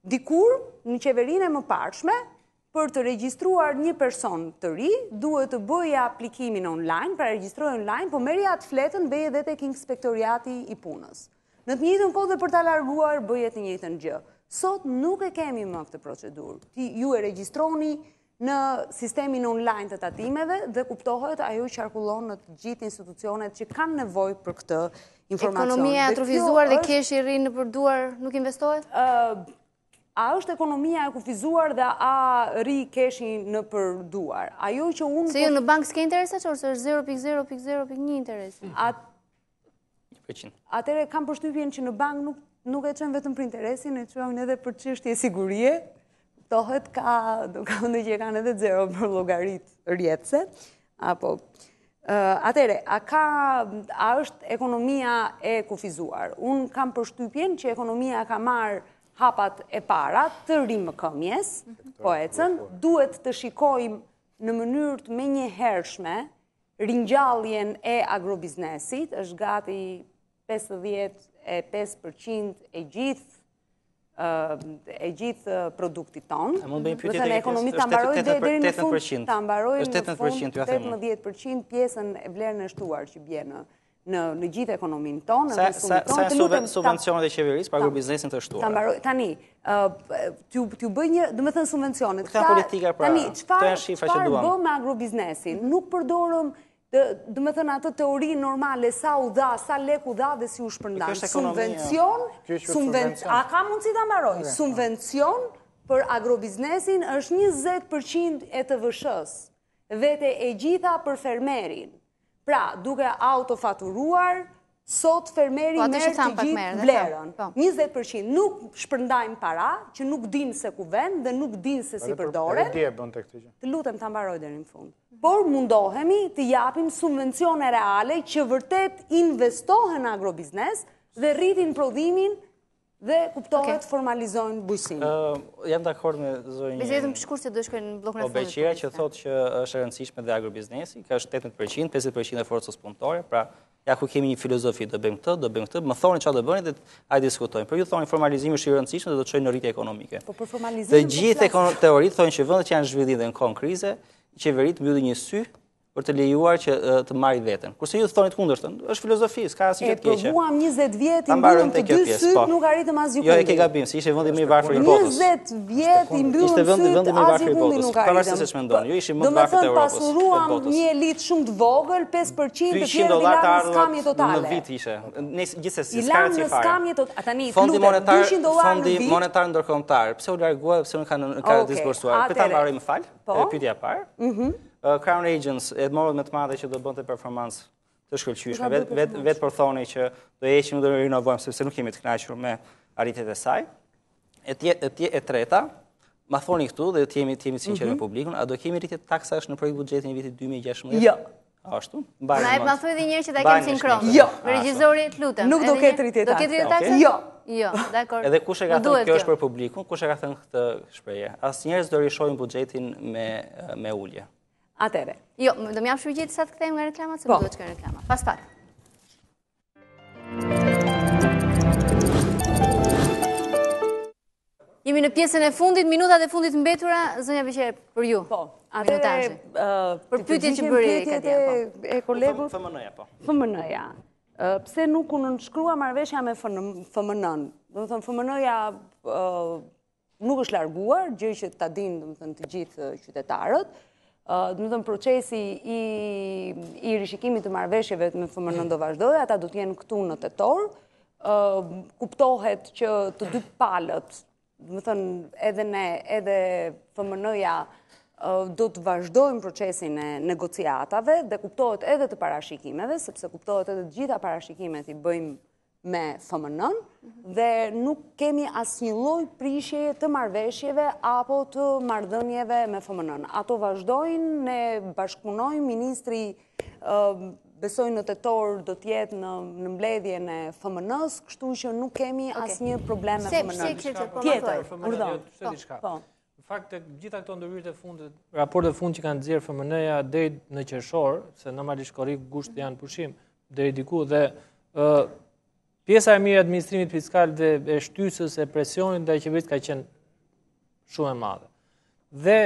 Dikur, në qeverinë e mëparshme, për të regjistruar një person të ri, duhet të bëjë aplikimin online, pra regjistrojë online, po merrja atë fletën bëje edhe tek inspektoriati i punës. Në të njëjtën kohë dhe për ta larguar bëje të njëjtën gjë. Sot nuk e kemi më këtë procedurë. Ju e regjistroni në sistemin online të tatimeve dhe kuptohet ajo qarkullon në të gjithë institucionet që kanë nevojë për këtë informacion. Ekonomia e atrofizuar dhe keshi i ri në përduar nuk investohet? A është ekonomia e kufizuar dhe a ri keshi në përduar? Ajo që unë... Se ju në bank s'ke interesa që është 0.0.0.1 interesi? Atëre kam përshtypjen që në bank nuk e qenë vetëm për interesin, e qenë edhe për çështje sigurie, tohet do ka ndë që kanë edhe 0 për llogaritë rjetëse. Atëre, a është ekonomia e kufizuar? Unë kam përshtypjen që ekonomia ka marrë hapat e para të rimëkëmjes, po ecën, duhet të shikojmë në mënyrë të menjëhershme ringjalljen e agrobiznesit, është gati 55% e gjithë produktit tonë. Dhe thënë ekonomi të mbaroj deri në fund, të mbaroj në fund 18% pjesën e vlerën e shtuar që bje në gjithë ekonominë tonë. Sa subvencionet e qeverisë për agrobiznesin të shtuar? Tani, t'ju bëj një, dhe me thënë subvencionet. Këta politika pra, të janë shifra që duam. Çfarë bë me agrobiznesin? Nuk përdorëm dhe me thënë atë teori normale, sa u dha, sa lek u dha dhe si u shpërndan. A ka mundësi ta mbaroj? Subvencion për agrobiznesin është 20% e të vëshës, vete e gjitha për fermerin. Pra, duke autofaturuar, sot fermeri merë të gjithë vlerën. 20% nuk shpërndajnë para, që nuk dinë se ku vend dhe nuk dinë se si përdoren. Të lutem të mbaroj deri në fund. Por mundohemi të japim subvencione reale që vërtet investohen në agrobiznes dhe rritin prodhimin dhe kuptohet formalizojnë bujësinë. Jam dakord me zonjë. Bisedën për shkurt se do shkojnë në blokun e fundit. Beqira që thotë që është e rëndësishme dhe agrobiznesi, ka është 18%, 50% e forcës punëtore, pra ja ku kemi një filozofi, do bëjmë këtë, më thoni çfarë do bëni dhe ai diskutojmë. Por ju thoni formalizimi është i rëndësishëm dhe do të çojë në rritje ekonomike. Po për formalizimin. Të gjithë teoritë thonë që vendet që janë zhvillim dhe në kohë krize, qeveritë mbyllin një sy për të lejuar që të marrë veten. Kurse ju thonit kundërshtën, është filozofi, s'ka asnjë gjë të keqe. Provuam 20 vjet, i mbyllëm të dy syt, nuk arritëm asgjë kundi. Jo, e ke gabim, se ishte vendi më i varfër i botës. 20 vjet i mbyllëm syt, asgjë kundi nuk arritëm. Pavarësisht se ç'mendoni, ju ishim më të varfër të Europës. Pasuruam një elitë shumë të vogël, 5% të tjerë i lanë në skamje totale. Në vit ishe. Gjithsesi, s'ka rëndësi fare. Tani, Fondi monetar ndërkombëtar, pse u largua, pse nuk ka disbursuar? Për ta mbaroj më fal, pyetja e parë. Crown Agents e morët me të madhe që do bënte performancë të shkëlqyeshme. Vetë për thoni që do heqim, do rinovojmë, sepse nuk kemi të kënaqur me arritjet e saj. E treta, ma thoni këtu dhe të jemi sinqerë me publikun, a do kemi rritje taksash në projekt buxhetin e vitit 2016? Jo. Ashtu? Ma thuj dhe njërë që ta kemë sinkron. Jo. Regjizori, të lutem. Nuk do ketë rritje taksash. Do ketë rritje taksash? Jo. Jo, dakor. Edhe kush e ka thënë kjo është për publikun, kush e ka thënë këtë shprehje? Asnjëherë s'do rishojmë buxhetin me ulje. Atere. Jo, do m'jam shpërgjit sa të kthejmë nga reklamat, se më duhet që ka reklama. Pas pak. Jemi në pjesën e fundit, minutat e fundit mbetura, zënja Beqer, për ju. Po, atere, për pyetje që bëri Katia, e kolegut. FMN-ja, po. FMN-ja. Pse nuk u nënshkrua marrëveshja me FMN-n? Do të thënë, FMN-ja nuk është larguar, gjë që ta dinë, do të thënë, të gjithë qytetarët. Do të thënë, procesi i rishikimit të marrëveshjeve me FMN do vazhdojë, ata do të jenë këtu në tetor. Kuptohet që të dy palët, do të thënë, edhe ne, edhe FMN-ja do të vazhdojmë procesin e negociatave dhe kuptohet edhe të parashikimeve, sepse kuptohet edhe të gjitha parashikimet i bëjmë me FMN-n dhe nuk kemi asnjë lloj prishje të marrëveshjeve apo të marrëdhënieve me FMN-n. Ato vazhdojnë, ne bashkëpunojmë, ministri besoj në tetor do të jetë në mbledhjen e FMN-s, kështu që nuk kemi asnjë problem me FMN-n. Tjetër, urdhon. Në fakt, gjitha këto ndërhyrjet e fundit, raportet e fundit që kanë nxjerrë FMN-ja deri në qershor, se normalisht korrik gusht janë pushim deri diku dhe pjesa e mirë e administrimit fiskal dhe e shtysës e presionit ndaj qeverisë ka qenë shumë e madhe. Dhe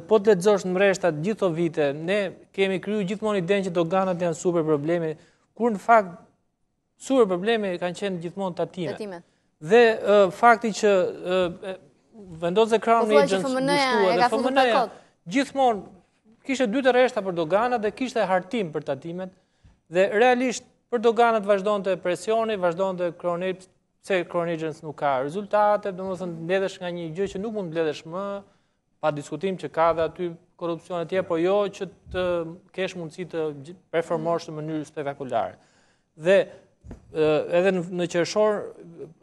po të lexosh në mreshtat gjithë këto vite, ne kemi kryer gjithmonë idenë që doganat janë super probleme, kur në fakt super probleme kanë qenë gjithmonë tatimet. Dhe fakti që vendosë Crown Agents bushtua dhe FMN-ja gjithmonë kishte 2 rreshta për doganat dhe kishte hartim për tatimet dhe realisht për doganat vazhdonte presioni, vazhdonte Crown Agents, pse Crown Agents nuk ka rezultate, domethënë mbledhesh nga një gjë që nuk mund mbledhesh më, pa diskutim që ka dhe aty korrupsione të tjera, por jo që të kesh mundësi të performosh në mënyrë spektakolare. Dhe edhe në qershor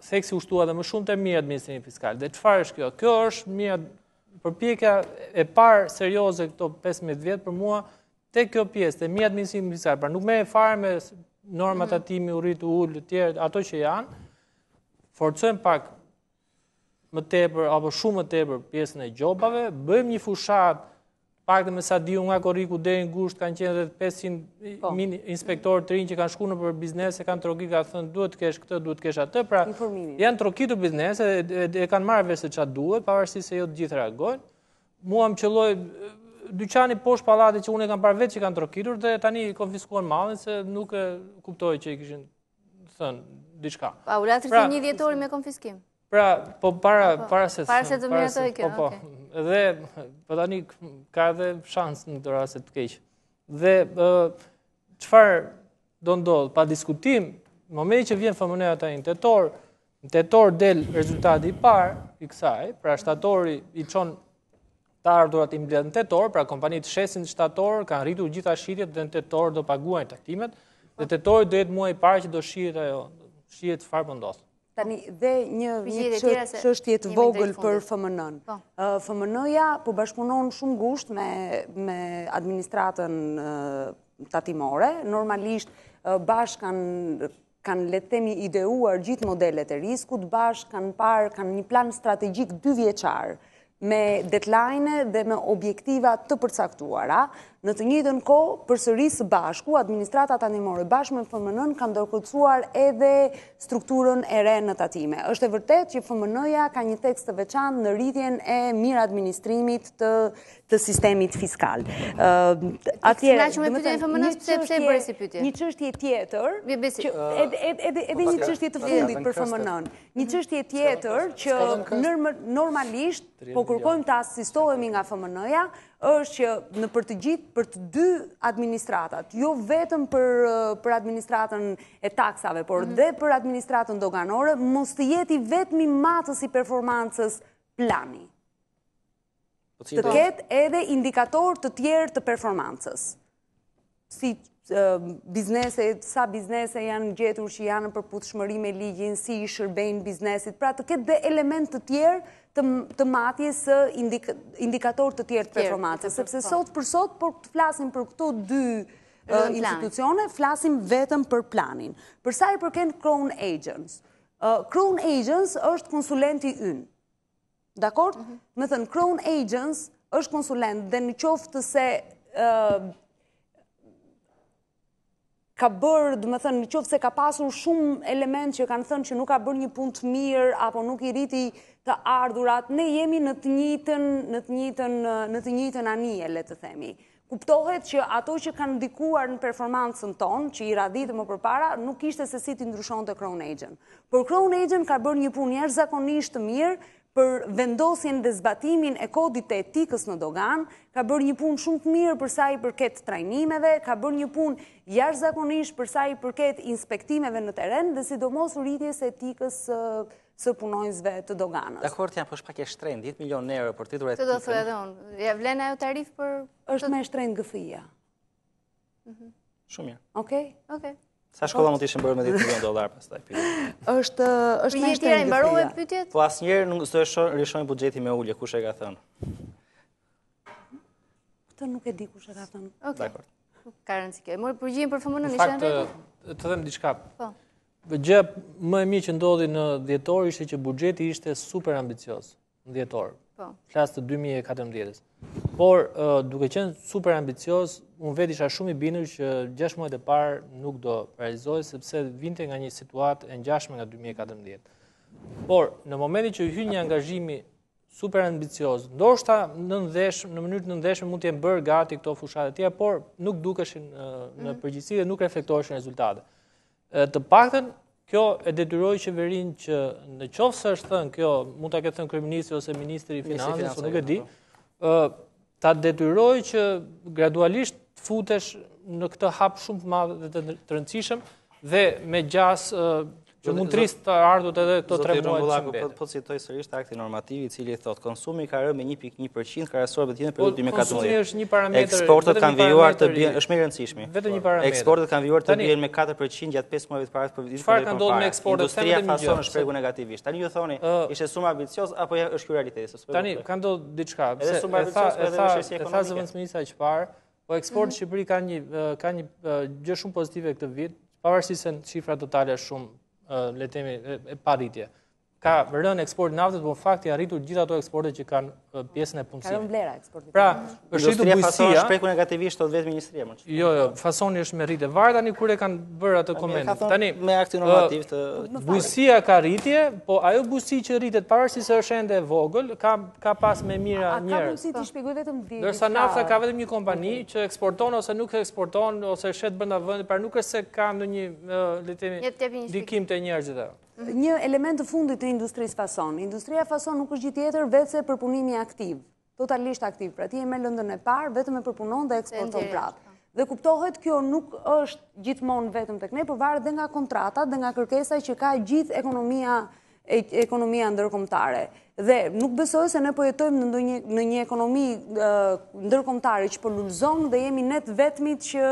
theksi u shtua dhe më shumë të mirë administrimi fiskal. Dhe çfarë është kjo? Kjo është mirë përpjekja e parë serioze këto 15 vjet për mua tek kjo pjesë, te mirë administrimi fiskal. Pra nuk merrem fare me normat tatimi, urrit, ul, të tjerë, ato që janë, forcojmë pak më tepër apo shumë më tepër pjesën e gjobave, bëjmë një fushat pak dhe me sa diu nga korriku deri në gusht kanë qenë edhe 500 inspektorë të rinj që kanë shkuar në për biznese, kanë troki, kanë thënë duhet të kesh këtë, duhet të kesh atë, pra janë trokitur biznese e kanë marrë vesh se çfarë duhet, pavarësisht se jo të gjithë reagojnë. Mua më qelloi dyqani poshtë pallatit që unë e kam parë vetë që kanë trokitur dhe tani konfiskuan mallin se nuk e kuptoi që i kishin thënë diçka. Pa u latri një dhjetori me konfiskim. Pra, po para se të miratoj kjo. Po. Dhe po tani ka edhe shans në këtë rast të keq. Dhe çfarë do ndodh pa diskutim, në momentin që vjen FMN-ja tani në tetor del rezultati i parë i kësaj, pra shtatori i çon të ardhurat i mbledh në tetor, pra kompanitë shesin shtator, kanë rritur gjitha shitjet dhe në tetor do paguajnë tatimet, dhe tetori do jetë muaji i parë që do shihet çfarë po ndodh. Tani, dhe një çështje të vogël për FMN-n. FMN-ja po bashkëpunon shumë gusht me administratën tatimore. Normalisht bashkë kanë le të themi ideuar gjithë modelet e riskut, bashkë kanë një plan strategjik 2 vjeçar me deadline dhe me objektiva të përcaktuara. Në të njëjtën kohë, përsëri së bashku, administratat tatimore bashkë me FMN kanë ndërkërcuar edhe strukturën e re në tatime. Është e vërtet që FMN-ja ka një tekst të veçantë në rritjen e mirë administrimit të sistemit fiskal. Atëherë, një çështje tjetër, edhe një çështje të fundit për FMN-n. Një çështje tjetër që normalisht po kërkojmë të asistohemi nga FMN-ja është që në për të dy administratat, jo vetëm për administratën e taksave, por dhe për administratën doganore, mos të jeti vetëm i matës i performancës plani. Të ketë edhe indikator të tjerë të performancës. Si sa biznese janë gjetur që janë në përputhshmëri me ligjin, si i shërbejnë biznesit, pra të ketë dhe element të tjerë të matjes së indikator të tjerë të performancës. Sepse sot për sot, por të flasim për këto dy institucione, flasim vetëm për planin. Për sa i përket Crown Agents. Crown Agents është konsulenti ynë. Dakor? Me thënë, Crown Agents është konsulent dhe në qoftë se ka bërë, dhe me thënë, në qoftë se ka pasur shumë element që kanë thënë që nuk ka bërë një punë të mirë, apo nuk i rriti të ardhurat, ne jemi në të njëjtën anije, le të themi. Kuptohet që ato që kanë ndikuar në performancën tonë, që i radhitë më përpara, nuk ishte se si t'i ndryshon të Crown Agent. Por Crown Agent ka bërë një punë jashtëzakonisht të mirë për vendosjen dhe zbatimin e kodit të etikës në dogan, ka bërë një punë shumë të mirë për sa i përket trajnimeve, ka bërë një punë jashtëzakonisht për sa i përket inspektimeve në teren dhe sidomos rritjes së etikës së punonjësve të doganës. Dakor, janë për shpak e shtrenjtë, 10 milionë euro për titull etikën. Të do thë edhe unë, ja vlen ajo tarif për... Është me shtrenjtë GFI-ja. Shumë mirë. Okej? Okej. Sa shkolla mund të ishin bërë me 10 milionë dollar pastaj? Është me shtrenjtë GFI-ja. Mbaroi pyetjet? Po asnjëherë nuk do të rishojmë buxheti me ulje, kush e ka thënë? Këtë nuk e di kush e ka thënë. Dakor. Ka rëndësi kjo. Mori përgjigjen për FMN-n, Në ishte në fakt, rregull? të them diçka. Po. Gjë më e mirë që ndodhi në dhjetor ishte që buxheti ishte super ambicioz në dhjetor. Po. Flas të 2014-s. Por duke qenë super ambicioz, unë vetë isha shumë i bindur që 6 muajt e parë nuk do realizohej sepse vinte nga një situatë e ngjashme nga 2014. Por në momentin që hyn një angazhimi super ambicioz, ndoshta në mënyrë të nëndeshme mund të jenë bërë gati këto fushat e tjera, por nuk dukeshin në përgjithësi dhe nuk reflektoheshin rezultate. Të paktën kjo e detyroi qeverinë që në qoftë se është thënë kjo, mund ta ketë thënë kryeministri ose ministri i financave, nuk e di, ta detyroi që gradualisht të futesh në këtë hap shumë të madh dhe të rëndësishëm dhe me gjas që mund të rrisë të ardhur edhe këto 3 muaj të mbetë. Po citoj sërish akti normativ i cili thotë konsumi ka rënë me 1.1% krahasuar me të njëjtën periudhë 2014. Konsumi është një parametër. Eksportet kanë vijuar të bien, është më e rëndësishme. Vetëm një parametër. Eksportet kanë vijuar të bien me 4% gjatë 5 muajve të parë për vitin. Çfarë ka ndodhur me eksportet? Industria fason shprehur negativisht. Tani ju thoni, ishte shumë ambicioz apo është ky realiteti? Tani ka ndodhur diçka. Edhe shumë ambicioz edhe vështirësi ekonomike. Tha zëvendësministra që parë, po eksporti i Shqipërisë ka një gjë shumë pozitive këtë vit, pavarësisht se cifrat totale është shumë le të themi e paritje. Ka rënë eksporti naftës, por në fakt i arritur gjithë ato eksporte që kanë pjesën e punësimit. Ka rënë vlera eksportit. Pra, është rritur bujësia. Shprehu negativisht tot vetë ministria më. Jo, fasoni është me rritje. Varet tani kur e kanë bërë atë koment. Tani me aktin normativ të bujësia ka rritje, po ajo bujësi që rritet pavarësisht se është ende e vogël, ka pas me mira njerëz. Ka mundësi ti shpjegoj vetëm di. Ndërsa nafta ka vetëm një kompani që eksporton ose nuk eksporton ose shet brenda vendit, pra nuk është se ka ndonjë le të themi ndikim te njerëzit. Një element të fundit të industrisë fason. Industria fason nuk është gjë tjetër veçse përpunimi aktiv, totalisht aktiv. Pra ti e merr lëndën e parë, vetëm e përpunon dhe eksporton prapë. Dhe kuptohet kjo nuk është gjithmonë vetëm tek ne, por varet dhe nga kontratat dhe nga kërkesa që ka gjithë ekonomia ndërkombëtare. Dhe nuk besoj se ne po jetojmë në një ekonomi ndërkombëtare që po lulëzon dhe jemi ne të vetmit që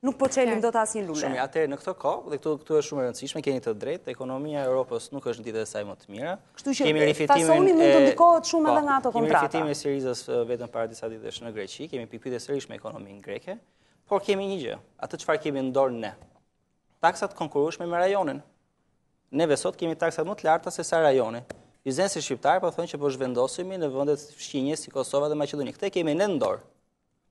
nuk po çelim dot asnjë lule. Shumë, atëherë në këtë kohë, dhe këtu është shumë e rëndësishme, keni të drejtë, ekonomia e Europës nuk është në ditët e saj më të mira. Kështu që fasoni mund të ndikohet shumë edhe nga ato kontrata. Kemi rifitimin e Sirizës vetëm para disa ditësh në Greqi, kemi pikpyetje sërish me ekonominë greke, por kemi një gjë, atë çfarë kemi në dorë ne. Taksat konkurrueshme me rajonin. Neve sot kemi taksat më të larta se sa rajoni. Biznesit shqiptar po thonë që po zhvendosemi në vendet fqinje si Kosova dhe Maqedoni. Këtë kemi ne në dorë.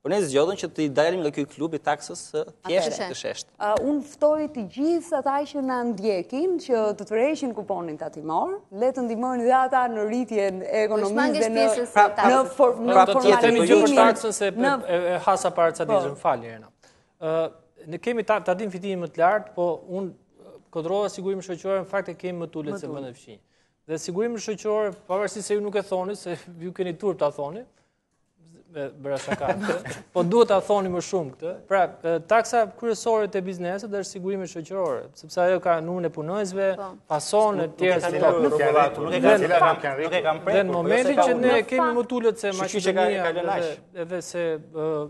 por ne zgjodhëm që të dalim nga ky klub i taksës thjesht të sheshtë. Unë ftoj të gjithë ata që na ndjekin që të tërheqin kuponin tatimor, le të ndihmojnë dhe ata në rritjen e ekonomisë dhe në formalizimin e taksës se e hasa para ca ditësh, falni Erna. Ne kemi tatim fitimi më të lartë, po unë kontrolla sigurimi shoqëror në fakt e kemi më tullet se vendet fqinj. Dhe sigurimi shoqëror, pavarësisht se ju nuk e thoni, se ju keni turp ta thoni, bëra shaka. Po duhet ta thoni më shumë këtë. Pra, taksa kryesore te bizneset është sigurimi shoqëror, sepse ajo ka numrin e punonjësve, pasone të tjerë. Dhe në momentin që ne kemi më tullet se Maqedonia edhe se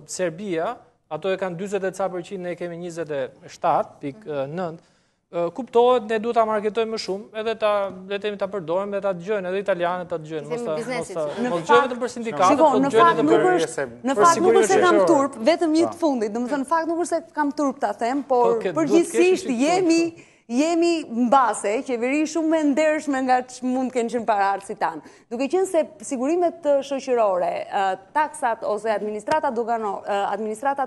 Serbia, ato e kanë 40%, ne kemi 27.9%. Kuptohet, ne duhet ta marketojmë më shumë, edhe le të themi ta përdorim, edhe ta dëgjojnë, edhe italianët ta dëgjojnë. Mos dëgjojnë vetëm për sindikatët, po dëgjojnë edhe për në fakt nuk është se kam turp, vetëm një të fundit. Domethënë në fakt nuk është se kam turp ta them, por përgjithsisht jemi mbase qeveri shumë e ndershme nga mund të kenë qenë paraardhësit tanë. Duke qenë se sigurimet shoqërore, taksat ose administrata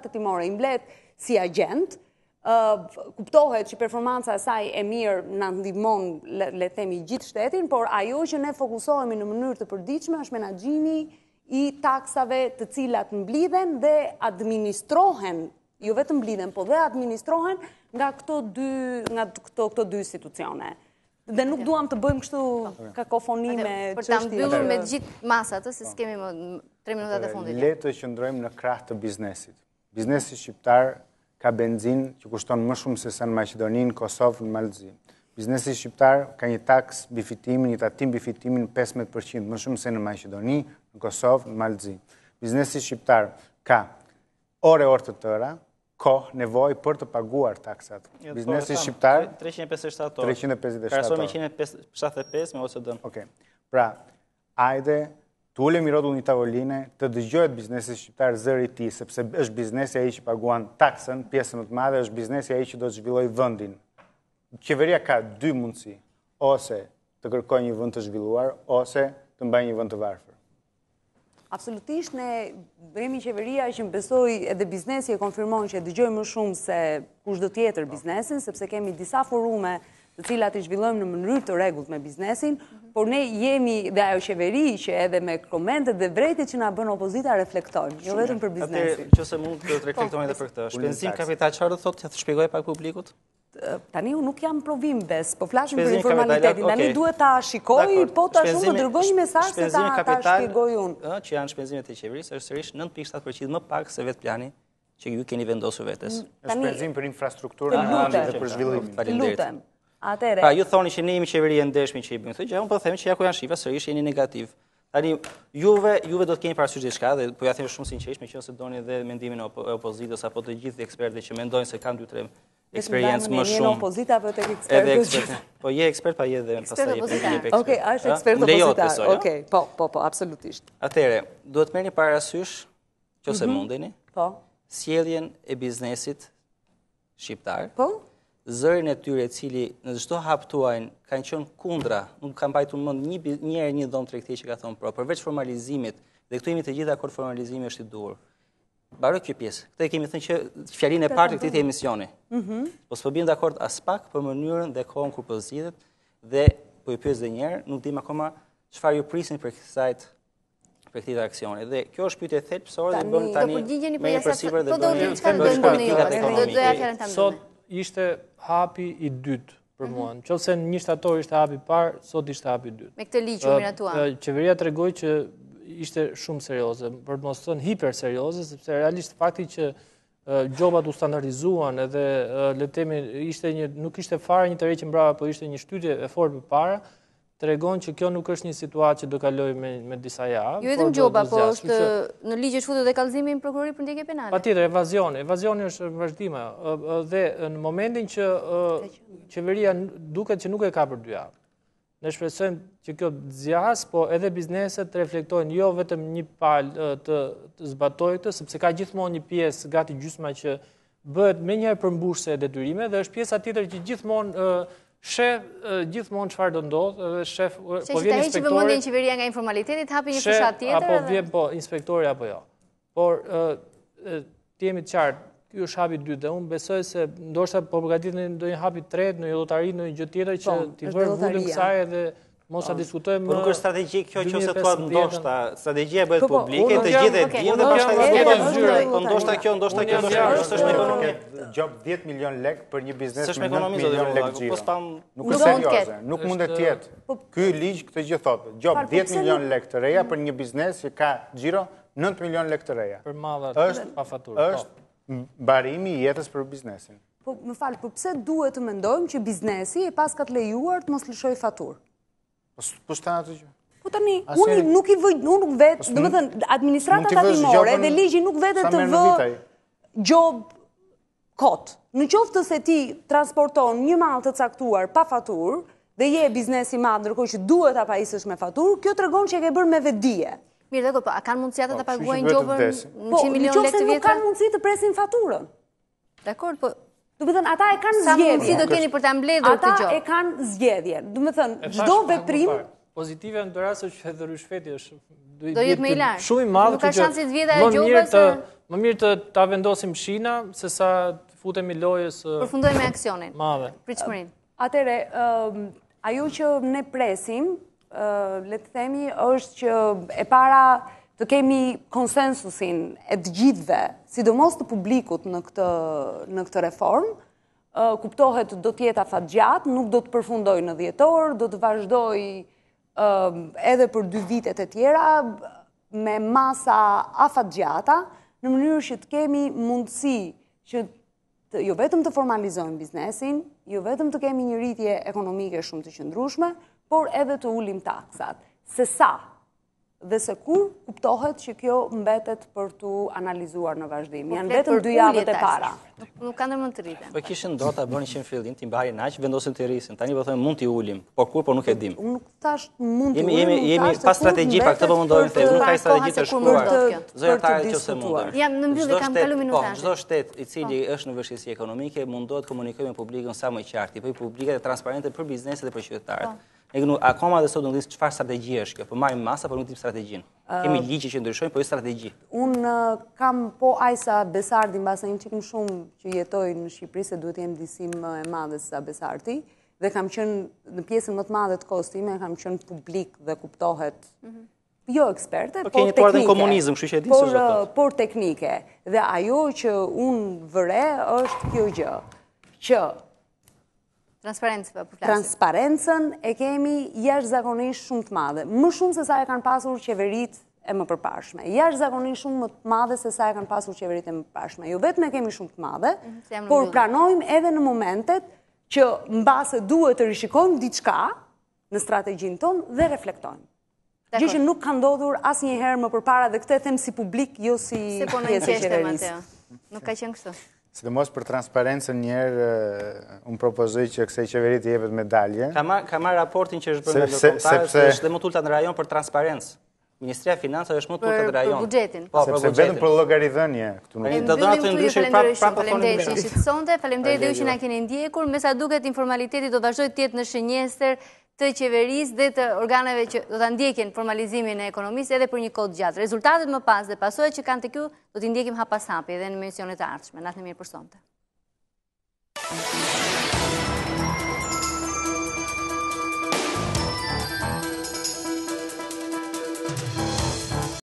tatimore i mblet si agent, kuptohet që performanca e saj e mirë na ndihmon le të themi gjithë shtetin, por ajo që ne fokusohemi në mënyrë të përditshme është menaxhimi i taksave të cilat mblidhen dhe administrohen, jo vetëm mblidhen, po dhe administrohen nga këto dy institucione. Dhe nuk duam të bëjmë kështu kakofoni me çështje. Për ta mbyllur me gjithë masat, se s'kemi më 3 minutat e fundit. Le të qëndrojmë në krah të biznesit. Biznesi shqiptar ka benzin që kushton më shumë se sa në Maqedoninë, Kosovë, në Malzi. Biznesi shqiptar ka një taks bifitimin, një tatim bifitimin 15% më shumë se në Maqedoni, në Kosovë, në Malzi. Biznesi shqiptar ka orë të tëra, kohë, nevojë për të paguar taksat. Biznesi shqiptar 357 orë. 357 orë. Krahasohet me 175 me OCD-n. Okej. Pra, hajde të ulemi rrotull një tavoline, të dëgjohet biznesi shqiptar zëri i tij, sepse është biznesi ai që paguan taksën, pjesën më të madhe është biznesi ai që do të zhvillojë vendin. Qeveria ka dy mundësi, ose të kërkojë një vend të zhvilluar, ose të mbajë një vend të varfër. Absolutisht, ne jemi qeveria që besoj edhe biznesi e konfirmon që e dëgjoj më shumë se kushdo tjetër biznesin, sepse kemi disa forume të cilat i zhvillojmë në mënyrë të rregullt me biznesin, por ne jemi dhe ajo qeveri që edhe me komentet dhe vrejtjet që na bën opozita reflektojnë, jo vetëm për biznesin. Atëherë, nëse mund të reflektojmë edhe për këtë. Shpenzim kapital çfarë do thotë, të shpjegoj pak publikut? Tani unë nuk jam provim bes, po flasim për informalitetin. Tani duhet ta shikoj, po ta shumë të dërgoj një mesazh se ta shpjegoj unë. Që janë shpenzimet e qeverisë, është sërish 9.7% më pak se vetë plani që ju keni vendosur vetes. Shpenzim për infrastrukturën dhe për zhvillimin. Lutem. Atëre. Pra ju thoni që ne jemi qeveri e ndershme që i bëjmë këtë gjë, unë po them që ja ku janë shifra sërish jeni negativ. Tani juve do të keni parasysh diçka dhe po ja them shumë sinqerisht, meqenëse doni edhe mendimin e opozitës apo të gjithë ekspertët që mendojnë se kanë 2-3 eksperiencë më shumë. Në opozita apo tek ekspertët? Po je ekspert pa je dhe pastaj je ekspert. Okej, është ekspert opozitar. Okej, po, absolutisht. Atëre, duhet merrni parasysh, nëse mundeni, po, sjelljen e biznesit shqiptar. Po? Zërin e tyre cili në çdo hap tuajn kanë qenë kundra, nuk kanë mbajtur mend një herë një dhomë tregti që ka thonë përveç formalizimit, dhe këtu jemi të gjithë dakord formalizimi është i duhur. Mbaroj kjo pjesë. Këtë kemi thënë që fjalinë e parë të këtij emisioni. Po s'po bien dakord as pak për mënyrën dhe kohën kur po zgjidhet dhe po i pyes edhe një herë, nuk dim akoma çfarë ju prisni për këtij aksioni. Dhe kjo është pyetje thelbësore dhe bën tani. Do përgjigjeni për jashtë. Po do të çfarë do doja fjalën tani. Sot ishte hapi i dytë për mua. Nëse në 1 shtator ishte hapi i parë, sot ishte hapi i dytë. Me këtë ligj që miratuam. Qeveria tregoi që ishte shumë serioze, për të mos thënë hiper serioze, sepse realisht fakti që gjobat u standardizuan edhe le të themi nuk ishte fare një tërheqje mbrapa, por ishte një shtytje e fortë përpara, tregon që kjo nuk është një situatë që do kalojë me disa javë. Jo vetëm gjoba, po është në ligj është futur dhe kallëzimi i prokurorit për ndjekje penale. Patjetër, evazioni është vazhdim dhe në momentin që qeveria duket që nuk e ka për 2 javë. Ne shpresojmë që kjo të zgjas, po edhe bizneset të reflektojnë jo vetëm një palë të zbatojë këtë, sepse ka gjithmonë një pjesë gati gjysma që bëhet menjëherë përmbushse e detyrime dhe është pjesa tjetër që gjithmonë shef gjithmonë çfarë do ndodh, edhe shef po vjen inspektori. Që vëmendjen qeveria nga informalitetit, hapi një fushat tjetër apo vjen po inspektori apo jo. Por të jemi të qartë, ky është hapi 2 dhe unë besoj se ndoshta po përgatiteni ndonjë hapi 3 në lotari në një gjë tjetër që t'i bërë vullëm kësaj edhe mos ta diskutojmë. Po nuk është strategji kjo që ose thua ndoshta, strategjia bëhet publike, të gjithë e dinë dhe pastaj diskutojmë. Po ndoshta kjo është me ekonomi. Gjop 10 milion lek për një biznes me 9 milion lek xhiro. Nuk është serioze, nuk mund të jetë. Ky ligj këtë gjë thotë. Gjop 10 milion lek të reja për një biznes që ka xhiro 9 milion lek të reja. Për mallat pa faturë. Është barimi i jetës për biznesin. Po, më falë, po pse duhet të mendojmë që biznesi e pas ka të lejuar të mos lëshoj faturë? Po shta atë gjë? Po tani, unë nuk i vëj, unë nuk vetë, dhe më thënë, administrata tatimore dhe ligji nuk vetë të vë gjobë kotë. Në qoftë se ti transporton një mall të caktuar pa faturë dhe je biznesi madh, ndërkohë që duhet ta pajisësh me faturë, kjo tregon që e ke bërë me vetdije. Mirë, dhe a kanë mundësi ata të paguajnë gjobën 100 milion lekë të vjetra? Po, në qoftë se nuk kanë mundësi të presin faturën. Dakor, po... Do të thënë, ata e kanë zgjedhje. Sa mundësi do keni për ta mbledhur këtë gjë? Ata e kanë zgjedhje. Do të thënë, çdo veprim pozitive në rast që edhe rishfeti është do jetë më i lartë. Shumë i madh, nuk ka shanse të vjetra e gjobës. Më mirë të ta vendosim shina se sa të futemi lojës. Përfundojmë me aksionin. Madhe. Pritshmërinë. Atëre, ajo që ne presim, le të themi, është që e para të kemi konsensusin e të gjithëve, sidomos të publikut në këtë reformë, kuptohet do t'jetë afatgjat, nuk do të përfundoj në 10 orë, do të vazhdoj edhe për 2 vitet e tjera, me masa afatgjata, në mënyrë që të kemi mundësi që jo vetëm të formalizojmë biznesin, jo vetëm të kemi një rritje ekonomike shumë të qëndrueshme, por edhe të ulim taksat. Se sa dhe se kur kuptohet që kjo mbetet për të analizuar në vazhdim. Janë vetëm 2 javët e para. Nuk kanë ndërmend të rriten. Po kishin do ta bënin që në fillim ti mbarin aq, vendosin të rrisin. Tani po thonë mund t'i ulim, por kur po nuk e dim. Unë nuk thash mund t'i ulim. Jemi pa strategji, pa këtë po mundojmë të them. Nuk ka strategji të shkruar. Zyrtarët që se mundojnë. Jam në mbyllje, kam kalu minutash. Çdo shtet i cili është në vështirësi ekonomike mundohet të komunikojë me publikun sa më qartë, po publike dhe transparente për bizneset dhe për qytetarët. Akoma dhe sot nuk dim çfarë strategji është kjo, po marrim masa, por nuk dim strategjinë. Kemi ligje që ndryshojnë, po jo strategji. Unë kam po Ajsa Besardi, mbase një çik më shumë që jetoj në Shqipëri, se duhet jem disi më e madhe se sa Besardi, dhe kam qenë në pjesën më të madhe të kohës time, kam qenë publik dhe kuptohet jo eksperte, por teknike. Por teknike. Dhe ajo që unë vëre është kjo gjë, që transparencën e kemi jashtëzakonisht shumë të madhe. Më shumë se sa e kanë pasur qeveritë e më përparshme. Jashtëzakonisht shumë më të madhe se sa e kanë pasur qeveritë e më përparshme. Jo vetëm e kemi shumë të madhe, por pranojmë edhe në momentet që mbase duhet të rishikojmë diçka në strategjinë tonë dhe reflektojmë. Gjë që nuk ka ndodhur asnjëherë më përpara dhe këtë e them si publik, jo si pjesë e qeverisë. Nuk ka qenë kështu. Sidomos për transparencën njerë, unë propozoj që kësaj qeveri të jepet medalje. Ka marrë raportin që është bërë me ndërkombëtarët, është dhe më tulta në rajon për transparencë. Ministria e Financave është më tulta në rajon. Për buxhetin. Sepse vetëm për llogaridhënie këtu nuk. Do donë të ndryshoj prapë faleminderit që shitsonte, faleminderit edhe që na keni ndjekur, me sa duket informaliteti do vazhdoj të jetë në shënjestër të qeverisë dhe të organeve që do ta ndjekin formalizimin e ekonomisë edhe për një kohë gjatë. Rezultatet më pas dhe pasojat që kanë tek ju do t'i ndjekim hap pas hapi edhe në emisionet e ardhshme. Natën e mirë për sonte.